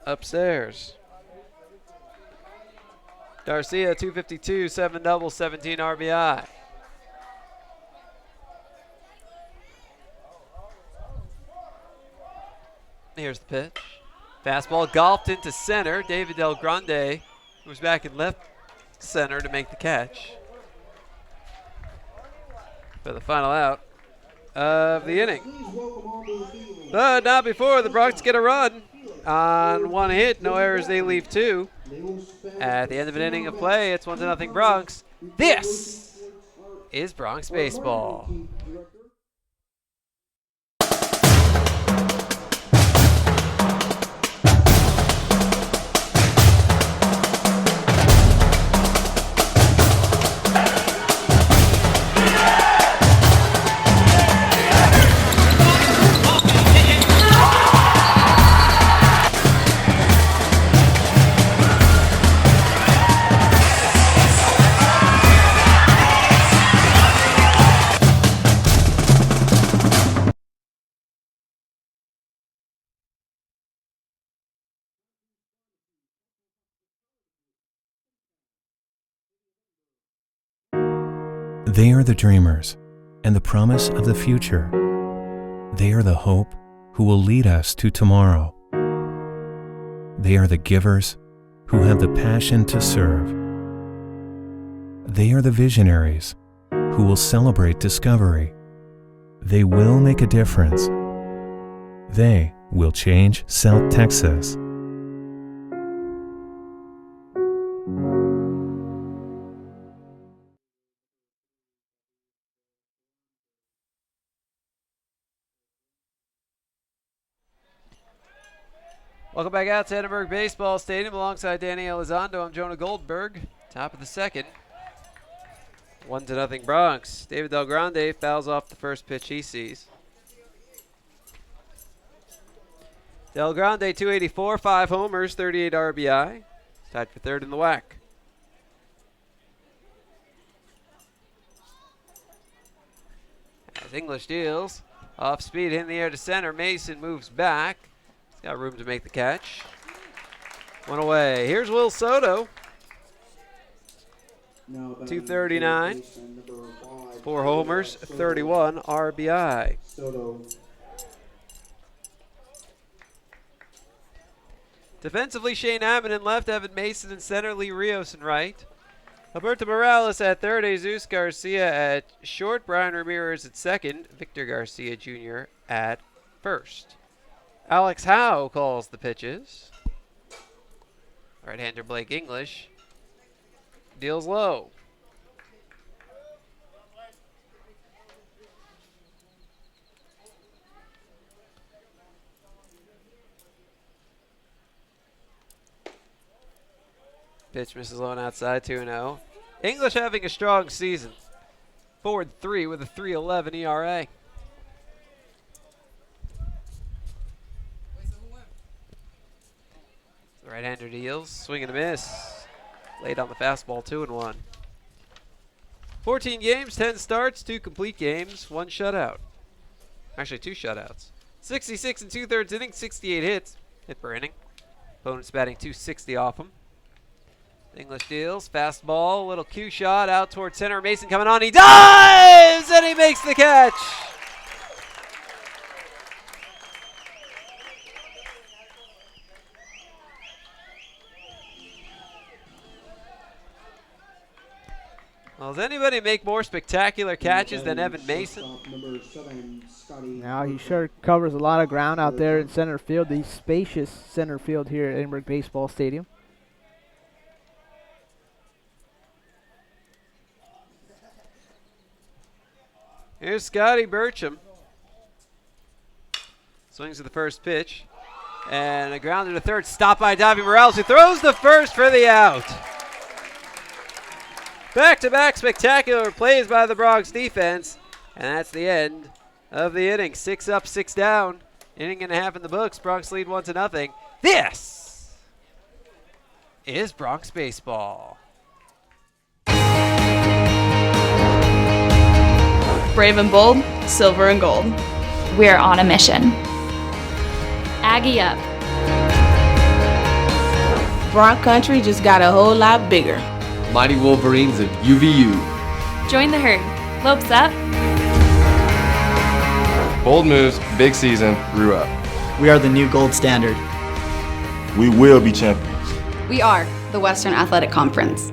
Upstairs. Garcia, 252, 7 doubles, 17 RBI. Here's the pitch. Fastball golfed into center. David Del Grande was back in left center to make the catch. for the final out of the inning. But not before the Bronx get a run on one hit. No errors, they leave two. At the end of an inning of play, it's 1-0 Bronx. This is Bronx baseball. They are the dreamers and the promise of the future. They are the hope who will lead us to tomorrow. They are the givers who have the passion to serve. They are the visionaries who will celebrate discovery. They will make a difference. They will change South Texas. Welcome back out to Edinburgh Baseball Stadium alongside Danny Elizondo. I'm Jonah Goldberg. Top of the second. 1-0 Bronx. David Del Grande fouls off the first pitch he sees. Del Grande, 284, 5 homers, 38 RBI. Tied for third in the WAC. As English deals, off speed in the air to center. Mason moves back. He's got room to make the catch. One away. Here's Will Soto. 239. 4 homers, 31 RBI. Defensively, Shane Ammon in left, Evan Mason in center, Lee Rios in right. Alberto Morales at third, Jesus Garcia at short, Brian Ramirez at second, Victor Garcia Jr. at first. Alex Howe calls the pitches. Right-hander Blake English deals low. Pitch misses low and outside, 2-0. English having a strong season. 4-3 with a 3.11 ERA. The right-hander deals, swing and a miss. Late on the fastball, 2-1. 14 games, 10 starts, 2 complete games, 1 shutout. Actually, 2 shutouts. 66 and 2/3 innings, 68 hits. Hit per inning. Opponent's batting 260 off him. English deals, fastball, little cue shot out toward center. Mason coming on, he dives, and he makes the catch. Well, does anybody make more spectacular catches than Evan Mason? Now he sure covers a lot of ground out there in center field, the spacious center field here at Edinburgh Baseball Stadium. Here's Scotty Burcham. Swings to the first pitch. And a grounder to third, stopped by Davy Morales, who throws the first for the out. Back-to-back spectacular plays by the Bronx defense. And that's the end of the inning. 6 up, 6 down. Inning and a half in the books. Bronx lead 1-0. This is Bronx baseball. Brave and bold, silver and gold. We're on a mission. Aggie up. Bronx country just got a whole lot bigger. Mighty Wolverines of UVU. Join the herd. Lopes up. Bold moves, big season, grew up. We are the new gold standard. We will be champions. We are the Western Athletic Conference.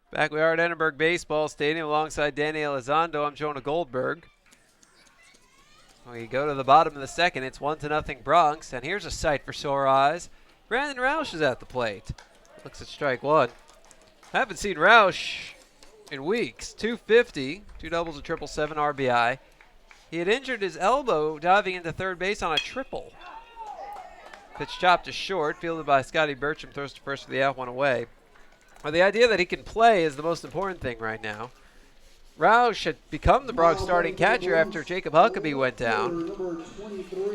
Back we are at Edinburgh Baseball Stadium alongside Danny Elizondo. I'm Jonah Goldberg. We go to the bottom of the second. It's 1-0 Bronx, and here's a sight for sore eyes. Brandon Roush is at the plate. Looks at strike one. Haven't seen Roush in weeks. 250, 2 doubles, a triple, 7 RBI. He had injured his elbow diving into third base on a triple. Pitch chopped to short, fielded by Scotty Bertram, throws to first for the out, one away. Well, the idea that he can play is the most important thing right now. Roush had become the Bronx starting catcher after Jacob Huckabee went down.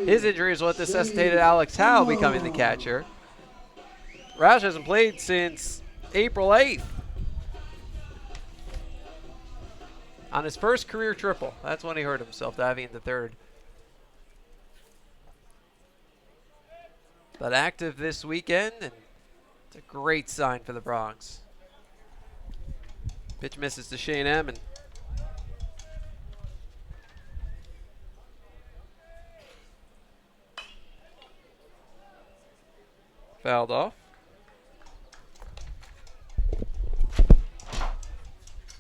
His injury is what necessitated Alex Howe becoming the catcher. Roush hasn't played since April 8th. On his first career triple. That's when he hurt himself, diving into third. But active this weekend, and it's a great sign for the Bronx. Pitch misses to Shane Emmon. Fouled off.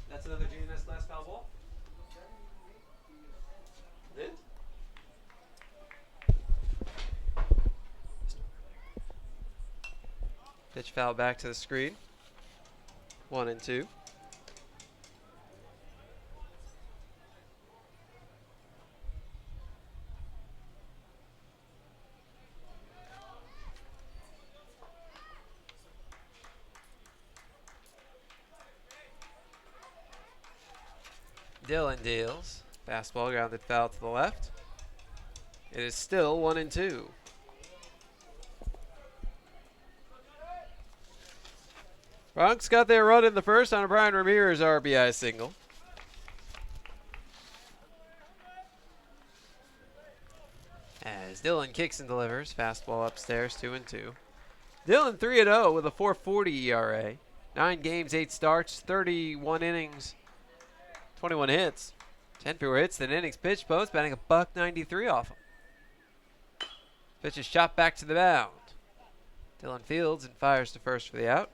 That's another GNS last foul ball. Did? Pitch foul back to the screen. 1-2. Dillon deals. Fastball grounded foul to the left. It is still 1-2. Bronx got their run in the first on a Brian Ramirez RBI single. As Dillon kicks and delivers. Fastball upstairs, 2-2. Dillon 3-0 with a 4.40 ERA. 9 games, 8 starts, 31 innings, 21 hits. 10 fewer hits than innings pitched. Bones batting a $193 off him. Pitch is chopped back to the mound. Dillon fields and fires to first for the out.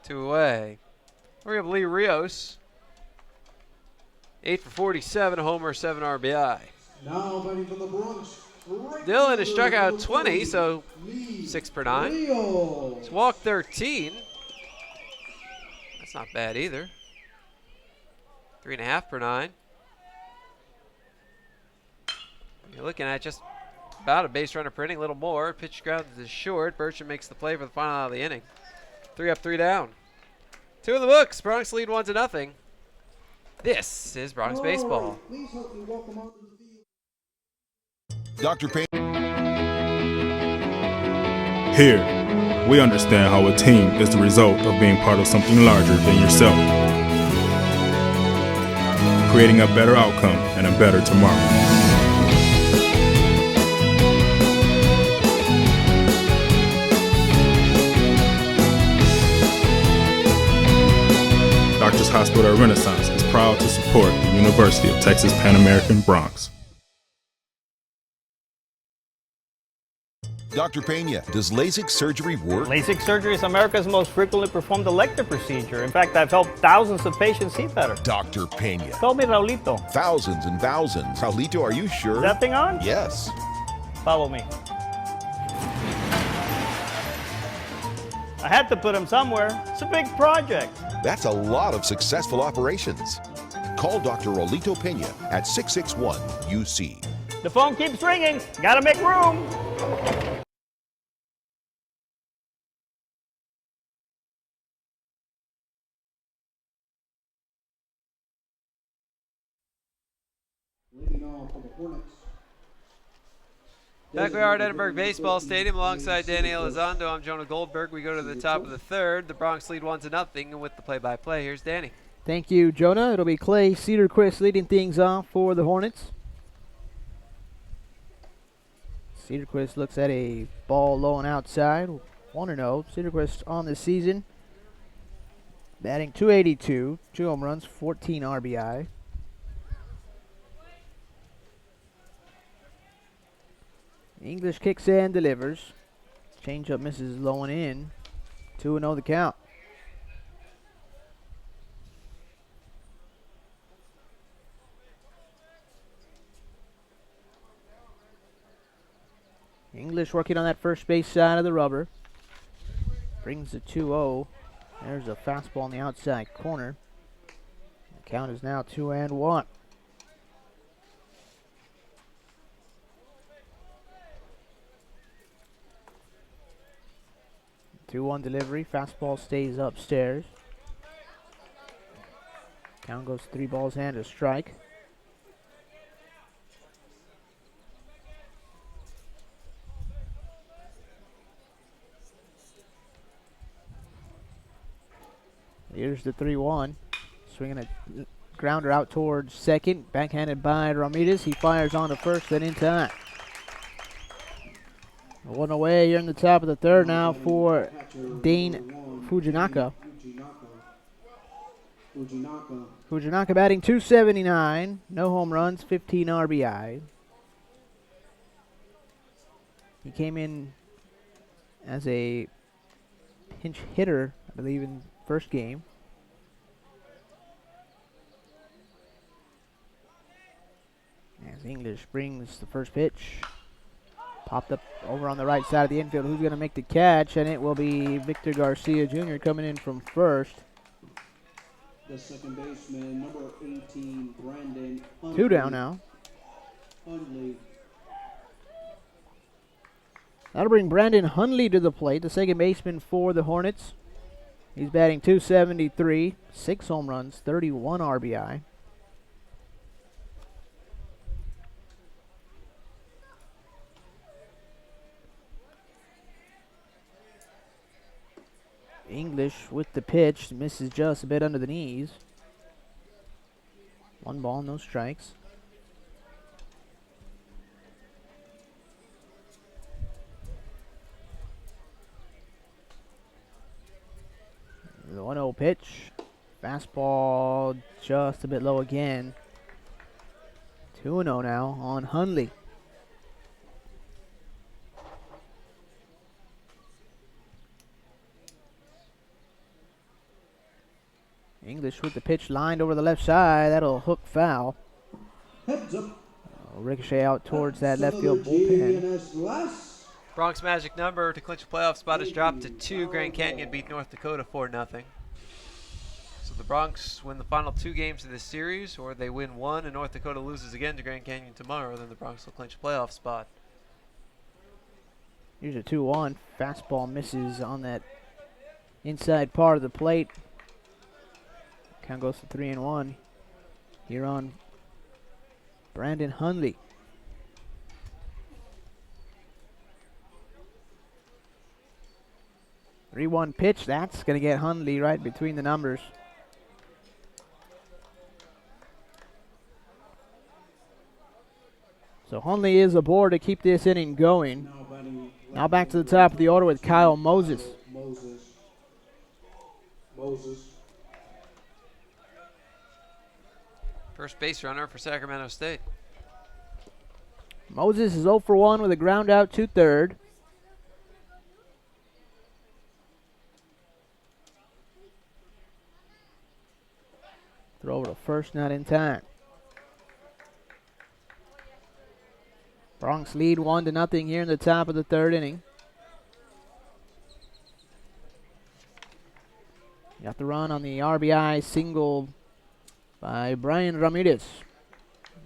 2 away. We have Lee Rios. 8 for 47, a homer, 7 RBI. Now batting for the Bronx. Dillon has struck out 20, so 6 per 9. He's walked 13. That's not bad either. 3.5 per 9. You're looking at just about a base runner per inning, a little more. Pitch grounded to short. Bertram makes the play for the final out of the inning. 3 up, 3 down. 2 in the books. Bronx lead 1-0. This is Bronx Baseball. Please help me welcome onto the field. Dr. Payne. Here, we understand how a team is the result of being part of something larger than yourself, creating a better outcome and a better tomorrow. Doctors Hospital Renaissance is proud to support the University of Texas Pan American Bronx. Dr. Pena, does LASIK surgery work? LASIK surgery is America's most frequently performed elective procedure. In fact, I've helped thousands of patients see better. Dr. Pena. Call me Raulito. Thousands and thousands. Raulito, are you sure? Is that thing on? Yes. Follow me. I had to put him somewhere. It's a big project. That's a lot of successful operations. Call Dr. Raulito Pena at 661-UC. The phone keeps ringing. Gotta make room. off for the Hornets. Back we are at Edinburgh Baseball Stadium alongside Danny Elizondo. I'm Jonah Goldberg. We go to the top of the third. The Bronx lead 1-0, and with the play-by-play, here's Danny. Thank you, Jonah. It'll be Clay Cedarquist leading things off for the Hornets. Cedarquist looks at a ball low and outside. 1-0. Cedarquist on the season, batting .282, 2 home runs, 14 RBI. English kicks and delivers. Changeup misses low and in. 2-0 the count. English working on that first base side of the rubber. Brings the 2-0. There's a fastball on the outside corner. The count is now 2-1. 2-1 delivery. Fastball stays upstairs. Count goes 3 balls and a strike. Here's the 3-1. Swinging a grounder out towards second. Backhanded by Ramirez. He fires on to first and in time. 1 away here in the top of the third now for Dane Fujinaka. Fujinaka batting .279. No home runs, 15 RBI. He came in as a pinch hitter, I believe, in first game. As English brings the first pitch. Popped up over on the right side of the infield. Who's going to make the catch? And it will be Victor Garcia Jr. coming in from first. The second baseman, number 18, Brandon Hundley. 2 down now. Hundley. That'll bring Brandon Hundley to the plate, the second baseman for the Hornets. He's batting .273, 6 home runs, 31 RBI. English with the pitch, misses just a bit under the knees. 1 ball, no strikes. The 1-0 pitch. Fastball just a bit low again. 2-0 now on Hundley. English with the pitch lined over the left side. That'll hook foul. Heads up. Ricochet out towards that left field bullpen. Bronx magic number to clinch a playoff spot is dropped to 2. Grand Canyon beat North Dakota 4-0. So the Bronx win the final 2 games of this series, or they win 1 and North Dakota loses again to Grand Canyon tomorrow, then the Bronx will clinch a playoff spot. Here's a 2-1. Fastball misses on that inside part of the plate. Count goes to 3-1 here on Brandon Hundley. The 3-1 pitch. That's going to get Hundley right between the numbers. So Hundley is aboard to keep this inning going. Now back to the top of the order with Kyle Moses. First base runner for Sacramento State. Moses is 0 for 1 with a ground out to third. Throw over to first, not in time. Bronx lead 1-0 here in the top of the third inning. Got the run on the RBI single by Brian Ramirez.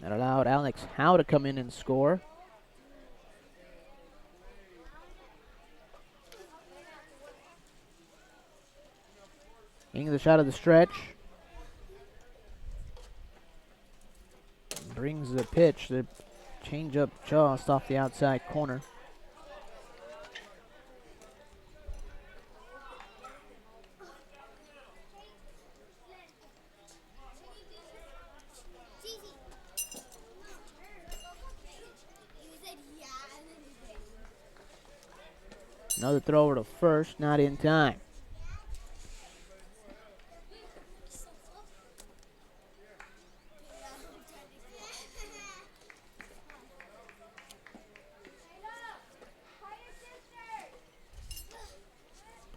That allowed Alex Howe to come in and score. English out of the stretch. Brings the pitch. The change up just off the outside corner. Another throw over to first, not in time.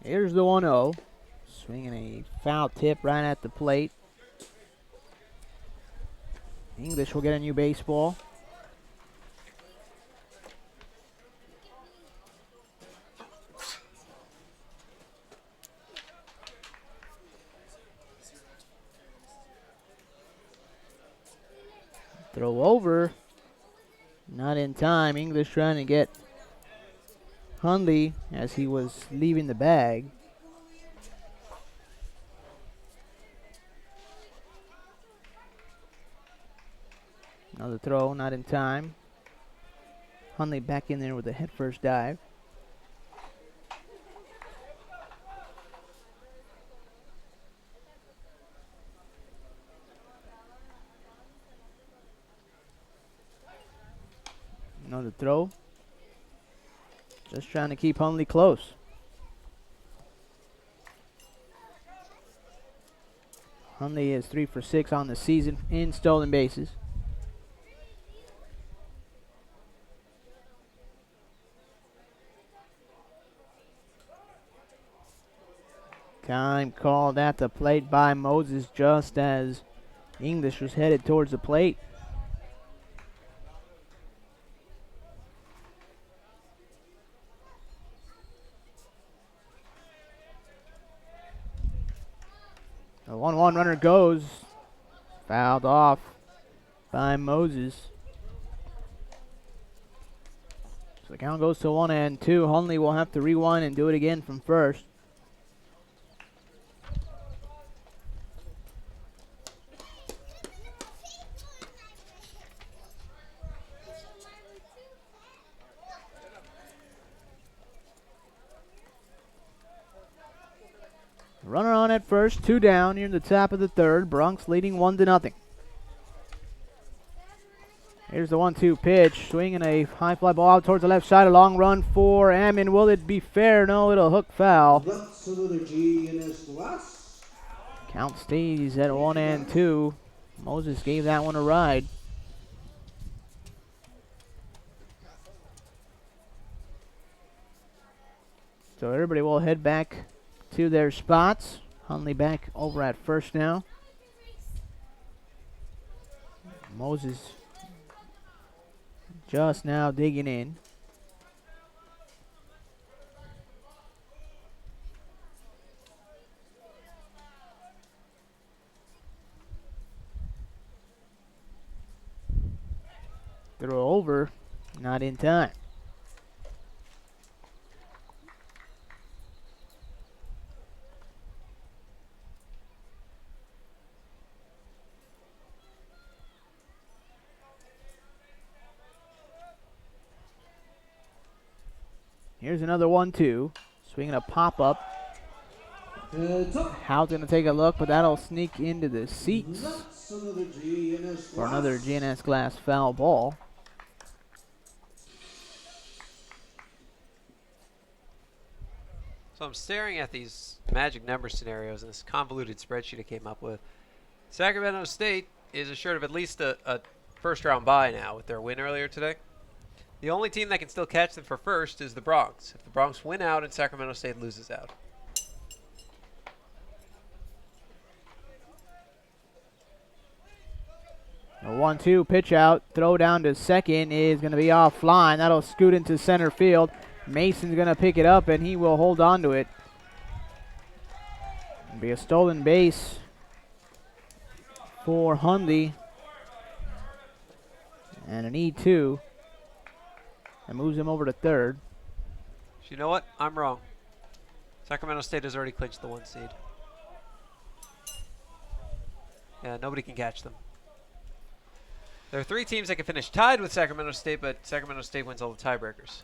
Here's the 1-0. Swinging a foul tip right at the plate. English will get a new baseball. Throw over. Not in time. English trying to get Hundley as he was leaving the bag. Another throw, not in time. Hundley back in there with a head-first dive. Another throw. Just trying to keep Hundley close. Hundley is 3 for 6 on the season in stolen bases. Time called at the plate by Moses just as English was headed towards the plate. The 1-1 runner goes. Fouled off by Moses. So the count goes to 1-2. Hundley will have to rewind and do it again from first. Runner on at first, 2 down here in the top of the third. Bronx leading 1-0. Here's the 1-2 pitch. Swinging a high fly ball out towards the left side. A long run for Ammon. Will it be fair? No, it'll hook foul. That's another G in his glass. Count stays at 1-2. Moses gave that one a ride. So everybody will head back to their spots. Hundley back over at first now. Moses just now digging in. Throw over, not in time. Here's another 1-2. Swinging a pop-up. How's going to take a look, but that'll sneak into the seats for another GNS glass foul ball. So I'm staring at these magic number scenarios and this convoluted spreadsheet I came up with. Sacramento State is assured of at least a first-round bye now with their win earlier today. The only team that can still catch them for first is the Bronx. If the Bronx win out and Sacramento State loses out. A 1-2 pitch out. Throw down to second is going to be offline. That'll scoot into center field. Mason's going to pick it up, and he will hold on to it. It'll be a stolen base for Hundley. And an E2. That moves him over to third. So you know what? I'm wrong. Sacramento State has already clinched the 1 seed. Yeah, nobody can catch them. There are 3 teams that can finish tied with Sacramento State, but Sacramento State wins all the tiebreakers.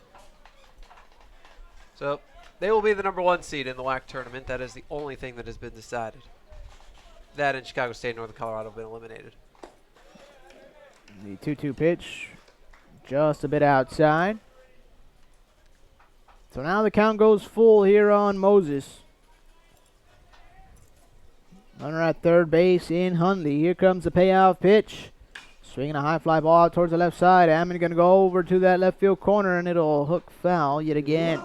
So they will be the #1 seed in the WAC tournament. That is the only thing that has been decided. That and Chicago State and Northern Colorado have been eliminated. The 2-2 pitch, just a bit outside. So now the count goes full here on Moses. Runner at third base in Hundley. Here comes the payoff pitch. Swinging a high fly ball out towards the left side. Ammon going to go over to that left field corner, and it'll hook foul yet again.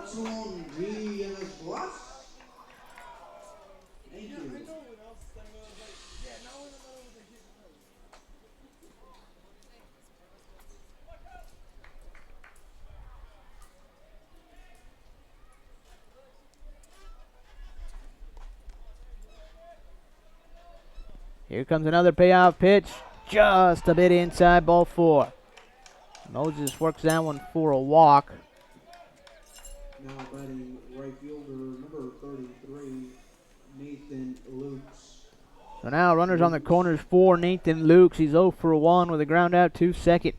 Here comes another payoff pitch. Just a bit inside, ball 4. Moses works that one for a walk. Now batting right fielder number 33, Nathan Lukes. So now runners on the corners for Nathan Lukes. He's 0 for 1 with a ground out to second.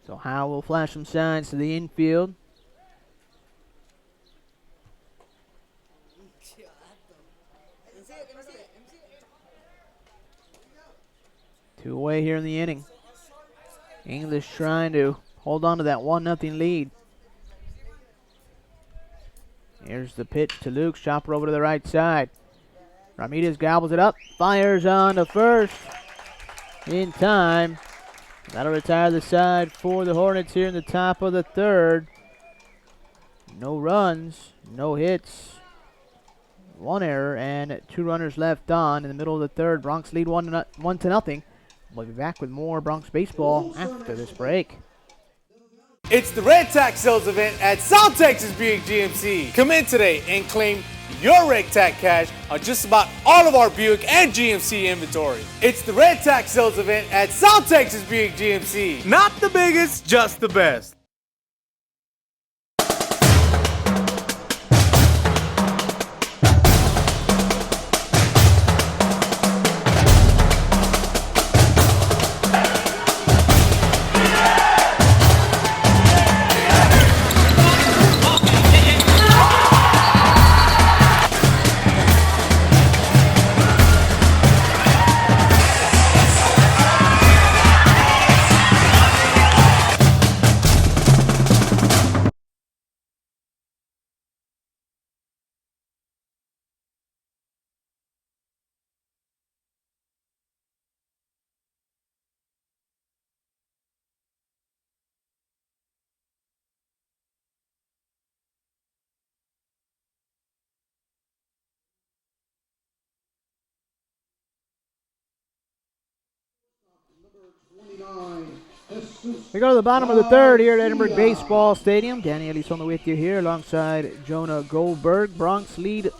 So Howe will flash some signs to the infield. Two away here in the inning. English trying to hold on to that 1-0 lead. Here's the pitch to Luke. Chopper over to the right side. Ramirez gobbles it up. Fires on to first. In time. That'll retire the side for the Hornets here in the top of the 3rd. No runs, no hits, 1 error, and 2 runners left on in the middle of the 3rd. Bronx lead 1-0. We'll be back with more Bronx baseball after this break. It's the Red Tax Sales event at South Texas Buick GMC. Come in today and claim your Red Tax cash on just about all of our Buick and GMC inventory. It's the Red Tax Sales event at South Texas Buick GMC. Not the biggest, just the best. We go to the bottom of the 3rd here at Edinburgh Baseball Stadium. Danny Elizondo with you here alongside Jonah Goldberg. Bronx lead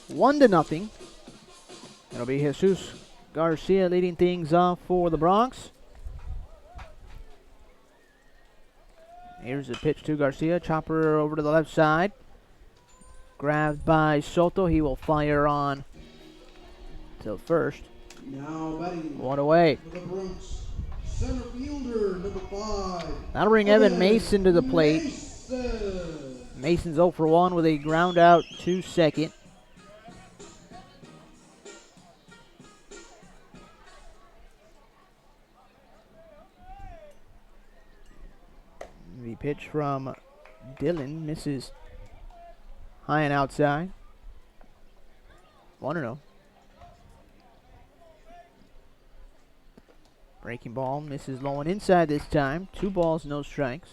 1-0. It'll be Jesus Garcia leading things off for the Bronx. Here's the pitch to Garcia. Chopper over to the left side. Grabbed by Soto. He will fire on till first. Now batting 1 away. for the Bronx, center fielder number 5. That'll bring Evan Mason to the plate. Mason's 0 for 1 with a ground out to second. The pitch from Dylan misses high and outside. 1-0. Breaking ball misses low and inside this time. 2 balls, no strikes.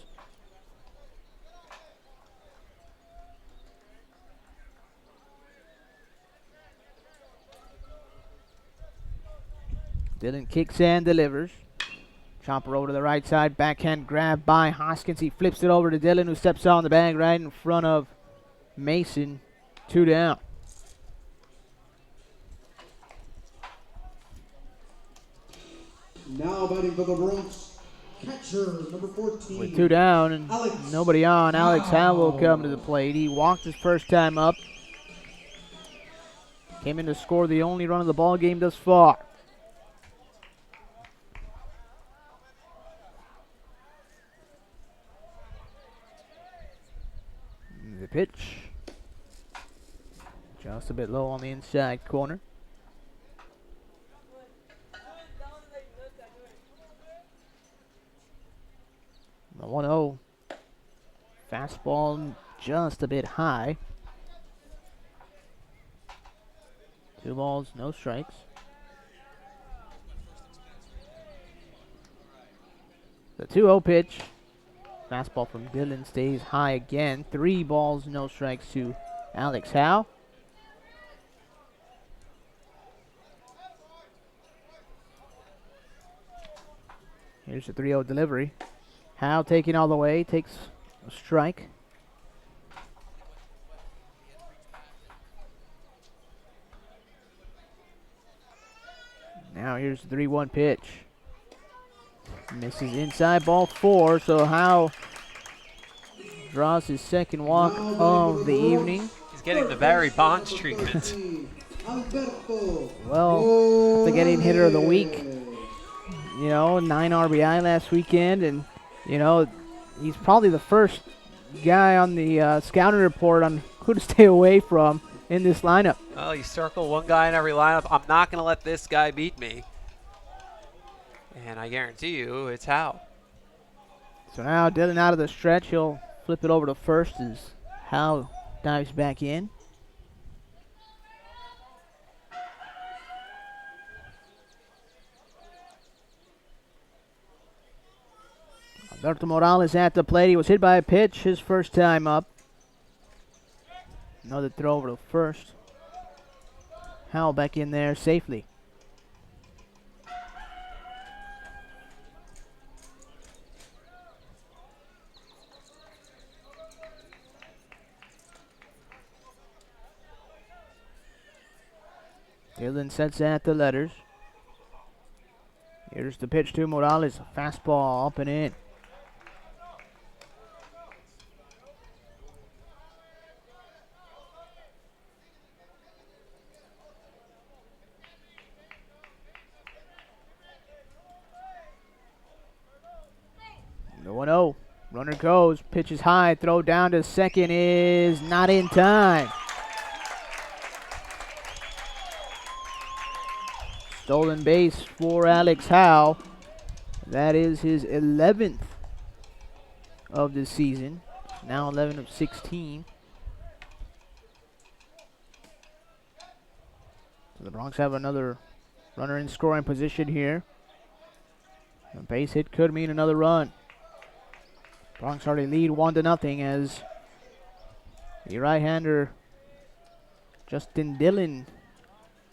Dylan kicks and delivers. Chopper over to the right side. Backhand grab by Hoskins. He flips it over to Dylan, who steps on the bag right in front of Mason. 2 down. Now batting for the Bronx, Catcher, number 14. With 2 down and nobody on, Alex Howe will come to the plate. He walked his first time up. Came in to score the only run of the ball game thus far. The pitch. Just a bit low on the inside corner. The 1-0. Fastball just a bit high. 2 balls, no strikes. The 2-0 pitch. Fastball from Dylan stays high again. 3 balls, no strikes to Alex Howe. Here's the 3-0 delivery. Howe taking all the way, takes a strike. Now here's the 3-1 pitch. Misses inside, ball 4, so Howe draws his second walk of the evening. He's getting the Barry Bonds treatment. Well, after getting hitter of the week, you know, 9 RBI last weekend, and, you know, he's probably the first guy on the scouting report on who to stay away from in this lineup. Well, you circle one guy in every lineup. I'm not going to let this guy beat me. And I guarantee you, it's Howe. So now Dylan out of the stretch. He'll flip it over to first as Howe dives back in. Alberto Morales at the plate. He was hit by a pitch his first time up. Another throw over to first. Howe back in there safely. Dylan sets at the letters. Here's the pitch to Morales. A fastball up and in. The 1-0. Runner goes. Pitch is high. Throw down to second is not in time. Stolen base for Alex Howe. That is his 11th of the season. Now 11 of 16. So the Bronx have another runner in scoring position here. A base hit could mean another run. Bronx already lead 1-0 as the right-hander Justin Dillon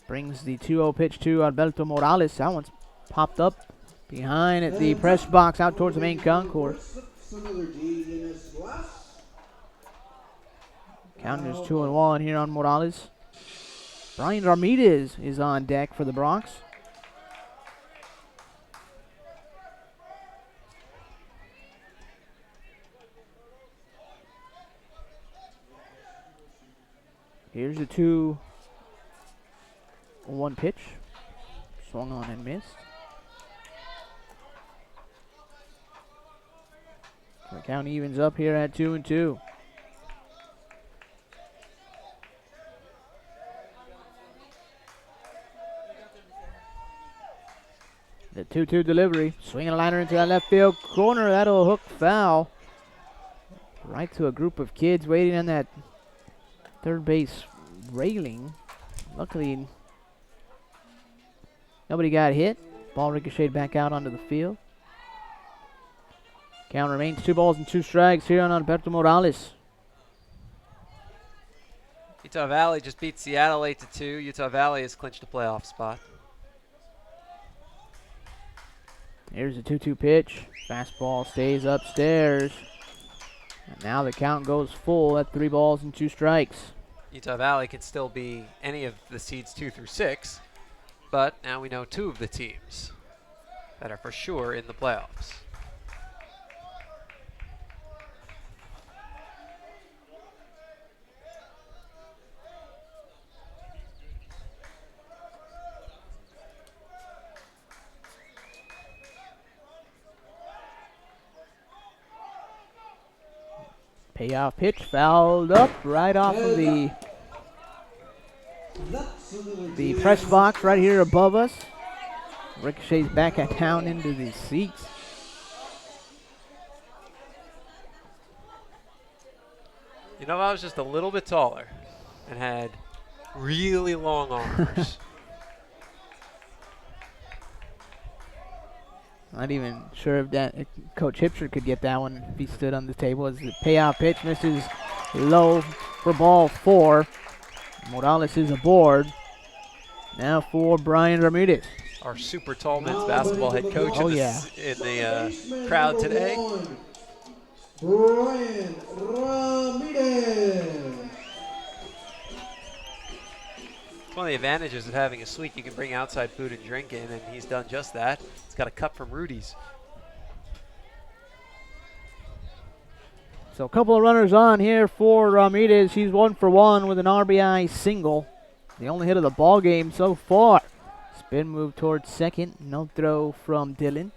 brings the 2-0 pitch to Alberto Morales. That one's popped up behind at the press box out towards the main concourse. Count is 2-1 here on Morales. Brian Ramirez is on deck for the Bronx. Here's the 2-1 pitch. Swung on and missed. The count evens up here at 2-2. The 2-2 delivery. Swinging a liner into that left field corner. That'll hook foul. Right to a group of kids waiting on that third base railing. Luckily, nobody got hit. Ball ricocheted back out onto the field. Count remains 2 strikes here on Alberto Morales. Utah Valley just beat Seattle 8-2. Utah Valley has clinched a playoff spot. Here's the 2-2 pitch. Fastball stays upstairs. And now the count goes full at 3 strikes. Utah Valley can still be any of the seeds 2 through 6, but now we know 2 of the teams that are for sure in the playoffs. Payoff pitch fouled up right off of the press box right here above us. Ricochets back down into the seats. You know, if I was just a little bit taller and had really long arms. Not even sure if Coach Hipster could get that one if he stood on the table. As the payoff pitch misses low for ball 4. Morales is aboard. Now for Brian Ramirez. Our super tall men's basketball head coach in the crowd today. Brian Ramirez. It's one of the advantages of having a suite. You can bring outside food and drink in, and he's done just that. He's got a cup from Rudy's. So a couple of runners on here for Ramirez. He's 1 for 1 with an RBI single. The only hit of the ball game so far. Spin move towards second. No throw from Dylan.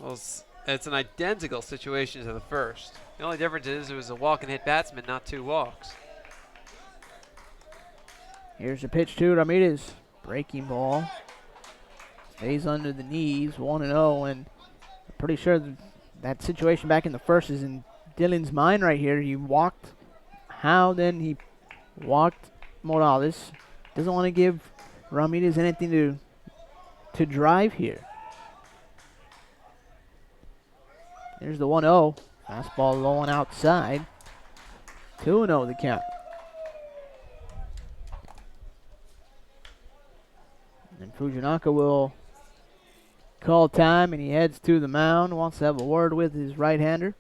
Well, it's an identical situation to the first. The only difference is it was a walk and hit batsman, not 2 walks. Here's the pitch to Ramirez. Breaking ball. Stays under the knees, 1-0, and I'm pretty sure that situation back in the first is in Dylan's mind right here. He walked Howe, then he walked Morales. Doesn't want to give Ramirez anything to drive here. There's the 1-0. Fastball low and outside. 2-0 the count. And Fujinaka will call time, and he heads to the mound. Wants to have a word with his right-hander.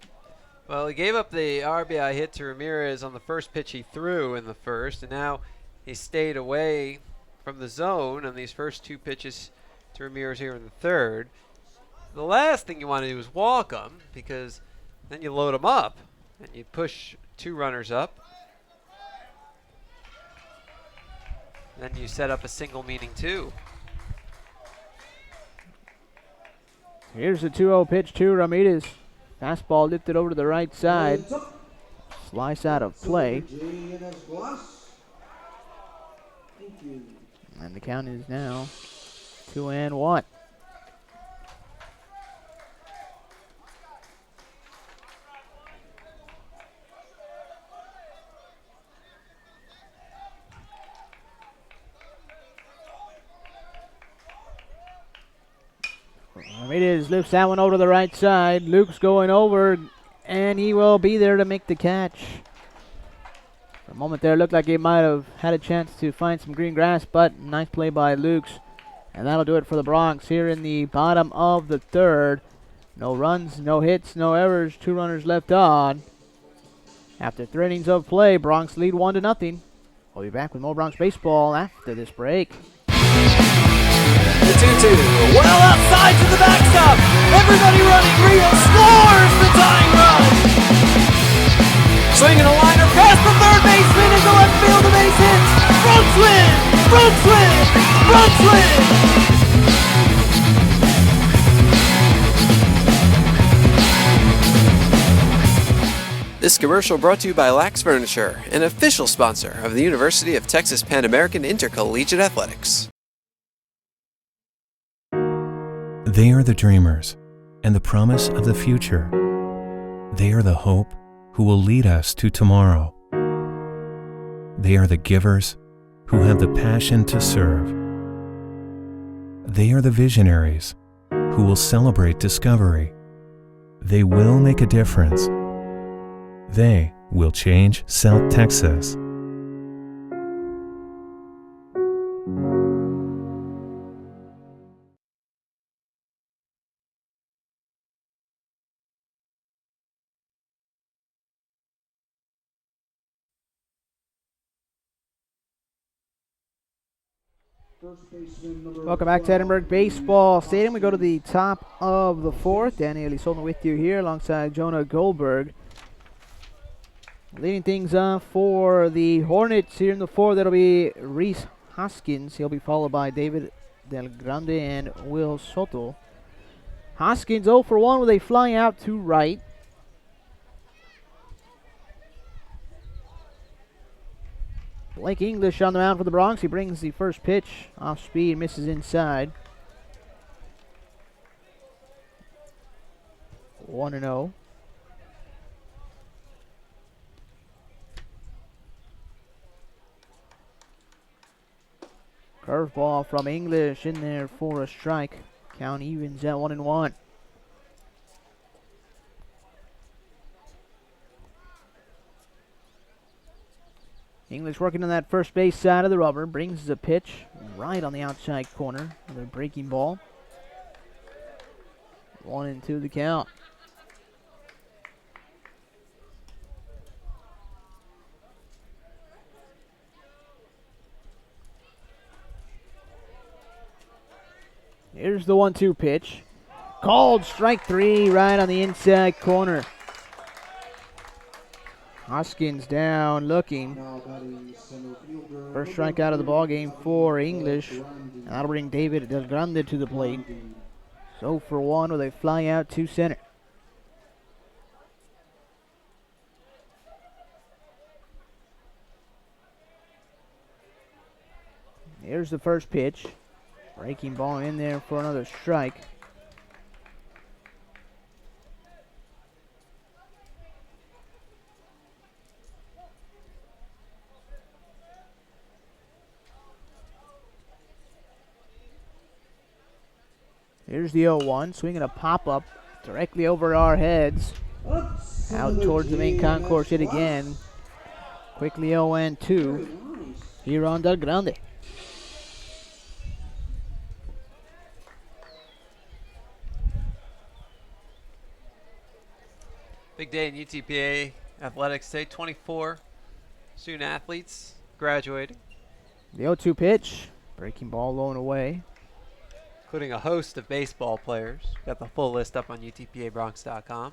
Well, he gave up the RBI hit to Ramirez on the first pitch he threw in the first, and now he stayed away from the zone on these first 2 pitches to Ramirez here in the third. The last thing you want to do is walk him, because then you load him up and you push 2 runners up. Then you set up a single, meaning 2. Here's the 2-0 pitch to Ramirez. Fastball lifted over to the right side. Slice out of play. And the count is now 2-1. Ramirez lifts that one over to the right side. Luke's going over, and he will be there to make the catch. For a moment there, it looked like he might have had a chance to find some green grass, but nice play by Luke's. And that'll do it for the Bronx here in the bottom of the third. No runs, no hits, no errors. 2 runners left on. After 3 innings of play, Bronx lead 1-0. We'll be back with more Bronx baseball after this break. The 2-2, well outside to the backstop. Everybody running. Rio scores the tying run. Swinging a liner past the third baseman into left field, the base hit. Bronx win! Bronx win! Bronx win! This commercial brought to you by Lax Furniture, an official sponsor of the University of Texas Pan American Intercollegiate Athletics. They are the dreamers and the promise of the future. They are the hope who will lead us to tomorrow. They are the givers who have the passion to serve. They are the visionaries who will celebrate discovery. They will make a difference. They will change South Texas. Welcome back to Edinburgh Baseball Stadium. We go to the top of the 4th. Danny Elizondo with you here alongside Jonah Goldberg. Leading things up for the Hornets here in the 4th, that'll be Reese Hoskins. He'll be followed by David Del Grande and Will Soto. Hoskins 0 for 1 with a fly out to right. Blake English on the mound for the Bronx. He brings the first pitch off speed, misses inside. 1-0. Curveball from English in there for a strike. Count evens at 1-1. English working on that first base side of the rubber. Brings the pitch right on the outside corner. Another breaking ball. 1-2 the count. Here's the 1-2 pitch. Called strike 3 right on the inside corner. Hoskins down looking. First strikeout of the ball game for English. And that'll bring David Del Grande to the plate. So for 1 with a fly out to center. Here's the first pitch. Breaking ball in there for another strike. Here's the 0-1, swinging a pop-up directly over our heads. Out towards the main concourse yet again. Quickly 0-2 here on Del Grande. Big day in UTPA athletics today. 24 student athletes graduating. The 0-2 pitch, breaking ball low and away. Including a host of baseball players. Got the full list up on UTPABronx.com.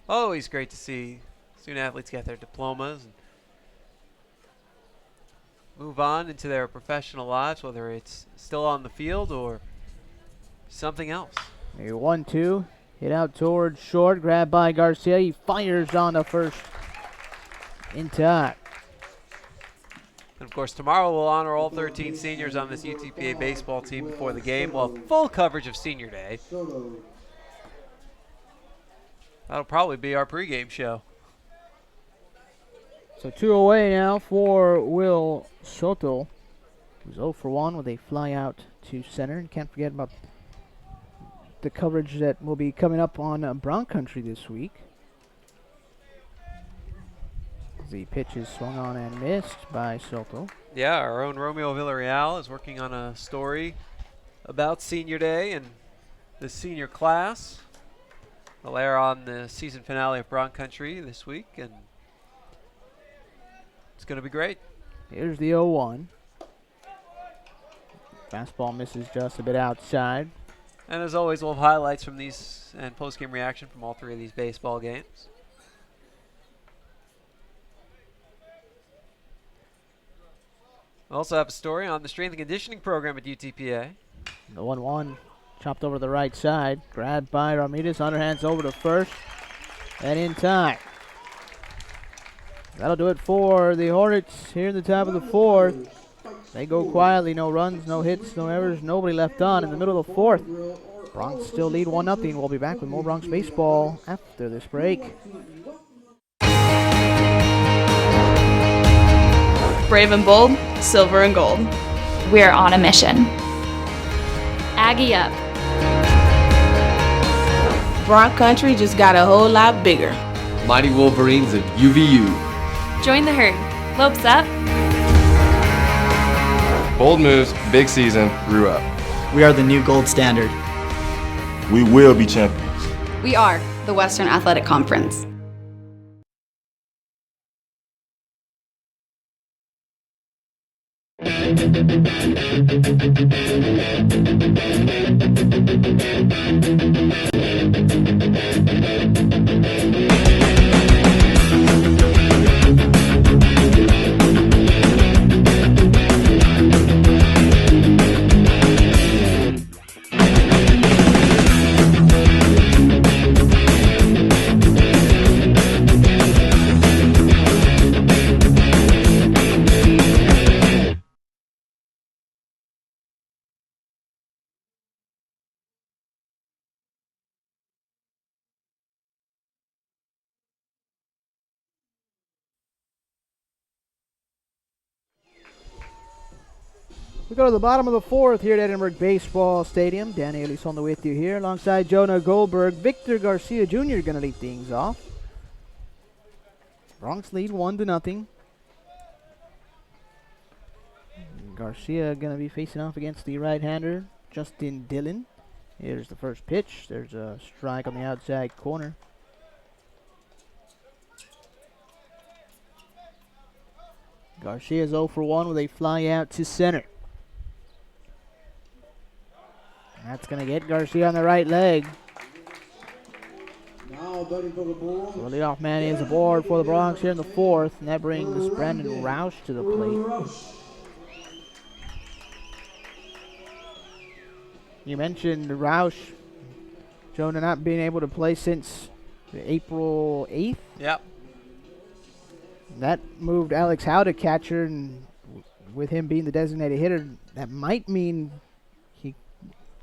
Always great to see student athletes get their diplomas and move on into their professional lives, whether it's still on the field or something else. A 1-2, hit out towards short, grabbed by Garcia. He fires on the first in time. And of course, tomorrow we'll honor all 13 seniors on this UTPA baseball team before the game. We'll have full coverage of Senior Day. That'll probably be our pregame show. So 2 away now for Will Soto, who's 0 for 1 with a fly out to center. And can't forget about the coverage that will be coming up on Bron Country this week. The pitch is swung on and missed by Soto. Yeah, our own Romeo Villarreal is working on a story about Senior Day and the senior class. They'll air on the season finale of Bron Country this week, and it's going to be great. Here's the 0-1. Fastball misses just a bit outside. And as always, we'll have highlights from these and post-game reaction from all 3 of these baseball games. We also have a story on the strength and conditioning program at UTPA. The 1-1 chopped over the right side. Grabbed by Ramirez. Underhands over to first. And in time. That'll do it for the Hornets here in the top of the 4th. They go quietly. No runs, no hits, no errors. Nobody left on in the middle of the 4th. Bronx still lead 1-0. We'll be back with more Bronx baseball after this break. Brave and bold, silver and gold. We're on a mission. Aggie up. Bron Country just got a whole lot bigger. Mighty Wolverines of UVU. Join the herd. Lopes up. Bold moves, big season, grew up. We are the new gold standard. We will be champions. We are the Western Athletic Conference. We go to the bottom of the fourth here at Edinburgh Baseball Stadium. Danny Elizondo with you here alongside Jonah Goldberg. Victor Garcia Jr. going to lead things off. Bronx lead 1-0. Garcia going to be facing off against the right-hander, Justin Dillon. Here's the first pitch. There's a strike on the outside corner. Garcia's 0 for 1 with a fly out to center. That's going to get Garcia on the right leg. Now batting for the Bron. So the leadoff man is aboard for the Bronx here in the fourth, and that brings Brandon Roush to the plate. You mentioned Roush, Jonah, not being able to play since April 8th. Yep. That moved Alex Howe to catcher, and with him being the designated hitter, that might mean he's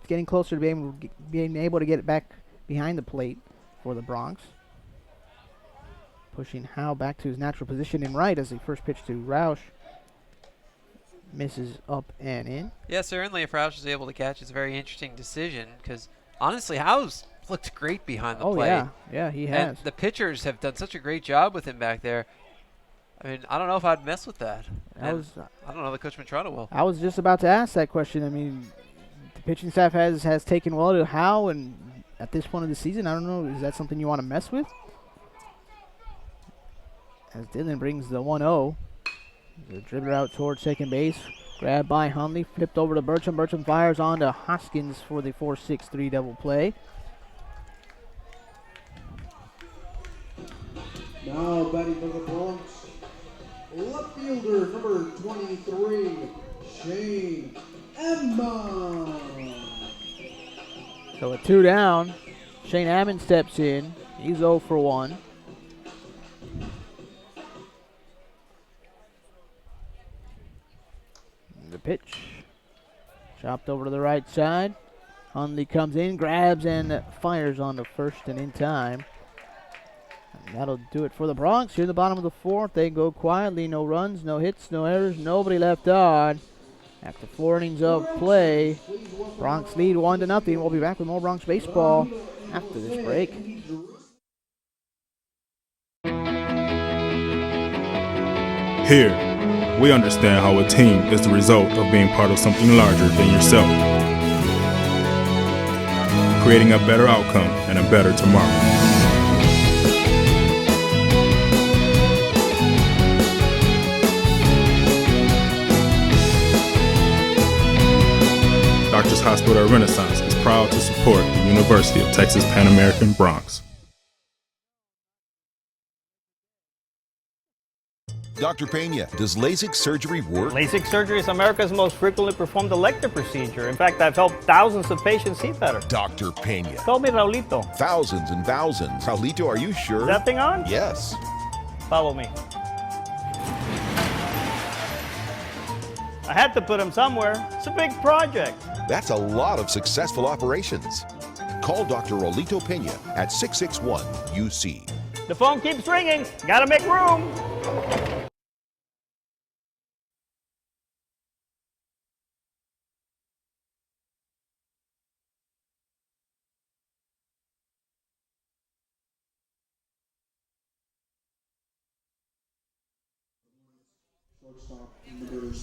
getting closer to being able to get it back behind the plate for the Bronx. Pushing Howe back to his natural position in right as the first pitch to Roush misses up and in. Yeah, certainly if Roush is able to catch, it's a very interesting decision because honestly, Howe's looked great behind the plate. Yeah, he has. And the pitchers have done such a great job with him back there. I mean, I don't know if I'd mess with that. I don't know that Coach Matrano will. I was just about to ask that question. I mean, the pitching staff has taken well to Howe, and at this point of the season, I don't know, is that something you want to mess with? As Dillon brings the 1-0. The dribbler out towards second base. Grabbed by Hundley. Flipped over to Burcham. Burcham fires on to Hoskins for the 4-6-3 double play. Now batting for the Bronx, left fielder number 23, Shane Emma. So a 2 down. Shane Ammon steps in. He's 0 for 1. The pitch. Chopped over to the right side. Hundley comes in, grabs, and fires on the first and in time. And that'll do it for the Bronx. Here in the bottom of the fourth, they go quietly. No runs, no hits, no errors, nobody left on. After 4 innings of play, Bronx lead 1-0. We'll be back with more Bronx baseball after this break. Here, we understand how a team is the result of being part of something larger than yourself, creating a better outcome and a better tomorrow. Doctors Hospital Renaissance is proud to support the University of Texas Pan American Bronx. Dr. Pena, does LASIK surgery work? LASIK surgery is America's most frequently performed elective procedure. In fact, I've helped thousands of patients see better. Dr. Pena. Call me Raulito. Thousands and thousands. Raulito, are you sure? Is that thing on? Yes. Follow me. I had to put him somewhere. It's a big project. That's a lot of successful operations. Call Dr. Raulito Pena at 661-UC. The phone keeps ringing. Gotta make room.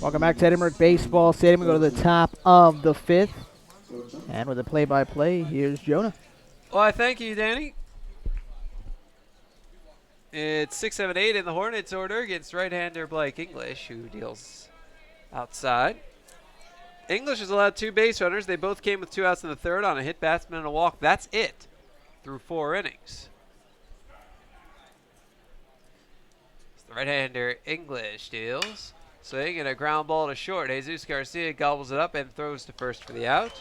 Welcome back to Edinburgh Baseball Stadium. We go to the top of the fifth. And with the play-by-play, here's Jonah. Well, thank you, Danny. It's 6, 7, 8 in the Hornets order against right-hander Blake English, who deals outside. English has allowed 2 base runners. They both came with 2 outs in the third on a hit batsman and a walk. That's it through 4 innings. The right-hander English deals. Swing and a ground ball to short. Jesus Garcia gobbles it up and throws to first for the out.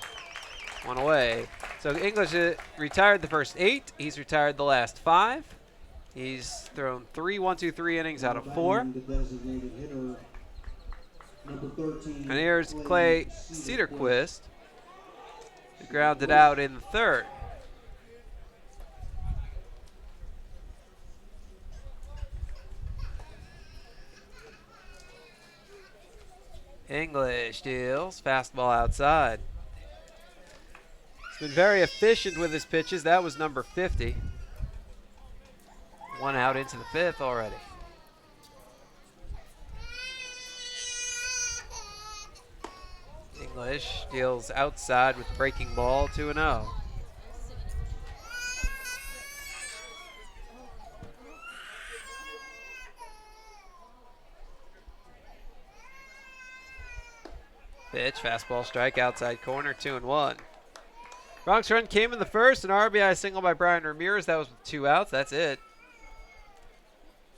1 away. So English retired the first 8. He's retired the last 5. He's thrown 3 1-2-3 innings out of 4. And here's Clay Cedarquist, who grounded out in the third. English deals. Fastball outside. He's been very efficient with his pitches. That was number 50. 1 out into the 5th already. English deals outside with the breaking ball, 2-0. Pitch, fastball strike, outside corner, 2-1. Bronx run came in the first, an RBI single by Brian Ramirez. That was with 2 outs. That's it.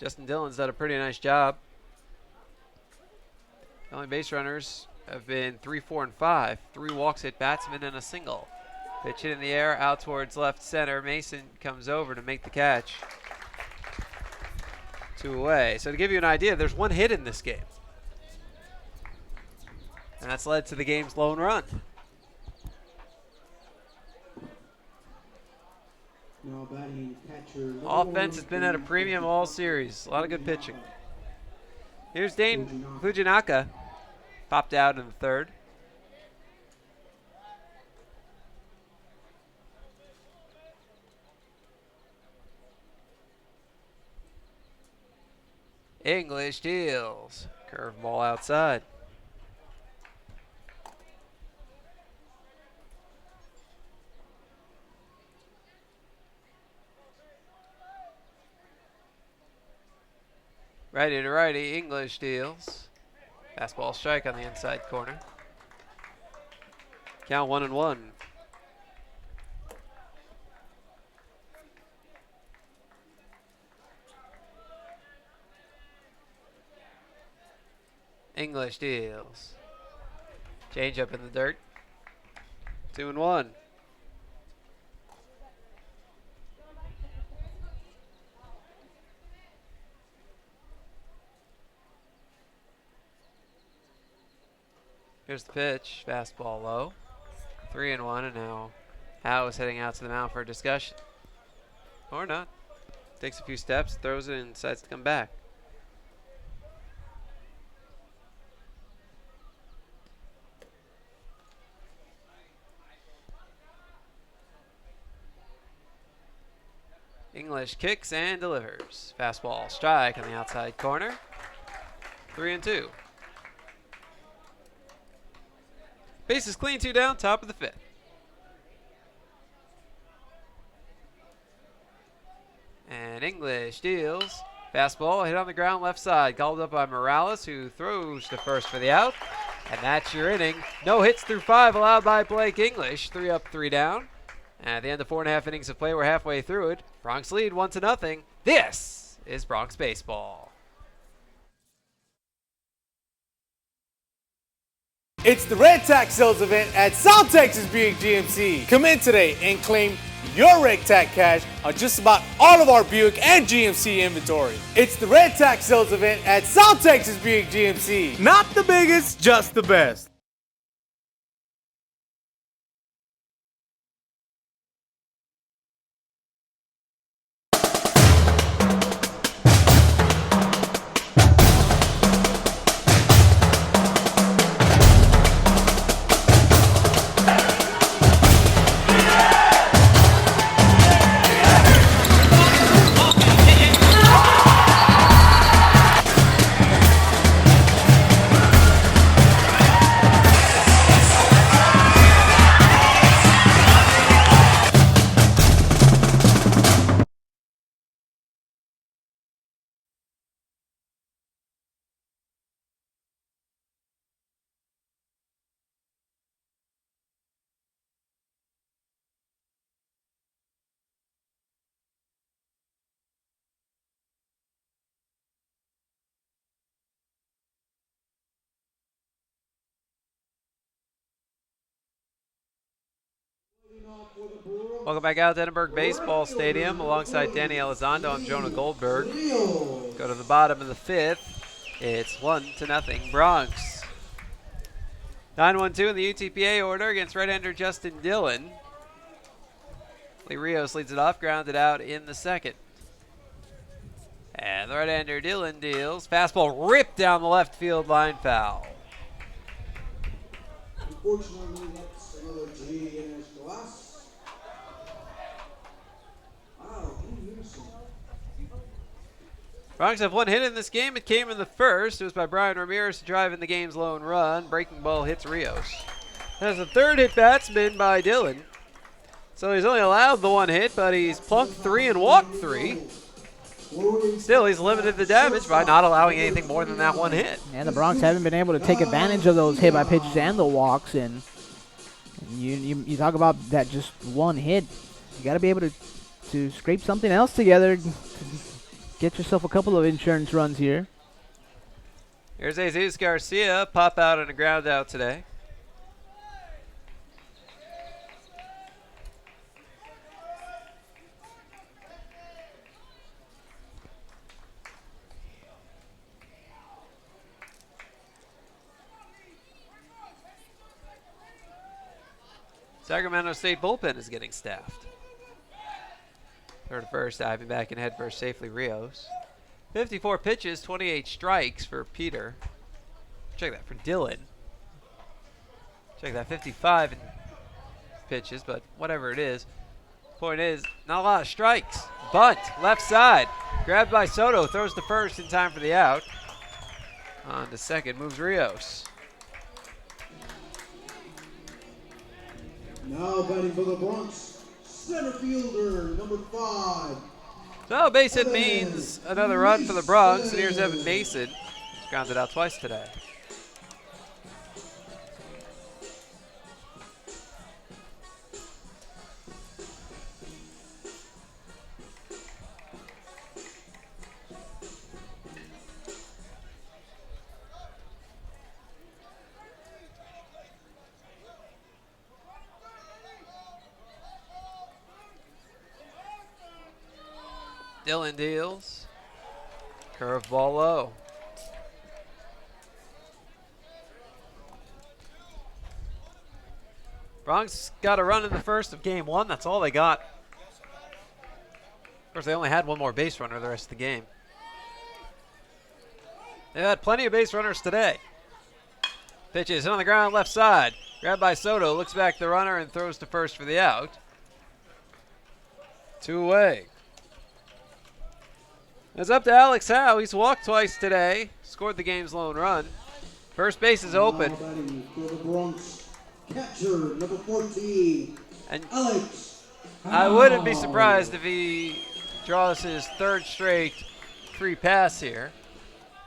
Justin Dillon's done a pretty nice job. The only base runners have been 3, 4, and 5. 3 walks hit batsmen and a single. Pitch hit in the air, out towards left center. Mason comes over to make the catch. 2 away. So to give you an idea, there's 1 hit in this game. And that's led to the game's lone run. Now batting catcher. Offense has been at a premium all series. A lot of good pitching. Here's Dane Fujinaka. Popped out in the 3rd. English deals. Curveball outside. Righty to righty, English deals. Fastball strike on the inside corner. Count 1-1. English deals. Change up in the dirt. 2-1. Here's the pitch, fastball low. 3-1, and now Howe is heading out to the mound for a discussion. Or not. Takes a few steps, throws it, and decides to come back. English kicks and delivers. Fastball strike on the outside corner. 3-2. Base is clean, 2 down, top of the 5th. And English deals. Fastball hit on the ground left side. Called up by Morales, who throws to first for the out. And that's your inning. No hits through 5 allowed by Blake English. 3 up, 3 down. And at the end of 4.5 innings of play, we're halfway through it. Bronx lead 1-0. This is Bronx baseball. It's the Red Tax Sales event at South Texas Buick GMC. Come in today and claim your Red Tax cash on just about all of our Buick and GMC inventory. It's the Red Tax Sales event at South Texas Buick GMC. Not the biggest, just the best. Welcome back out to Edinburgh Baseball Stadium. Alongside Danny Elizondo, I'm Jonah Goldberg. Go to the bottom of the 5th. It's 1-0 Bronx. 9-1-2 in the UTPA order against right-hander Justin Dillon. Lee Rios leads it off, grounded out in the 2nd. And the right-hander Dillon deals. Fastball ripped down the left field line, foul. Unfortunately, that's another G in his class. Wow, Anderson. Bronx have one hit in this game. It came in the first. It was by Brian Ramirez to drive in the game's lone run. Breaking ball hits Rios. Has a third hit batsman by Dylan. So he's only allowed the one hit, but he's plunked 3 and walked 3. Still, he's limited the damage by not allowing anything more than that one hit. And the Bronx haven't been able to take advantage of those hit by pitches and the walks. And you talk about that just one hit. You got to be able to scrape something else together. Get yourself a couple of insurance runs here. Here's Jesus Garcia, pop out and a ground out today. Sacramento State bullpen is getting staffed. Third to first, diving back and head first safely, Rios. 54 pitches, 28 strikes for Peter. Check that for Dylan. Check that, 55 pitches, but whatever it is. Point is, not a lot of strikes. Bunt, left side. Grabbed by Soto, throws to first in time for the out. On to second, moves Rios. Now batting for the Bronx, center fielder, number 5. So base hit means another run for the Bronx, and here's Evan Mason. He's grounded out twice today. Dylan deals. Curveball low. Bronx got a run in the first of game 1. That's all they got. Of course, they only had one more base runner the rest of the game. They had plenty of base runners today. Pitches on the ground, left side. Grabbed by Soto. Looks back the runner and throws to first for the out. 2 away. It's up to Alex Howe. He's walked twice today. Scored the game's lone run. First base is open. For the Bronx, catcher, number 14, and Alex I wouldn't be surprised if he draws his third straight free pass here.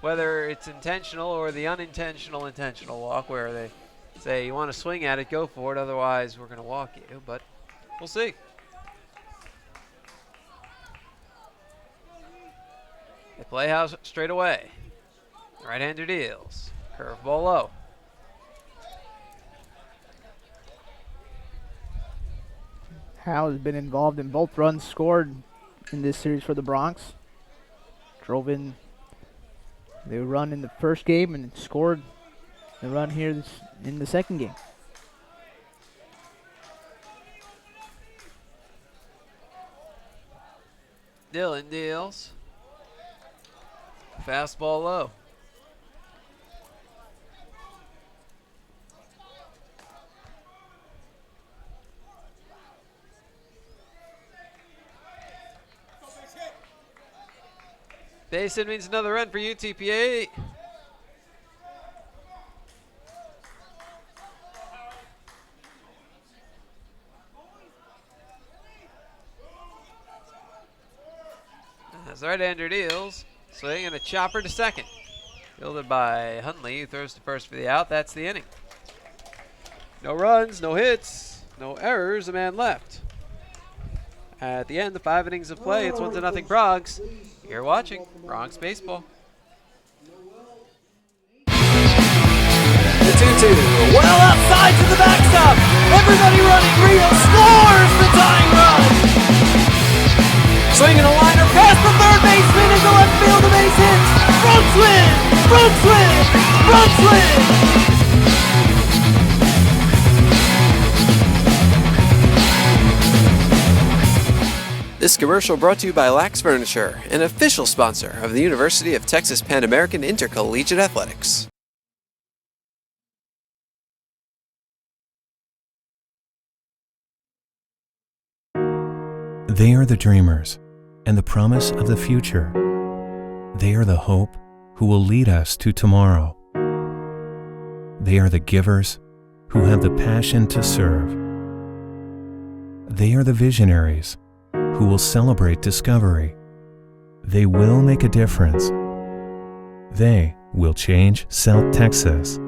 Whether it's intentional or the unintentional intentional walk, where they say you want to swing at it, go for it. Otherwise, we're going to walk you. But we'll see. They play House straight away. Right-hander deals. Curveball low. Howe has been involved in both runs scored in this series for the Bronx. Drove in the run in the first game and scored the run here in the second game. Dylan deals. Fastball low. Base hit means another run for UTPA. As right-hander deals. Swing and a chopper to second. Fielded by Hunley, who throws to first for the out. That's the inning. No runs, no hits, no errors, a man left. At the end of 5 innings of play, it's 1-0 Bronx. You're watching Bronx Baseball. The 2-2. Well outside to the backstop. Everybody running. Rio scores the tying run. Swinging a liner past the third baseman into left field, a base hit. Bronx win! Bronx win! Bronx win! This commercial brought to you by Lax Furniture, an official sponsor of the University of Texas Pan American Intercollegiate Athletics. They are the dreamers and the promise of the future. They are the hope who will lead us to tomorrow. They are the givers who have the passion to serve. They are the visionaries who will celebrate discovery. They will make a difference. They will change South Texas.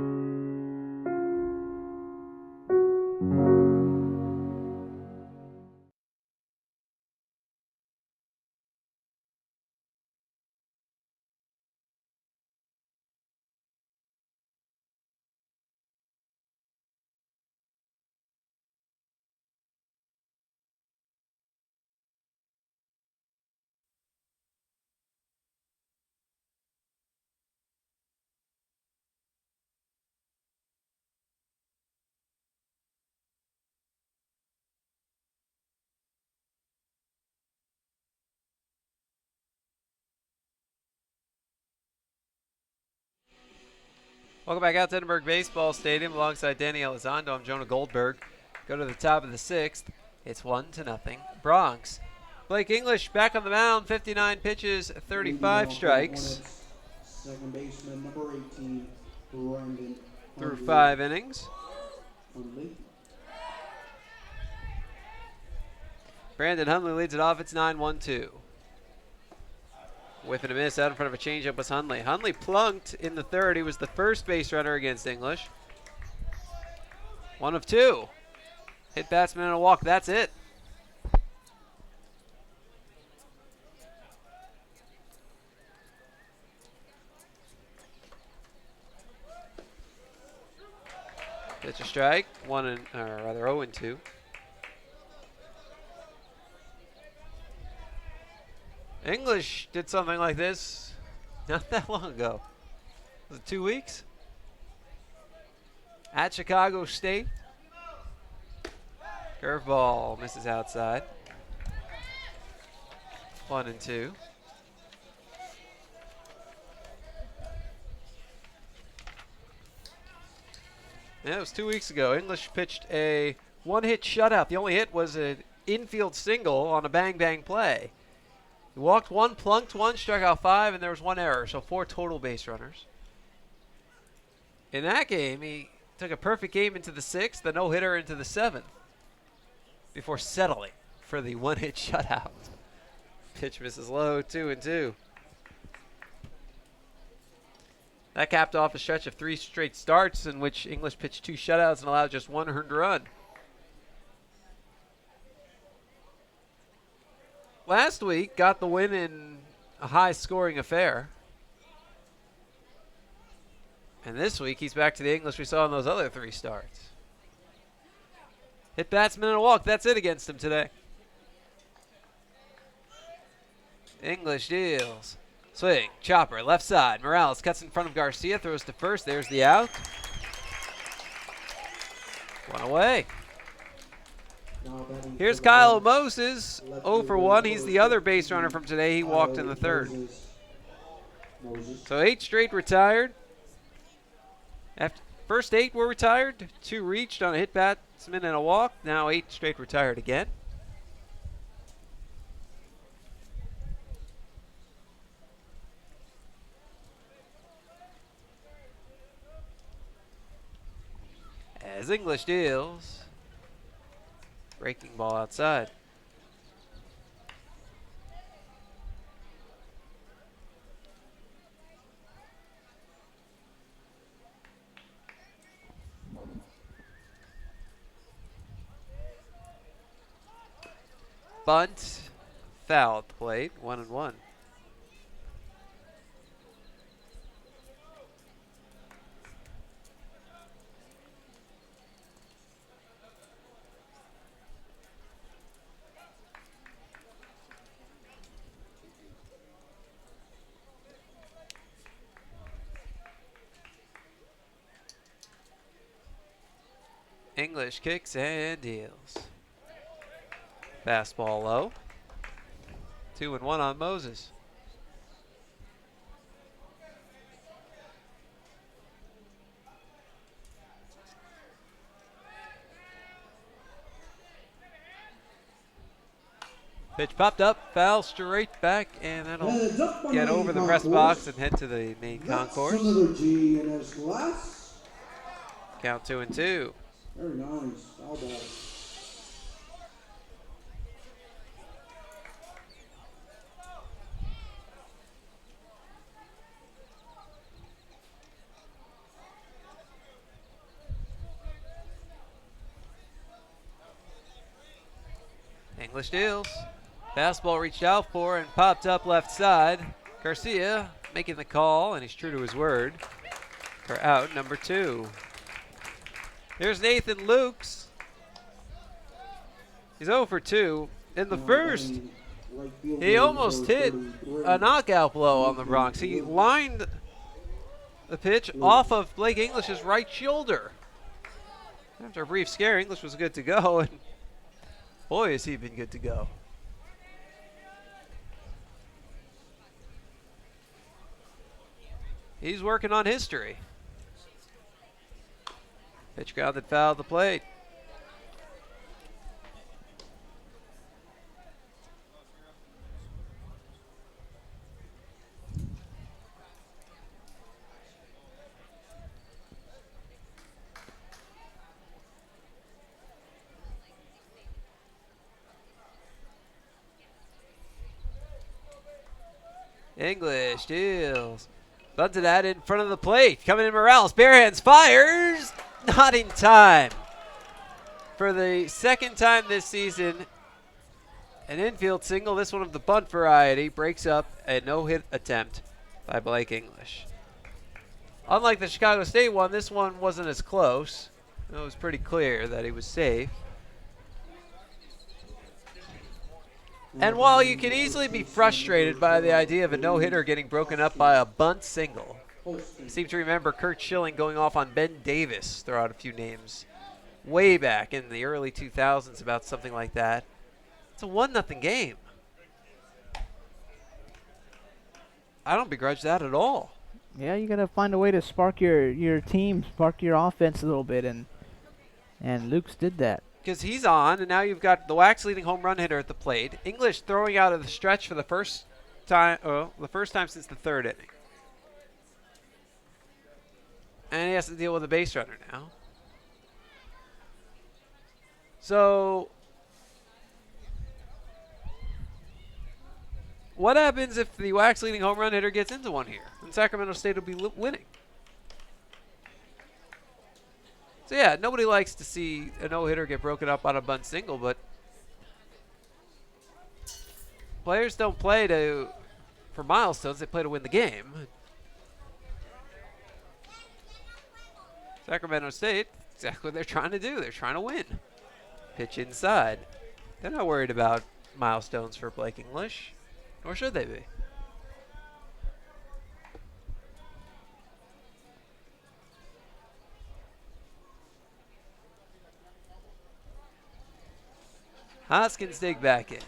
Welcome back out to Edinburgh Baseball Stadium alongside Danny Elizondo. I'm Jonah Goldberg. Go to the top of the sixth. It's 1-0. Bronx. Blake English back on the mound. 59 pitches, 35 strikes. Second baseman, number 18, Brandon. Through 5 innings. Brandon Hundley leads it off. It's 9-1-2. Whiff and a miss out in front of a changeup was Hundley. Hundley plunked in the third. He was the first base runner against English. 1 of 2. Hit batsman and a walk. That's it. Pitch a strike. 0-2. English did something like this not that long ago. Was it 2 weeks? At Chicago State. Curveball misses outside. 1-2. Yeah, it was 2 weeks ago. English pitched a one-hit shutout. The only hit was an infield single on a bang-bang play. He walked 1, plunked 1, struck out 5, and there was 1 error, so 4 total base runners. In that game, he took a perfect game into the 6th, a no-hitter into the 7th, before settling for the one-hit shutout. Pitch misses low, 2-2. That capped off a stretch of 3 straight starts in which English pitched 2 shutouts and allowed just 1 earned run. Last week, got the win in a high-scoring affair. And this week, he's back to the English we saw in those other 3 starts. Hit batsman and a walk. That's it against him today. English deals. Swing, chopper, left side. Morales cuts in front of Garcia, throws to first. There's the out. 1 away. Here's Kyle Moses, 0 for 1. He's the other base runner from today. He walked in the 3rd. So 8 straight retired. After first 8 were retired. 2 reached on a hit batsman and a walk. Now 8 straight retired again. As English deals. Breaking ball outside. Bunt, foul at the plate, 1-1. English kicks and deals. Fastball low. 2-1 on Moses. Pitch popped up, foul straight back, and that'll get over the press box and head to the main concourse. Another G in his glass. Count 2-2. Very nice. Foul ball. English deals. Fastball reached out for and popped up left side. Garcia making the call, and he's true to his word for out number 2. Here's Nathan Lukes. He's 0 for 2. In the first, he almost hit a knockout blow on the Bronx. He lined the pitch off of Blake English's right shoulder. After a brief scare, English was good to go, and boy, has he been good to go. He's working on history. Pitch grounded foul at the plate. English deals. Bunted that in front of the plate. Coming in Morales. Bare hands fires. Not in time. For the second time this season, an infield single, this one of the bunt variety, breaks up a no-hit attempt by Blake English. Unlike the Chicago State one, this one wasn't as close. It was pretty clear that he was safe. And while you can easily be frustrated by the idea of a no-hitter getting broken up by a bunt single, I seem to remember Kurt Schilling going off on Ben Davis, throw out a few names, way back in the early 2000s about something like that. It's a 1-0 game. I don't begrudge that at all. Yeah, you gotta find a way to spark your team, spark your offense a little bit, and Luke's did that. Because he's on, and now you've got the Wax leading home run hitter at the plate. English throwing out of the stretch for the first time since the third inning. And he has to deal with a base runner now. So, what happens if the Wax leading home run hitter gets into one here? Then Sacramento State will be winning. So yeah, nobody likes to see a no-hitter get broken up on a bunt single, but players don't play for milestones, they play to win the game. Sacramento State, exactly what they're trying to do. They're trying to win. Pitch inside. They're not worried about milestones for Blake English, nor should they be. Hoskins dig back in.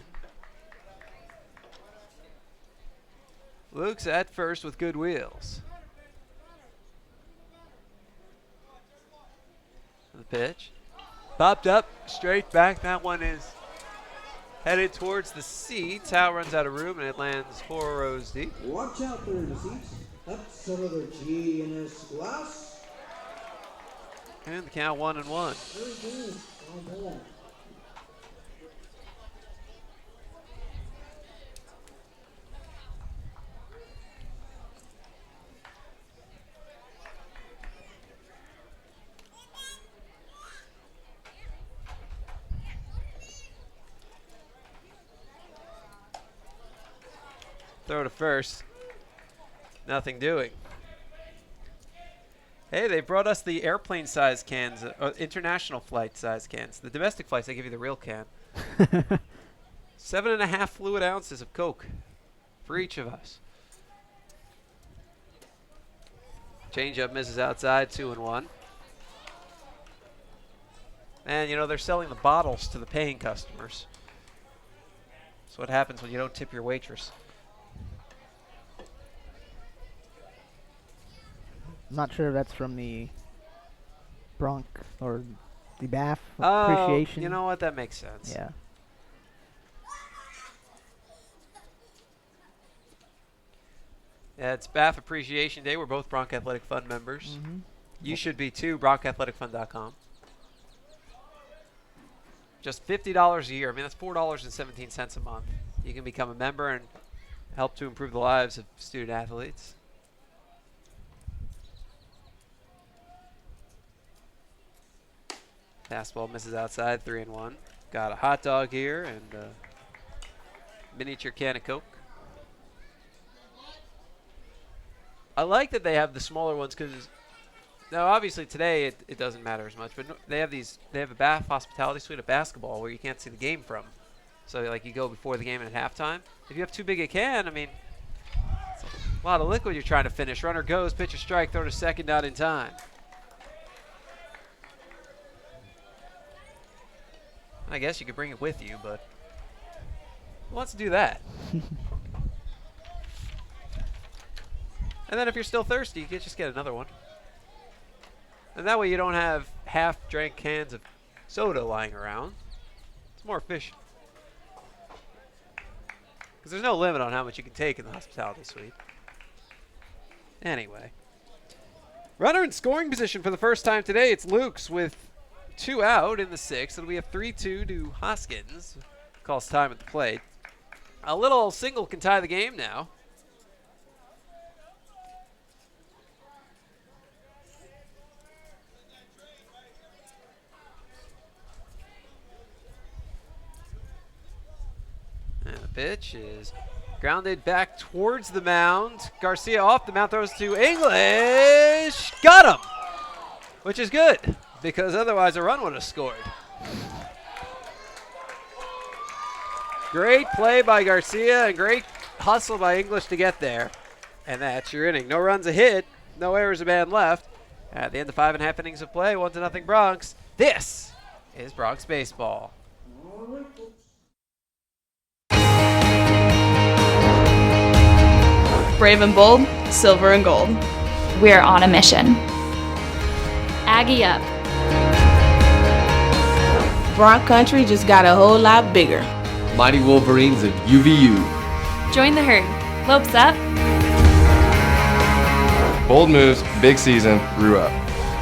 Luke's at first with good wheels. The pitch. Popped up, straight back. That one is headed towards the seats. Howe runs out of room and it lands 4 rows deep. Watch out there in the seats. That's another G in his glass. And the count 1-1. Very good. One more. Throw to first. Nothing doing. Hey, they brought us the airplane size cans, international flight size cans. The domestic flights, they give you the real can. 7.5 fluid ounces of Coke for each of us. Changeup misses outside, 2-1. And, you know, they're selling the bottles to the paying customers. That's what happens when you don't tip your waitress. I'm not sure if that's from the Bronx or the BAF appreciation. You know what? That makes sense. Yeah. Yeah, it's Bath Appreciation Day. We're both Bronc Athletic Fund members. You should be too, BroncAthleticFund.com. Just $50 a year. I mean, that's $4.17 a month. You can become a member and help to improve the lives of student athletes. Fastball misses outside, 3-1. Got a hot dog here and a miniature can of Coke. I like that they have the smaller ones because now obviously today it doesn't matter as much, but they have a Bath hospitality suite of basketball where you can't see the game from. So like you go before the game and at halftime. If you have too big a can, I mean, it's a lot of liquid you're trying to finish. Runner goes, pitch a strike, throw to second, not in time. I guess you could bring it with you, but who wants to do that? And then if you're still thirsty, you can just get another one. And that way you don't have half-drank cans of soda lying around. It's more efficient. Because there's no limit on how much you can take in the hospitality suite. Anyway. Runner in scoring position for the first time today. It's Luke's with 2 out in the 6th. It'll be a 3-2 to Hoskins. Calls time at the plate. A little single can tie the game now. And the pitch is grounded back towards the mound. Garcia off the mound, throws to English. Got him! Which is good, because otherwise a run would have scored. Great play by Garcia and great hustle by English to get there. And that's your inning. No runs, a hit. No errors, a man left. At the end of 5.5 innings of play, 1-0 Bronx. This is Bronx baseball. Brave and bold, silver and gold. We're on a mission. Aggie up. Bronc Country just got a whole lot bigger. Mighty Wolverines of UVU. Join the herd. Lopes up. Bold moves, big season, grew up.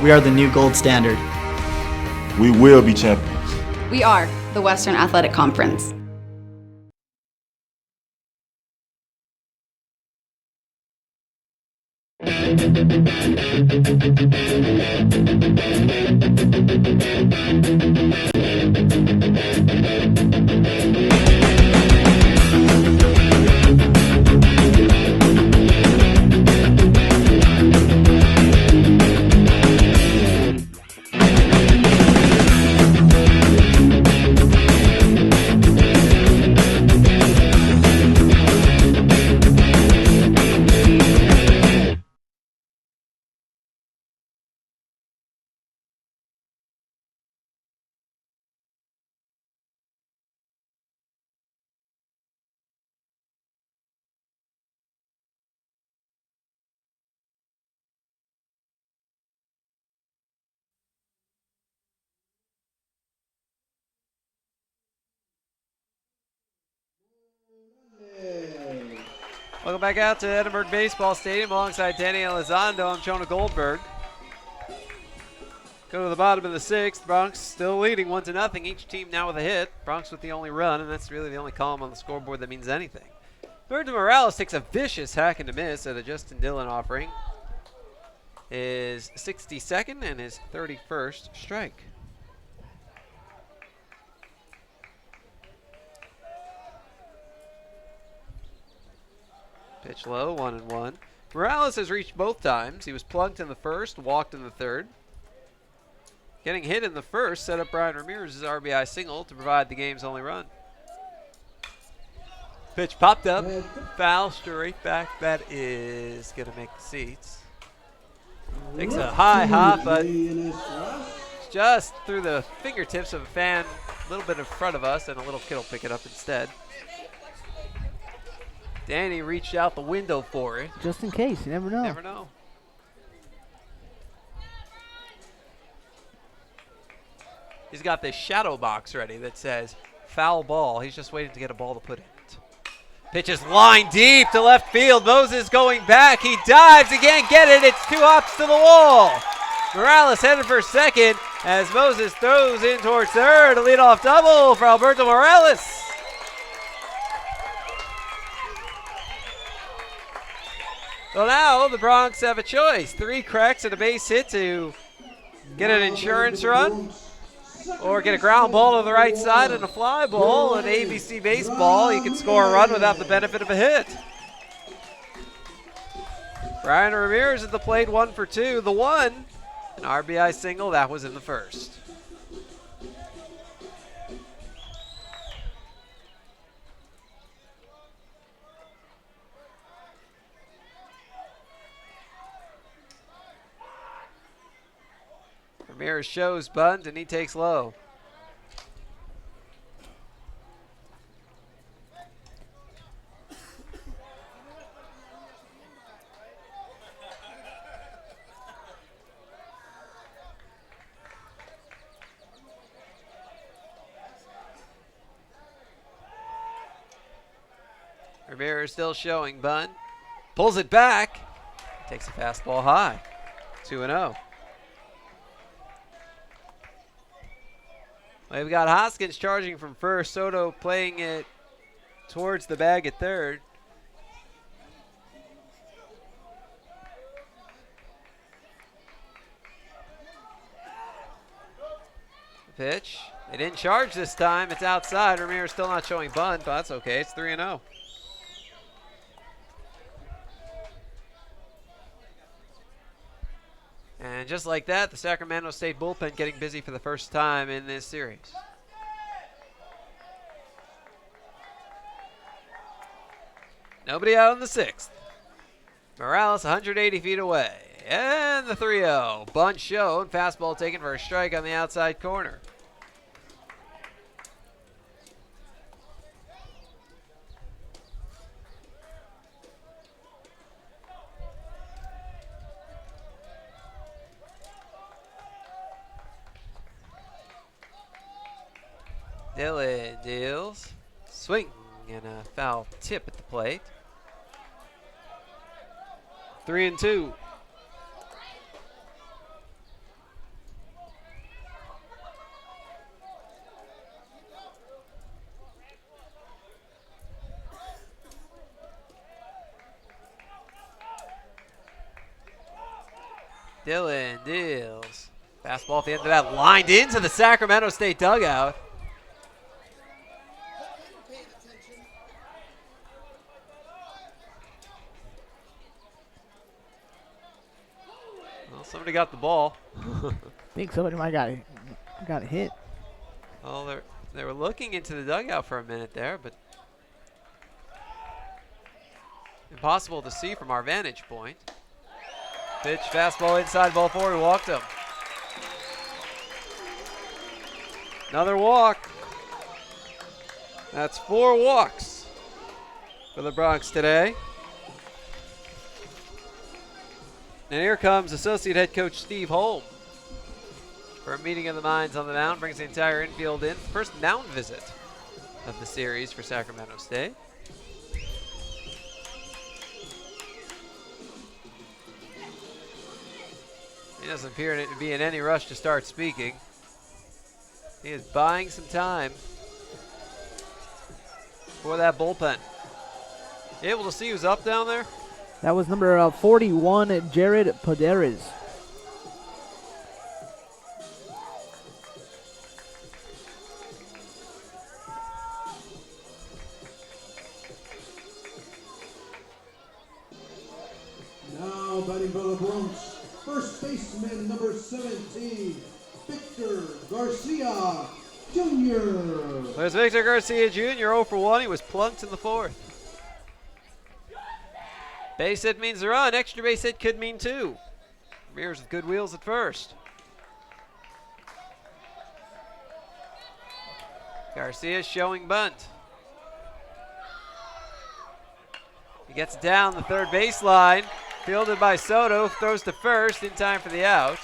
We are the new gold standard. We will be champions. We are the Western Athletic Conference. Welcome back out to Edinburgh Baseball Stadium alongside Danny Elizondo. I'm Jonah Goldberg. Go to the bottom of the 6th. Bronx still leading 1-0. Each team now with a hit. Bronx with the only run, and that's really the only column on the scoreboard that means anything. Third to Morales takes a vicious hack and a miss at a Justin Dillon offering. His 62nd and his 31st strike. Pitch low, 1-1. Morales has reached both times. He was plunked in the first, walked in the third. Getting hit in the first set up Brian Ramirez's RBI single to provide the game's only run. Pitch popped up, foul straight back. That is going to make the seats. Takes a high hop, but just through the fingertips of a fan a little bit in front of us, and a little kid will pick it up instead. Danny reached out the window for it. Just in case, you never know. Never know. He's got this shadow box ready that says foul ball. He's just waiting to get a ball to put in it. Pitch is line deep to left field. Moses going back. He dives. He can't get it. It's 2 hops to the wall. Morales headed for second as Moses throws in towards third. A leadoff double for Alberto Morales. Well, now the Bronx have a choice. 3 cracks and a base hit to get an insurance run, or get a ground ball to the right side and a fly ball. In ABC baseball, you can score a run without the benefit of a hit. Brian Ramirez at the plate, 1 for 2. The one, an RBI single, that was in the first. Ramirez shows bunt, and he takes low. Ramirez still showing bunt. Pulls it back. Takes a fastball high. 2-0. We've got Hoskins charging from first. Soto playing it towards the bag at third. The pitch. They didn't charge this time. It's outside. Ramirez still not showing bunt, but that's okay. It's 3-0. And just like that, the Sacramento State bullpen getting busy for the first time in this series. Nobody out in the 6th. Morales 180 feet away. And the 3-0. Bunt shown. Fastball taken for a strike on the outside corner. Dylan deals. Swing and a foul tip at the plate. 3-2. Dylan deals. Fastball at the end of that, lined into the Sacramento State dugout. Well, somebody got the ball. I think somebody might got hit. Well, they were looking into the dugout for a minute there, but impossible to see from our vantage point. Pitch, fastball inside, ball 4, he walked him. Another walk. That's 4 walks for the Bronx today. And here comes associate head coach Steve Holm for a meeting of the minds on the mound. Brings the entire infield in. First mound visit of the series for Sacramento State. He doesn't appear to be in any rush to start speaking. He is buying some time for that bullpen. You able to see who's up down there? That was number 41, Jared Poderes. Now batting for the Bronx, first baseman number 17, Victor Garcia Jr. There's Victor Garcia Jr., 0 for 1. He was plunked in the 4th. Base hit means a run. Extra base hit could mean 2. Ramirez with good wheels at first. Garcia showing bunt. He gets down the third baseline. Fielded by Soto. Throws to first in time for the out.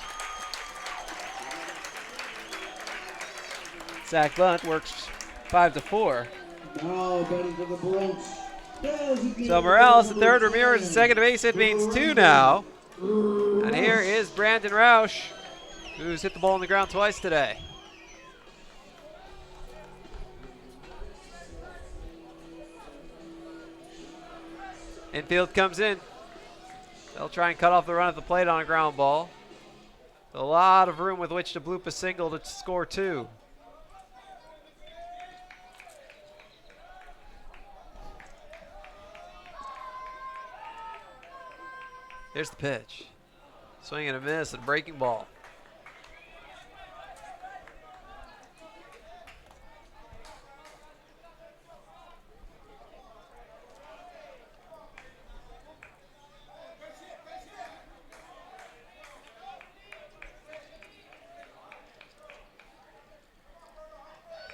Sack bunt works 5-4. Now batting for the Bronx, So Morales at third, Ramirez at second base. It means 2 now. And here is Brandon Roush, who's hit the ball on the ground twice today. Infield comes in. They'll try and cut off the run at the plate on a ground ball. A lot of room with which to bloop a single to score 2. Here's the pitch. Swing and a miss and a breaking ball.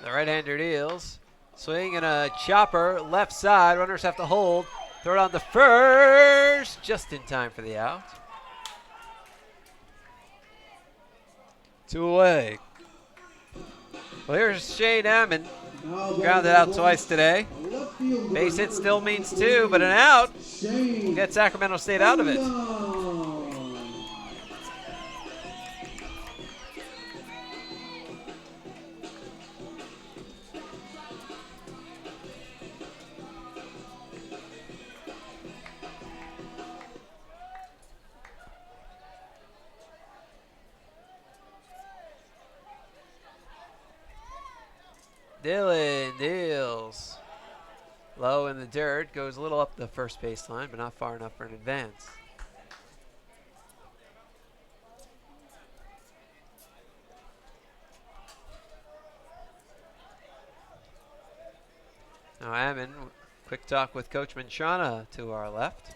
The right-hander deals. Swing and a chopper, left side. Runners have to hold. Throw it on the first, just in time for the out. 2 away. Well, here's Shane Ammon. Grounded out twice today. Base hit still means 2, but an out will get Sacramento State out of it. Dylan deals. Low in the dirt, goes a little up the first baseline, but not far enough for an advance. Now Ammon, quick talk with Coach Manchana to our left.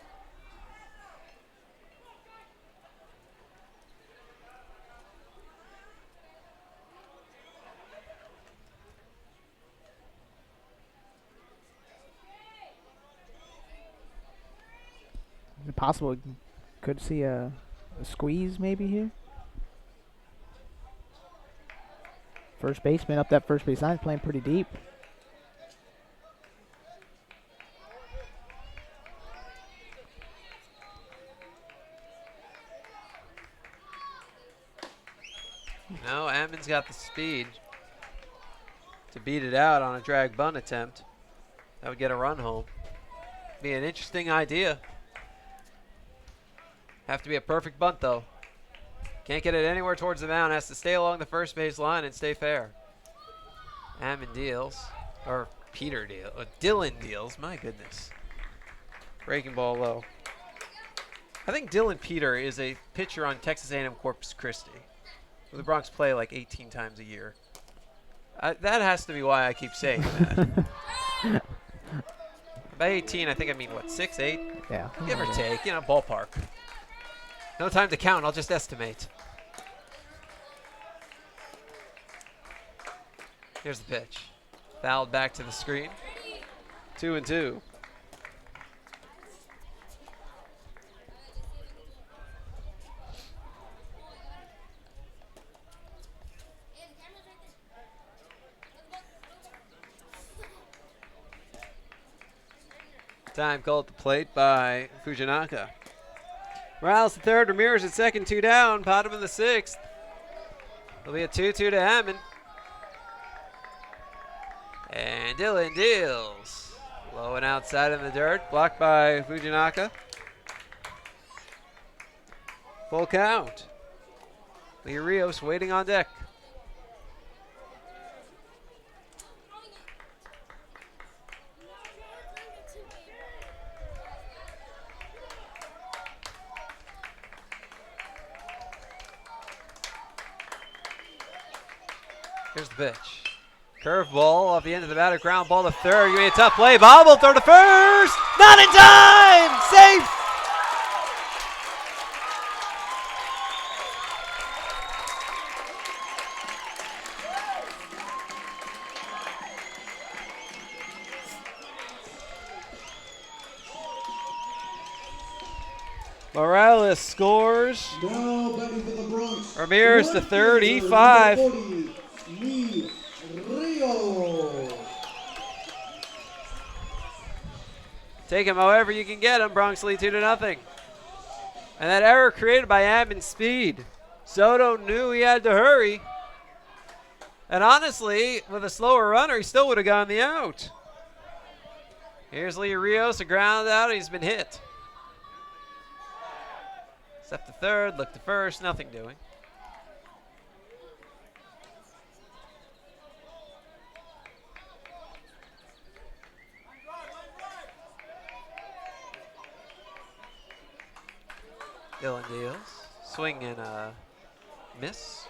Is it possible we could see a squeeze maybe here? First baseman up that first base line, playing pretty deep. No, Ammon's got the speed to beat it out on a drag bunt attempt. That would get a run home. Be an interesting idea. Have to be a perfect bunt, though. Can't get it anywhere towards the mound. Has to stay along the first base line and stay fair. Ammon deals. Or Peter deals. Dylan deals. My goodness. Breaking ball low. I think Dylan Peter is a pitcher on Texas A&M Corpus Christi. The Bronx play like 18 times a year. That has to be why I keep saying that. By 18, I think I mean, what, 6, 8? Yeah. Give or take, you know, ballpark. No time to count, I'll just estimate. Here's the pitch. Fouled back to the screen. 2-2. Time called at the plate by Fujinaka. Morales at third, Ramirez at second, 2 down, bottom of the 6th. It'll be a 2-2 to Ammon. And Dylan deals. Low and outside in the dirt, blocked by Fujinaka. Full count. Lee Rios waiting on deck. Here's the pitch. Curveball off the end of the batter, ground ball to third. Give me a tough play. Bobble, throw to first. Not in time. Safe. Morales scores. Now batting for the Bronx. Ramirez to third, E5. Take him however you can get him. Bronx lead 2-0. And that error created by Ammon's speed. Soto knew he had to hurry. And honestly, with a slower runner, he still would have gotten the out. Here's Lee Rios, a ground out. He's been hit. Step to third, look to first, nothing doing. Dylan deals. Swing and a miss.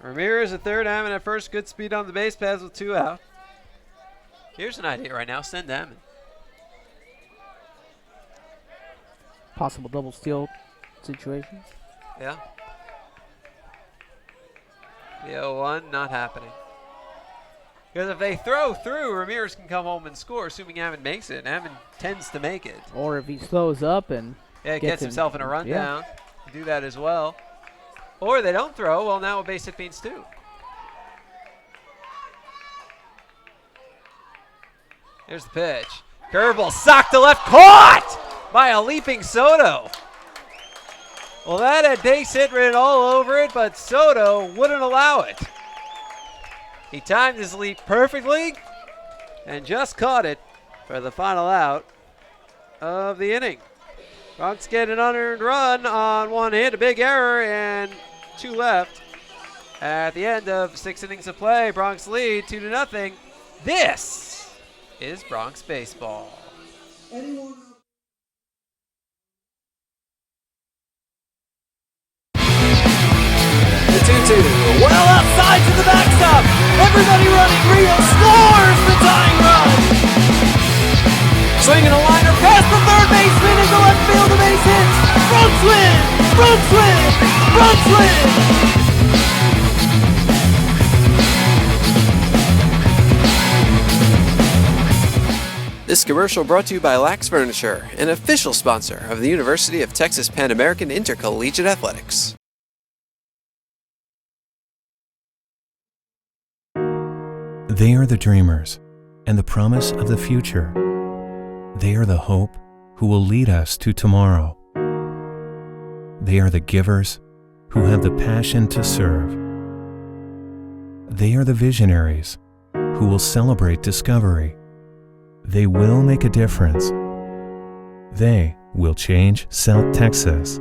Ramirez at third, Ammon at first. Good speed on the base paths with 2 out. Here's an idea right now. Send Ammon. Possible double steal situation. Yeah. The 0-1 not happening. Because if they throw through, Ramirez can come home and score, assuming Ammon makes it. And Ammon tends to make it. Or if he slows up and gets himself in a rundown. Yeah. Do that as well. Or they don't throw. Well, now a base hit means 2. Here's the pitch. Curveball socked to left. Caught by a leaping Soto. Well, that had base hit written all over it, but Soto wouldn't allow it. He timed his leap perfectly and just caught it for the final out of the inning. Bronx get an unearned run on 1 hit, a big error, and 2 left. At the end of 6 innings of play, Bronx lead 2-0. This is Bronx baseball. Anyone? The 2-2. Well outside to the backstop. Everybody running. Rio scores the tying run. Swinging a liner past the third baseman into left field. The base hit. Bronx win. Bronx win. Bronx win. This commercial brought to you by Lax Furniture, an official sponsor of the University of Texas Pan American Intercollegiate Athletics. They are the dreamers and the promise of the future. They are the hope who will lead us to tomorrow. They are the givers who have the passion to serve. They are the visionaries who will celebrate discovery. They will make a difference. They will change South Texas.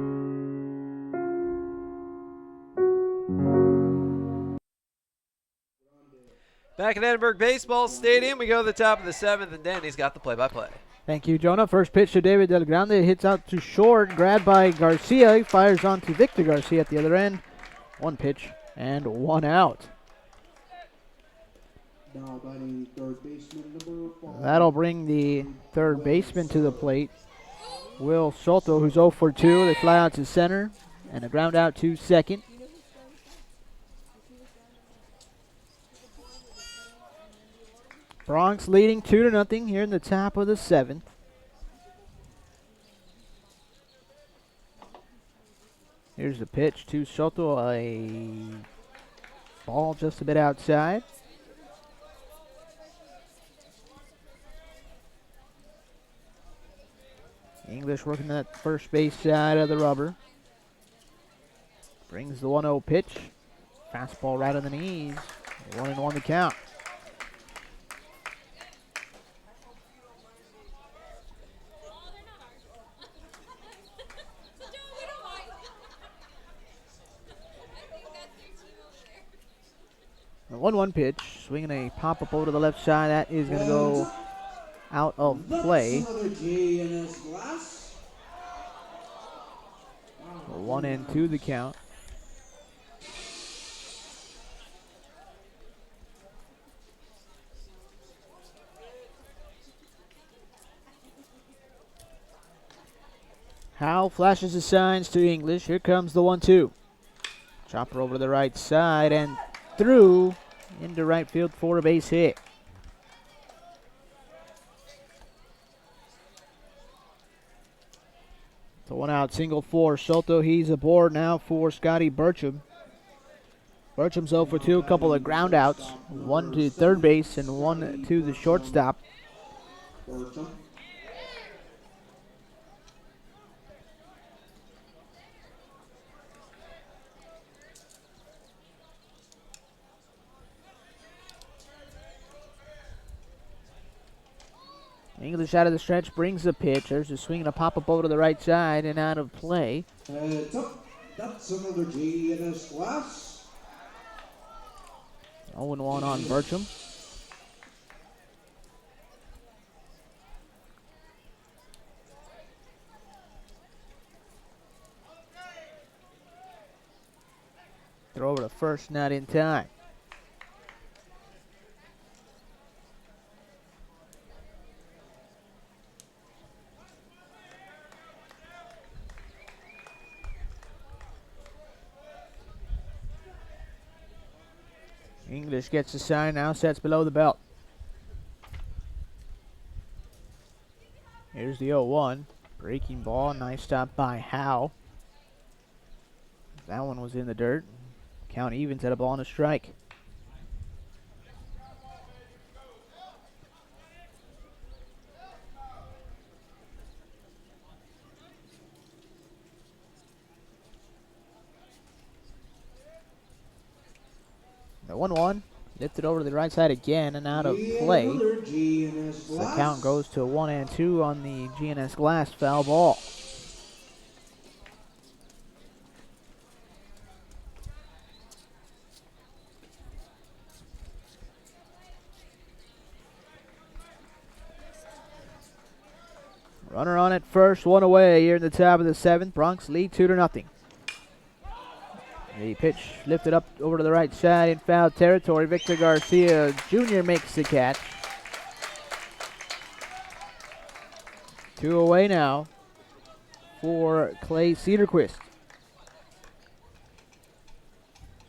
Back at Edinburgh Baseball Stadium, we go to the top of the 7th, and Danny's got the play-by-play. Thank you, Jonah. First pitch to David Del Grande. Hits out to short. Grabbed by Garcia. He fires on to Victor Garcia at the other end. 1 pitch and 1 out. Now batting third baseman number 5. That'll bring the third baseman to the plate. Will Soto, who's 0 for 2. They fly out to center. And a ground out to second. Bronx leading 2-0 here in the top of the 7th. Here's the pitch to Soto. A ball just a bit outside. English working that first base side of the rubber. Brings the 1-0 pitch. Fastball right on the knees. 1-1 the count. The 1-1 pitch, swinging a pop-up over to the left side. That is going to go out of play. 1-2 the count. Howell flashes the signs to English. Here comes the 1-2. Chopper over to the right side and through into right field for a base hit. It's a 1-out single for Soto. He's aboard now for Scotty Burcham. Bertram's 0 for 2, a couple of ground outs. One to third base and one to the shortstop. English out of the stretch brings the pitch. There's a swing and a pop-up over to the right side and out of play. That's another G in his glass. 0-1 on Bertram. Throw over to first, not in time. English gets the sign, now sets below the belt. Here's the 0-1. Breaking ball, nice stop by Howe. That one was in the dirt. Count evens at a ball and a strike. The 1-1, lifted over to the right side again and out of play. The count goes to 1-2 on the GNS Glass foul ball. Runner on at first, one away here in the top of the 7th. Bronx lead 2-0. The pitch lifted up over to the right side in foul territory. Victor Garcia Jr. makes the catch. 2 away now for Clay Cedarquist.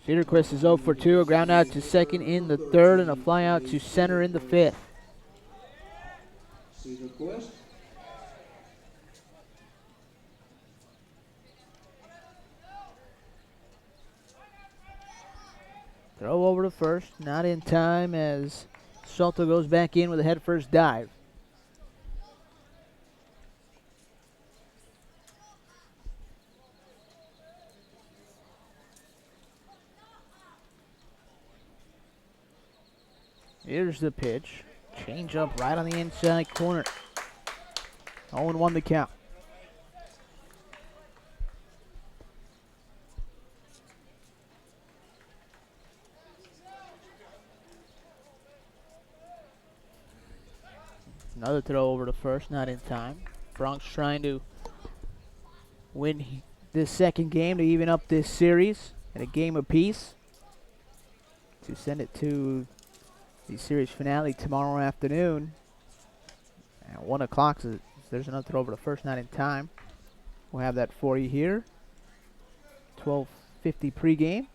Cedarquist is 0 for 2, a ground out to second in the 3rd and a fly out to center in the 5th. Cedarquist. Throw over to first, not in time as Salto goes back in with a head first dive. Here's the pitch. Change up right on the inside corner. 0-1 the count. Another throw over to first, not in time. Bronx trying to win this second game to even up this series at a game apiece to send it to the series finale tomorrow afternoon at 1 o'clock. So there's another throw over to first, not in time. We'll have that for you here. 12:50 pregame.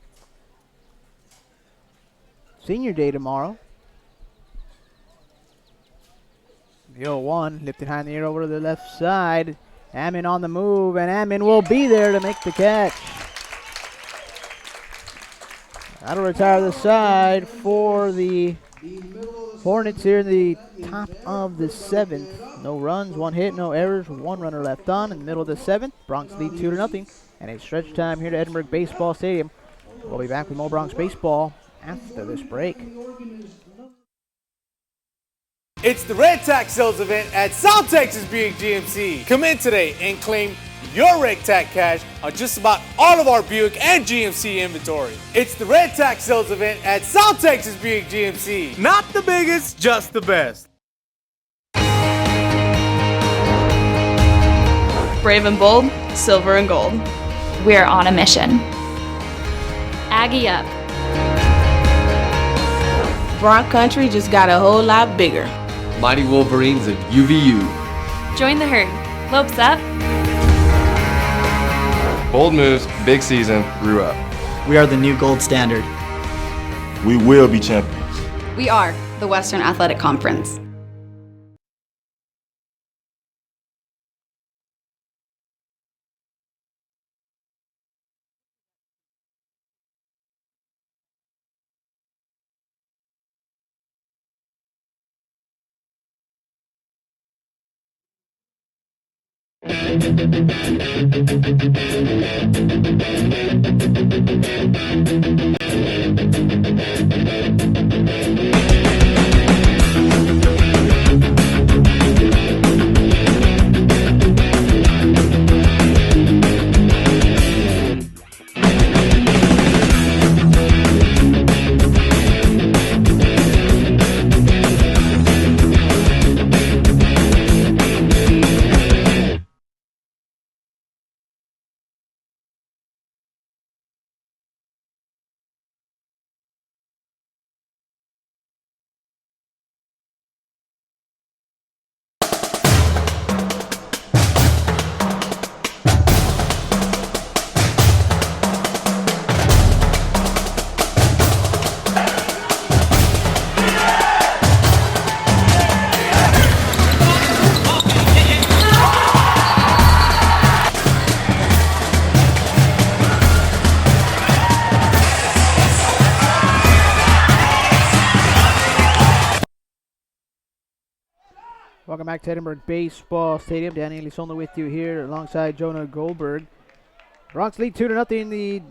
Senior day tomorrow. The 0-1 lifted high in the air over to the left side. Ammon on the move, and Ammon will be there to make the catch. That'll retire the side for the Hornets here in the top of the 7th. No runs, 1 hit, no errors, 1 runner left on in the middle of the 7th. Bronx lead 2-0, and a stretch time here at Edinburgh Baseball Stadium. We'll be back with more Bronx baseball after this break. It's the Red Tax Sales event at South Texas Buick GMC. Come in today and claim your Red Tax cash on just about all of our Buick and GMC inventory. It's the Red Tax Sales event at South Texas Buick GMC. Not the biggest, just the best. Brave and bold, silver and gold. We're on a mission. Aggie up. Bron country just got a whole lot bigger. Mighty Wolverines of UVU. Join the herd. Lopes up. Bold moves, big season, grew up. We are the new gold standard. We will be champions. We are the Western Athletic Conference. Welcome back to Edinburgh Baseball Stadium. Danny Elizondo with you here alongside Jonah Goldberg. Bronx lead 2-0. The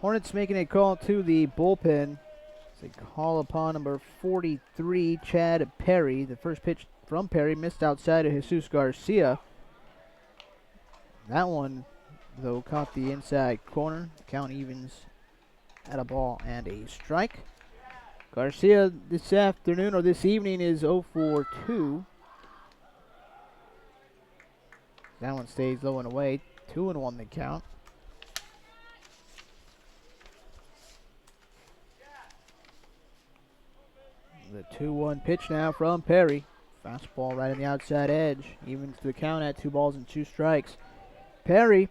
Hornets making a call to the bullpen. It's a call upon number 43, Chad Perry. The first pitch from Perry missed outside of Jesus Garcia. That one, though, caught the inside corner. Count evens at a ball and a strike. Garcia this afternoon or this evening is 0 for 2. That one stays low and away. 2-1 the count. The 2-1 pitch now from Perry. Fastball right on the outside edge. Evens the count at 2 balls and 2 strikes. Perry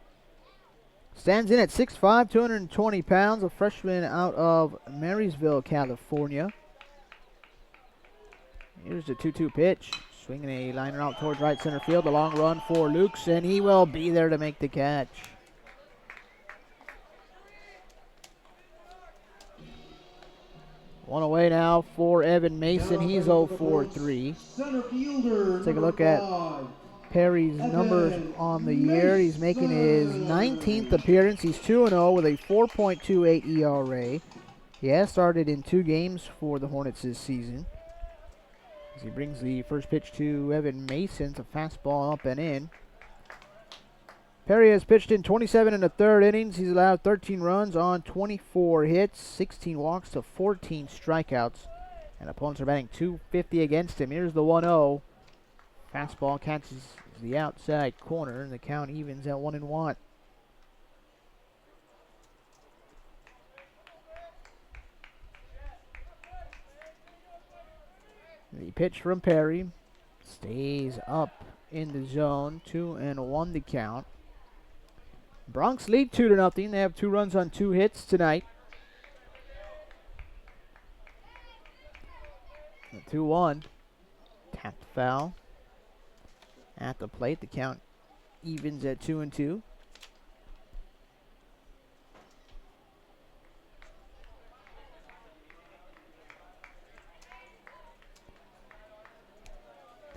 stands in at 6'5", 220 pounds, a freshman out of Marysville, California. Here's the 2-2 pitch. Swinging a liner out towards right center field. A long run for Lukes, and he will be there to make the catch. One away now for Evan Mason. He's 0 for 3. Let's take a look at Perry's numbers on the year. He's making his 19th appearance. He's 2-0 with a 4.28 ERA. He has started in 2 games for the Hornets this season. As he brings the first pitch to Evan Mason. It's a fastball up and in. Perry has pitched in 27 1/3 innings. He's allowed 13 runs on 24 hits, 16 walks to 14 strikeouts. And opponents are batting .250 against him. Here's the 1-0. Fastball catches the outside corner, and the count evens at 1-1. The pitch from Perry stays up in the zone. 2-1 the count. Bronx lead 2-0. They have 2 runs on 2 hits tonight. The 2-1. Tapped foul. At the plate, the count evens at 2-2.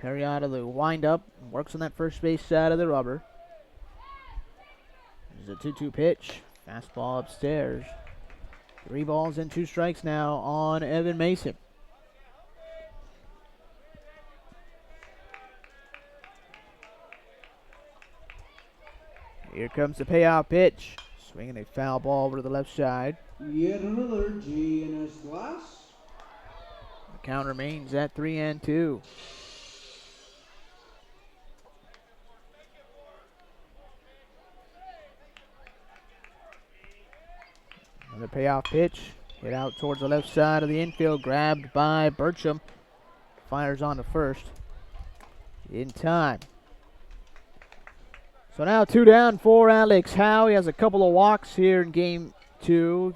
Perry out of the windup, works on that first base side of the rubber. There's a 2-2 pitch, fastball upstairs. 3 balls and 2 strikes now on Evan Mason. Here comes the payoff pitch. Swinging a foul ball over to the left side. Yet another G&S Glass. The count remains at 3-2. Another payoff pitch. Hit out towards the left side of the infield. Grabbed by Burcham. Fires on to first. In time. So now 2 down for Alex Howe. He has a couple of walks here in game 2.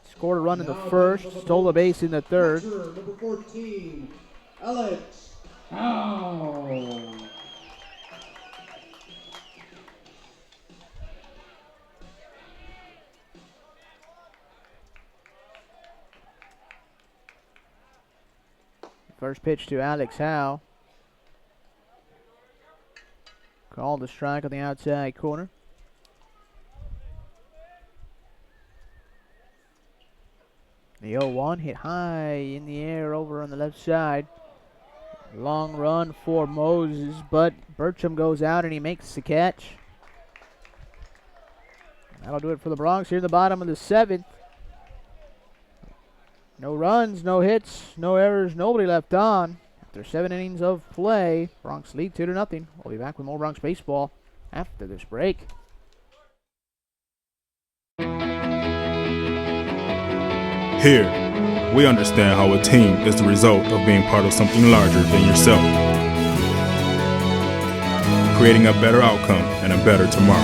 Scored a run in the first. Stole a base in the third. Number 14, Alex Howe. First pitch to Alex Howe. Called the strike on the outside corner. The 0-1 hit high in the air over on the left side. Long run for Moses, but Bertram goes out and he makes the catch. That'll do it for the Bronx here in the bottom of the 7th. No runs, no hits, no errors, nobody left on. After 7 innings of play, Bronx lead 2-0. We'll be back with more Bronx baseball after this break. Here, we understand how a team is the result of being part of something larger than yourself, creating a better outcome and a better tomorrow.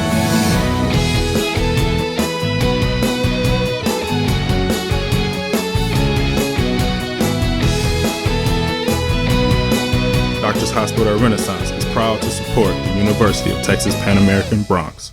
Doctors Hospital Renaissance is proud to support the University of Texas Pan American Bronx.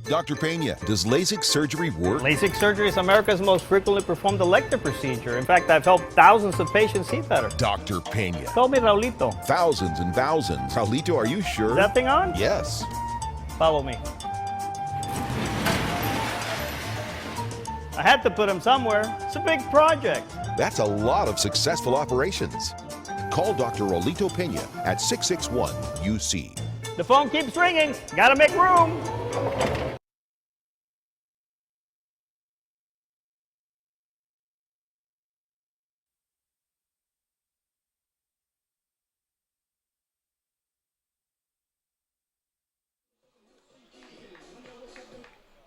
Dr. Pena, does LASIK surgery work? LASIK surgery is America's most frequently performed elective procedure. In fact, I've helped thousands of patients see better. Dr. Pena. Call me Raulito. Thousands and thousands. Raulito, are you sure? Is that thing on? Yes. Follow me. I had to put him somewhere. It's a big project. That's a lot of successful operations. Call Dr. Raulito Pena at 661-UC. The phone keeps ringing. Gotta make room.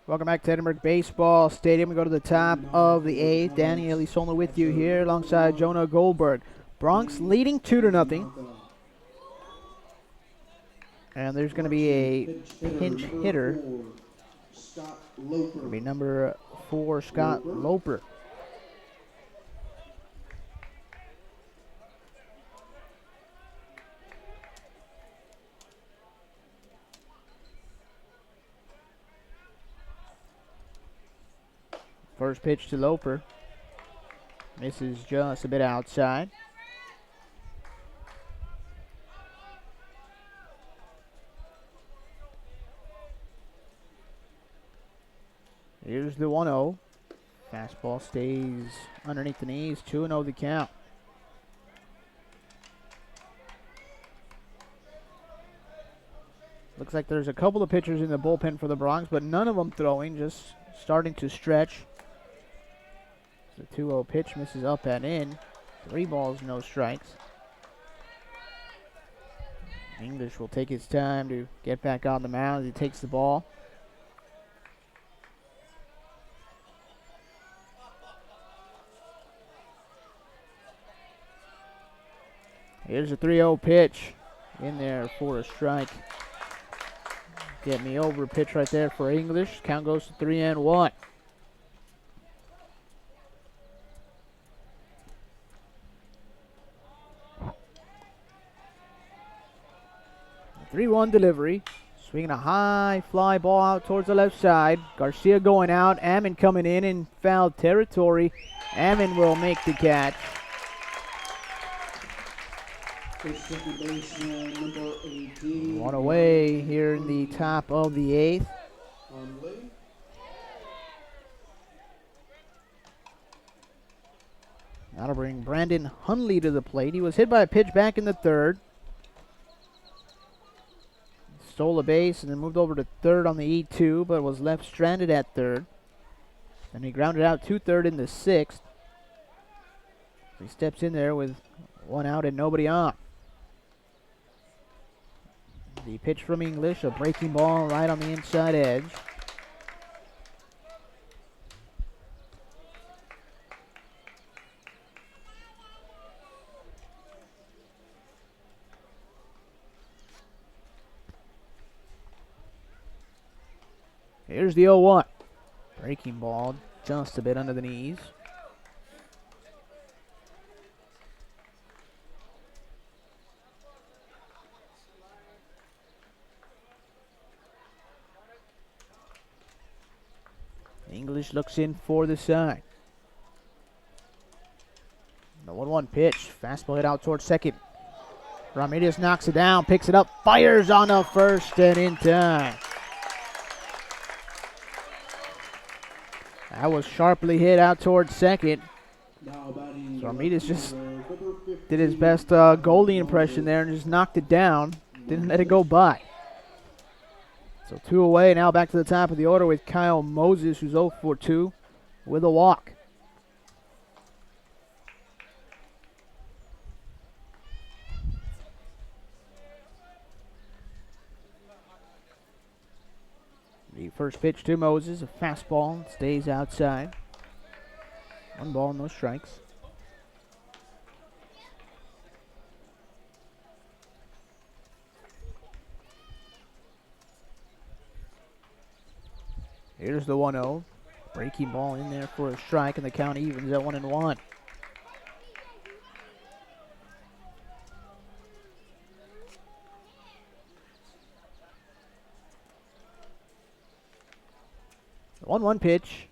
Welcome back to Edinburgh Baseball Stadium. We go to the top of the 8th. Danny Elizondo with you here alongside Jonah Goldberg. Bronx leading 2-0. And there's going to be a pinch hitter. It'll be number 4, Scott Loper. First pitch to Loper. Misses just a bit outside. Here's the 1-0. Fastball stays underneath the knees. 2-0 the count. Looks like there's a couple of pitchers in the bullpen for the Bronx, but none of them throwing, just starting to stretch. The 2-0 pitch misses up and in. 3 balls, no strikes. English will take his time to get back on the mound as he takes the ball. Here's a 3-0 pitch in there for a strike. Get me over pitch right there for English. Count goes to 3-1. 3-1 delivery. Swinging a high fly ball out towards the left side. Garcia going out. Ammon coming in foul territory. Ammon will make the catch. One away here in the top of the 8th. That'll bring Brandon Hunley to the plate. He was hit by a pitch back in the 3rd. Stole a base and then moved over to 3rd on the E2, but was left stranded at 3rd. Then he grounded out to 3rd in the 6th. He steps in there with 1 out and nobody on. The pitch from English, a breaking ball right on the inside edge. Here's the 0-1. Breaking ball just a bit under the knees. English looks in for the sign. The 1-1 pitch. Fastball hit out towards second. Ramirez knocks it down, picks it up, fires on the first and in time. That was sharply hit out towards second. So Ramirez just did his best goalie impression there and just knocked it down. Didn't let it go by. So 2 away. Now back to the top of the order with Kyle Moses, who's 0 for 2 with a walk. The first pitch to Moses, a fastball, stays outside. 1 ball, no strikes. Here's the 1-0. Breaking ball in there for a strike, and the count evens at 1-1. The 1-1 pitch.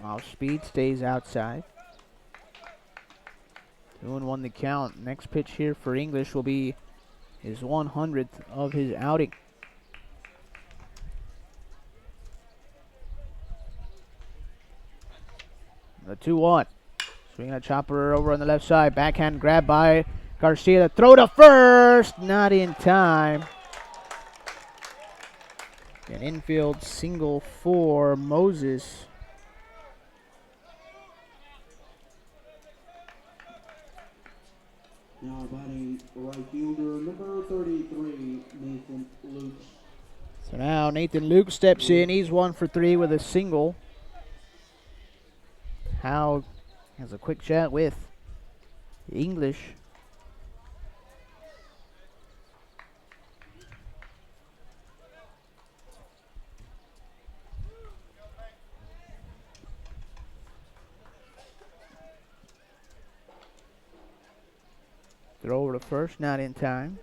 Off speed, stays outside. 2-1 the count. Next pitch here for English will be his 100th of his outing. The 2-1. Swinging a chopper over on the left side. Backhand grab by Garcia. The throw to first. Not in time. An infield single for Moses. Now batting right fielder number 33, Nathan Luke. So now Nathan Luke steps in. He's 1 for 3 with a single. Howe has a quick chat with English. Throw over to first, not in time.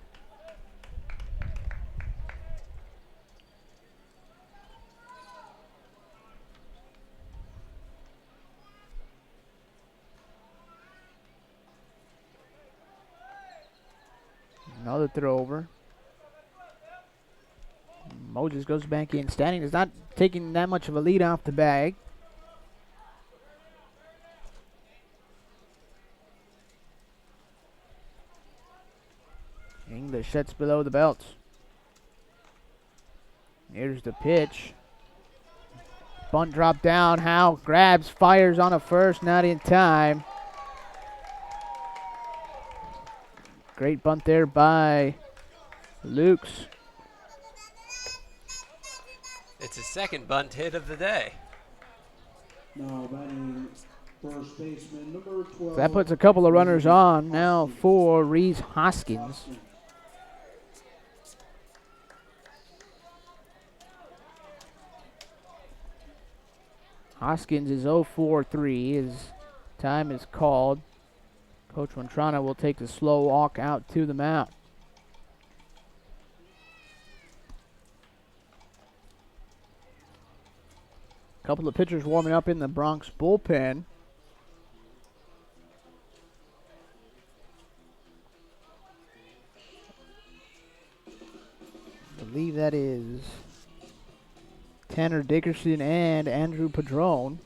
Another throw over. Moses goes back in. Standing is not taking that much of a lead off the bag. English sets below the belt. Here's the pitch. Bunt drop down. Howe grabs, fires on a first, not in time. Great bunt there by Lukes. It's his second bunt hit of the day. Now batting first baseman number 12. That puts a couple of runners on now for Reese Hoskins. Hoskins is 0 for 3. His time is called. Coach Montrana will take the slow walk out to the mound. A couple of pitchers warming up in the Bronx bullpen. I believe that is Tanner Dickerson and Andrew Padron.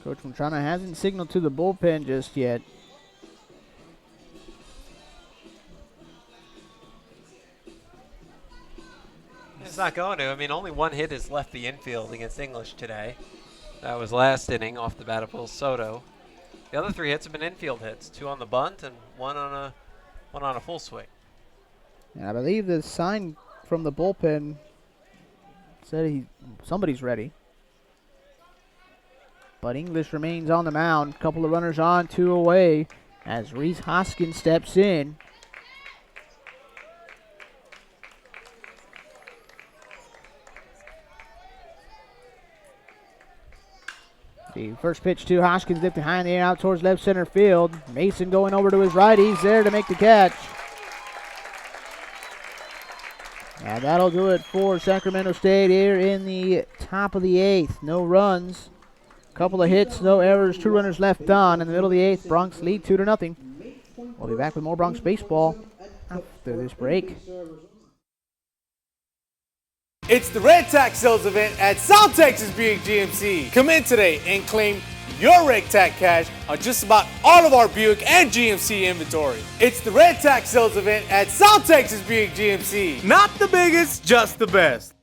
Coach Montrana hasn't signaled to the bullpen just yet. It's not going to. I mean, only 1 hit has left the infield against English today. That was last inning off the bat of Will Soto. The other 3 hits have been infield hits. 2 on the bunt and one on a full swing. And I believe the sign from the bullpen said somebody's ready. But English remains on the mound. Couple of runners on, 2 away as Reese Hoskins steps in. The first pitch to Hoskins, dipped behind the air out towards left center field. Mason going over to his right. He's there to make the catch. And that'll do it for Sacramento State here in the top of the 8th. No runs, couple of hits, no errors, 2 runners left on. In the middle of the 8th, Bronx lead 2-0. We'll be back with more Bronx baseball after this break. It's the Red Tax Sales event at South Texas Buick GMC. Come in today and claim your Red Tax cash on just about all of our Buick and GMC inventory. It's the Red Tax Sales event at South Texas Buick GMC. Not the biggest, just the best.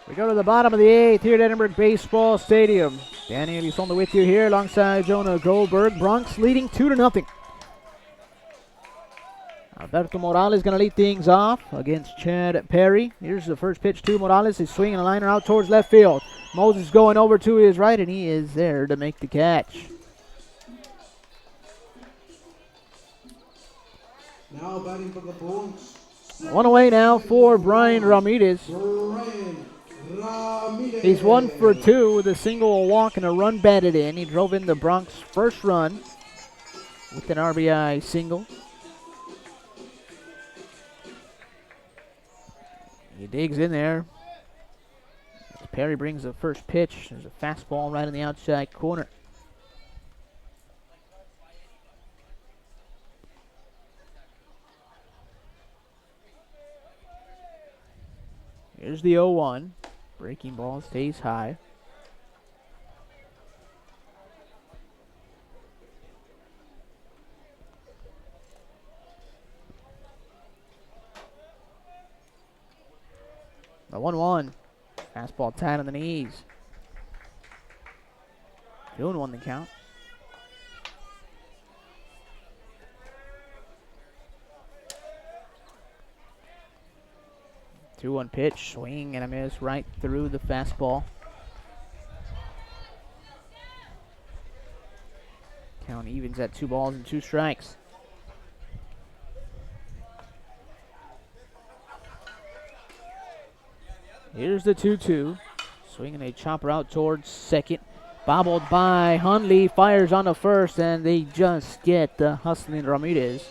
We go to the bottom of the 8th here at Edinburgh Baseball Stadium. Danny Elizondo with you here alongside Jonah Goldberg. Bronx leading 2-0. Alberto Morales going to lead things off against Chad Perry. Here's the first pitch to Morales. He's swinging a liner out towards left field. Moses going over to his right, and he is there to make the catch. Now batting for the Bronx. One away now for Brian Ramirez. He's 1 for 2 with a single, a walk, and a run batted in. He drove in the Bronx first run with an RBI single. He digs in there. Perry brings the first pitch. There's a fastball right in the outside corner. Here's the 0-1. Breaking ball stays high. The 1-1. Fastball tight on the knees. 2-1 the count. Two-one pitch, swing and a miss right through the fastball. Count evens at 2 balls and 2 strikes. Here's the 2-2. Swinging a chopper out towards second. Bobbled by Hundley. Fires on the first, and they just get the hustling Ramirez.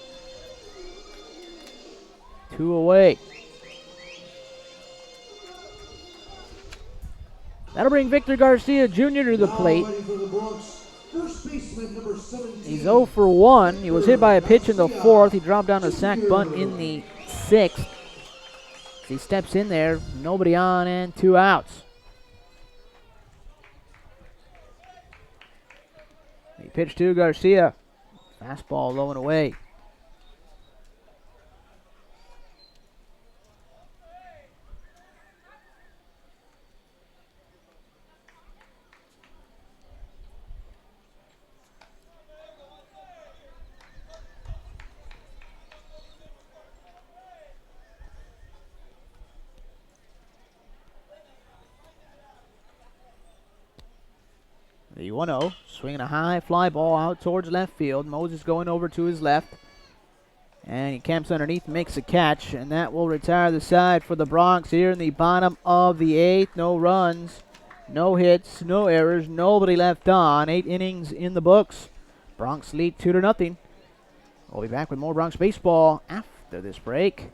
2 away. That'll bring Victor Garcia Jr. to the plate. He's 0 for 1. He was hit by a pitch in the 4th. He dropped down a sac bunt in the 6th. He steps in there, nobody on and 2 outs. He pitched to Garcia. Fastball low and away. The 1-0, swinging a high fly ball out towards left field. Moses going over to his left. And he camps underneath, makes a catch, and that will retire the side for the Bronx here in the bottom of the 8th. No runs, no hits, no errors, nobody left on. 8 innings in the books. Bronx lead 2-0. We'll be back with more Bronx baseball after this break.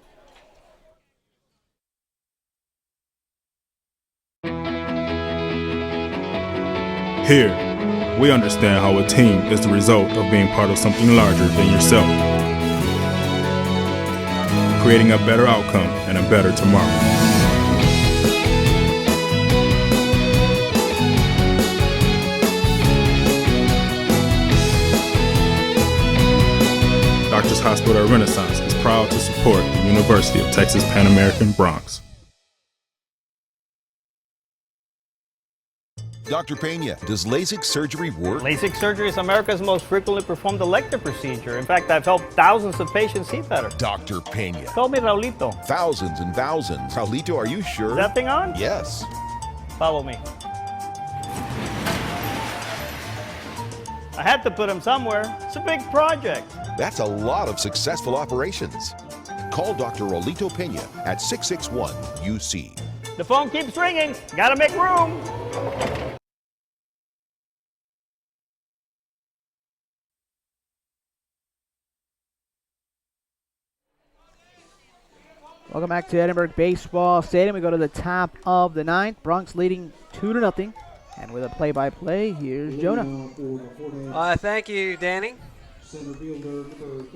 Here, we understand how a team is the result of being part of something larger than yourself. creating a better outcome and a better tomorrow. Doctors Hospital Renaissance is proud to support the University of Texas Pan American Bronx. Dr. Pena, does LASIK surgery work? LASIK surgery is America's most frequently performed elective procedure. In fact, I've helped thousands of patients see better. Dr. Pena. Call me Raulito. Thousands and thousands. Raulito, are you sure? Is that thing on? Yes. Follow me. I had to put him somewhere. It's a big project. That's a lot of successful operations. Call Dr. Raulito Pena at 661-UC. The phone keeps ringing. Gotta make room. Welcome back to Edinburgh Baseball Stadium. We go to the top of the ninth. Bronx leading 2-0. And with a play-by-play, here's Jonah. Thank you, Danny.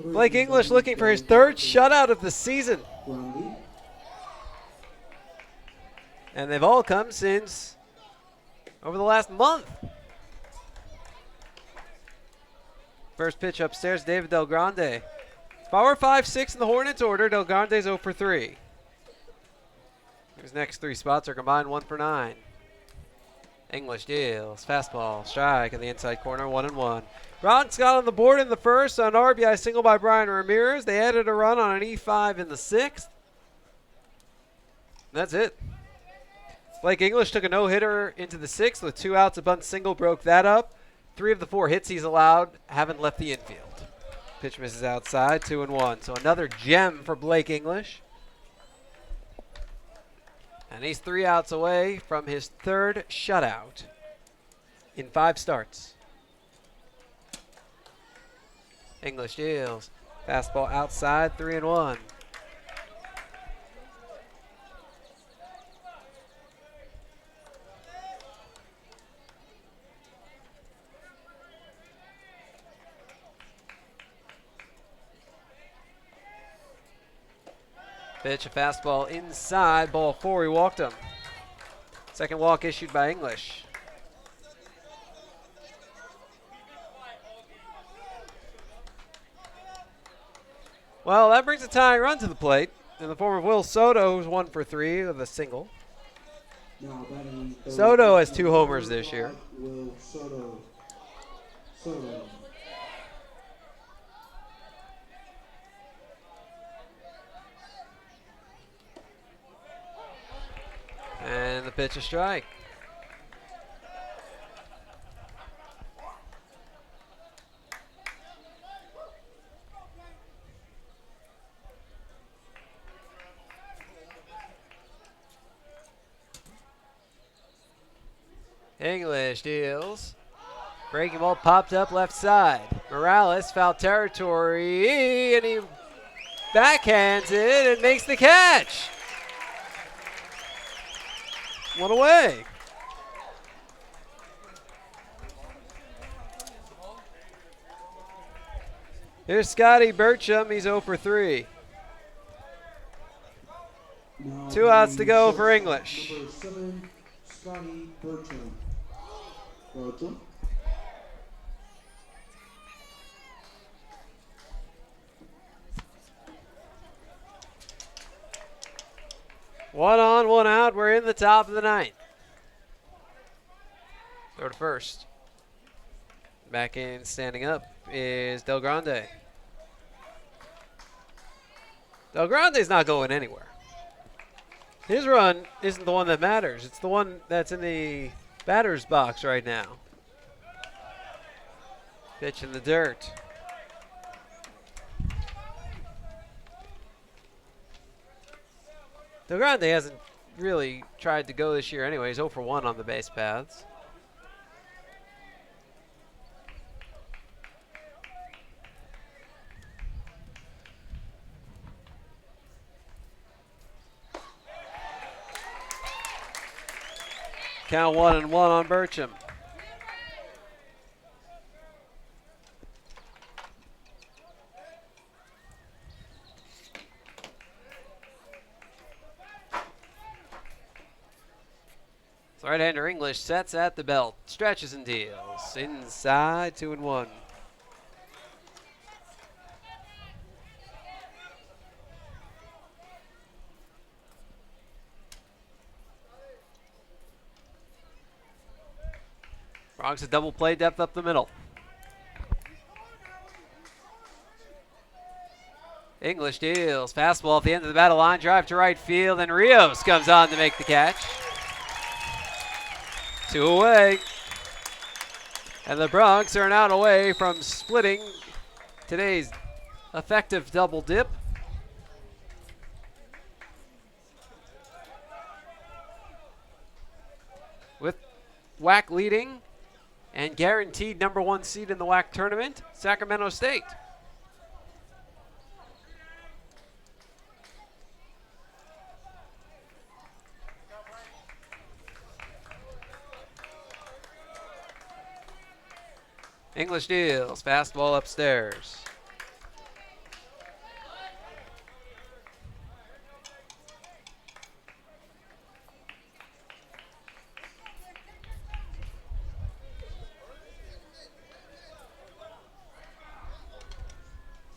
Blake English looking for his third shutout of the season. And they've all come since over the last month. First pitch upstairs, David Del Grande. Power 5-6 in the Hornets order. Del Grande's 0 for 3. His next three spots are combined 1 for 9. English deals. Fastball. Strike in the inside corner. 1-1. Bronx got on the board in the first on RBI single by Brian Ramirez. They added a run on an E5 in the sixth. That's it. Blake English took a no-hitter into the sixth with 2 outs. A bunt single broke that up. 3 of the 4 hits he's allowed haven't left the infield. Pitch misses outside, 2-1. So another gem for Blake English. And he's 3 outs away from his third shutout in 5 starts. English deals. Fastball outside, 3-1. Pitch, a fastball inside, ball 4. He walked him. Second walk issued by English. Well, that brings a tying run to the plate in the form of Will Soto, who's 1 for 3 with a single. Soto has 2 homers this year. Will Soto. And the pitch, a strike. English deals. Breaking ball popped up left side. Morales, foul territory, and he backhands it and makes the catch. 1 away. Here's Scotty Burcham. He's 0 for 3. 2 outs to go for English. Number 7, Scotty Bertram. Bertram. One on, 1 out. We're in the top of the ninth. Throw to first. Back in, standing up is Del Grande. Del Grande's not going anywhere. His run isn't the one that matters. It's the one that's in the batter's box right now. Pitch in the dirt. Del Grande hasn't really tried to go this year anyway. He's 0 for 1 on the base paths. Count 1-1 on Burcham. So right-hander English sets at the belt, stretches and deals. Inside, 2-1. Bronx a double play, depth up the middle. English deals. Fastball at the end of the battle line. Drive to right field, and Rios comes on to make the catch. 2 away. And the Bronx are now away from splitting today's effective double dip. With WAC leading and guaranteed #1 seed in the WAC tournament, Sacramento State. English deals, fastball upstairs.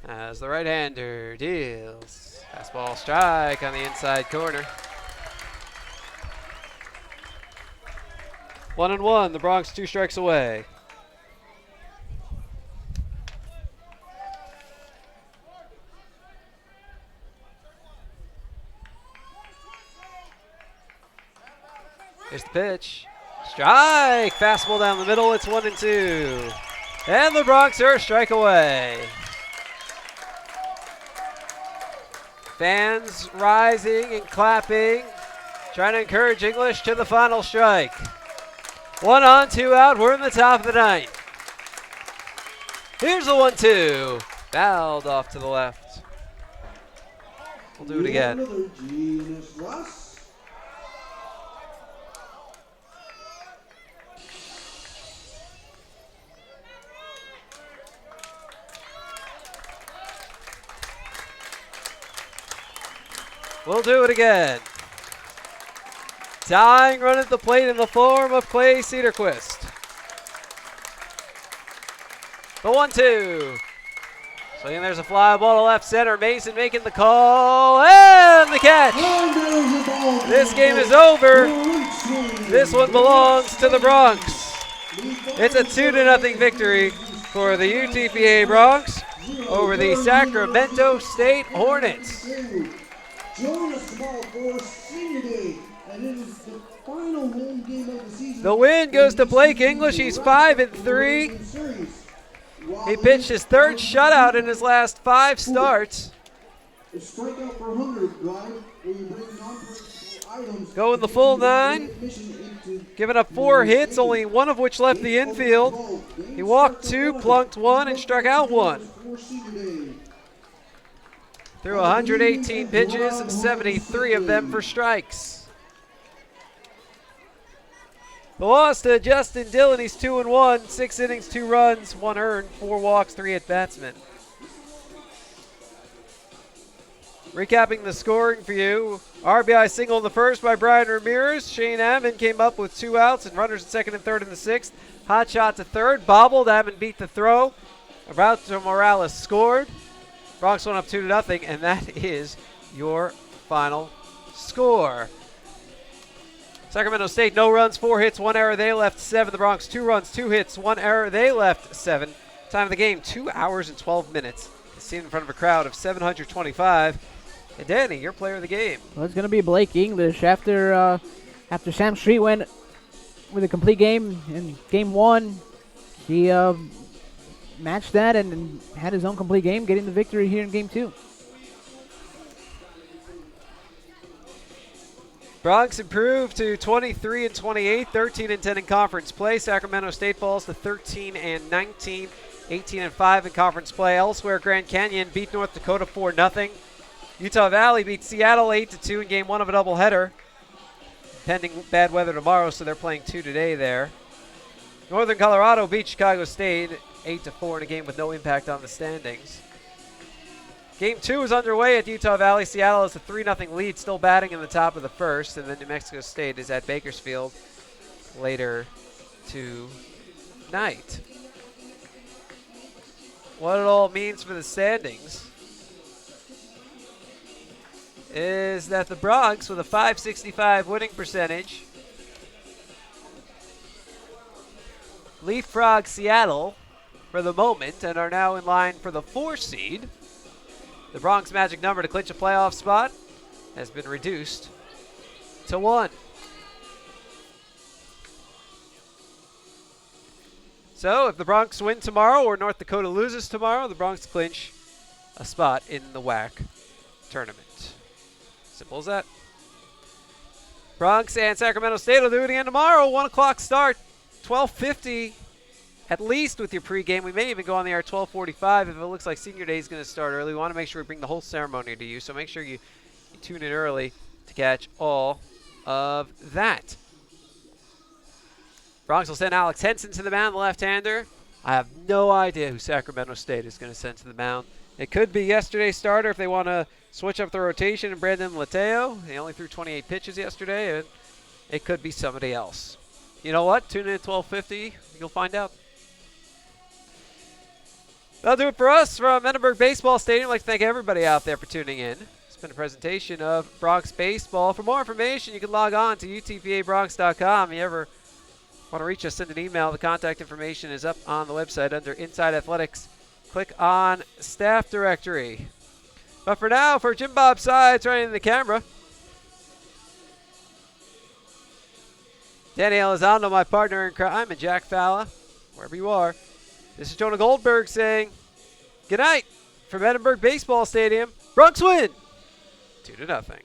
As the right-hander deals, fastball strike on the inside corner. 1-1, the Bronx 2 strikes away. Here's the pitch. Strike! Fastball down the middle. It's 1-2. And the Bronx are a strike away. Fans rising and clapping, trying to encourage English to the final strike. 1 on, 2 out. We're in the top of the ninth. Here's the 1-2. Fouled off to the left. We'll do it again. We'll do it again. Tying run at the plate in the form of Clay Cedarquist. The 1-2. Swinging, there's a fly ball to left center. Mason making the call, and the catch. This game is over. This one belongs to the Bronx. It's a 2-0 victory for the UTPA Bronx over the Sacramento State Hornets. The win goes to Blake English. He's 5-3. He pitched his 3rd shutout in his last 5 starts. Going the full 9. Giving up 4 hits, only 1 of which left the infield. He walked 2, plunked 1, and struck out 1. Threw 118 pitches, 73 of them for strikes. The loss to Justin Dillon, he's 2-1, 6 innings, 2 runs, 1 earned, 4 walks, 3 at-batsmen. Recapping the scoring for you, RBI single in the first by Brian Ramirez. Shane Ammon came up with 2 outs and runners at 2nd and 3rd in the 6th. Hot shot to 3rd, bobbled, Ammon beat the throw. Roberto Morales scored. Bronx went up 2-0, and that is your final score. Sacramento State, no runs, 4 hits, 1 error. They left 7. The Bronx, 2 runs, 2 hits, 1 error. They left 7. Time of the game, 2 hours and 12 minutes. Seen in front of a crowd of 725. And Danny, your player of the game. Well, it's going to be Blake English. After Sam Street went with a complete game in Game 1, he matched that and had his own complete game, getting the victory here in Game 2. Bronx improved to 23-28, 13-10 in conference play. Sacramento State falls to 13-19, 18-5 in conference play. Elsewhere, Grand Canyon beat North Dakota 4-0. Utah Valley beat Seattle 8-2 in Game 1 of a doubleheader. Pending bad weather tomorrow, so they're playing 2 today there. Northern Colorado beat Chicago State 8-4 in a game with no impact on the standings. Game 2 is underway at Utah Valley. Seattle has a 3-0 lead, still batting in the top of the first, and then New Mexico State is at Bakersfield later tonight. What it all means for the standings is that the Bronx, with a .565 winning percentage, leapfrog Seattle for the moment and are now in line for the 4 seed. The Bronx magic number to clinch a playoff spot has been reduced to 1. So if the Bronx win tomorrow or North Dakota loses tomorrow, the Bronx clinch a spot in the WAC tournament. Simple as that. Bronx and Sacramento State will do it again tomorrow. 1 o'clock start, 12:50 at least with your pregame. We may even go on the air at 12:45 if it looks like senior day is going to start early. We want to make sure we bring the whole ceremony to you, so make sure you tune in early to catch all of that. Bronx will send Alex Henson to the mound, the left-hander. I have no idea who Sacramento State is going to send to the mound. It could be yesterday's starter if they want to switch up the rotation and Brandon Lateo. He only threw 28 pitches yesterday, and it could be somebody else. You know what? Tune in at 12:50. You'll find out. That'll do it for us from Edinburgh Baseball Stadium. I'd like to thank everybody out there for tuning in. It's been a presentation of Bronx Baseball. For more information, you can log on to utpabronx.com. If you ever want to reach us, send an email. The contact information is up on the website under Inside Athletics. Click on Staff Directory. But for now, for Jim Bob Sides running the camera, Danny Elizondo, my partner in crime, and Jack Falla, wherever you are, this is Jonah Goldberg saying good night from Edinburgh Baseball Stadium. Bronx win 2-0.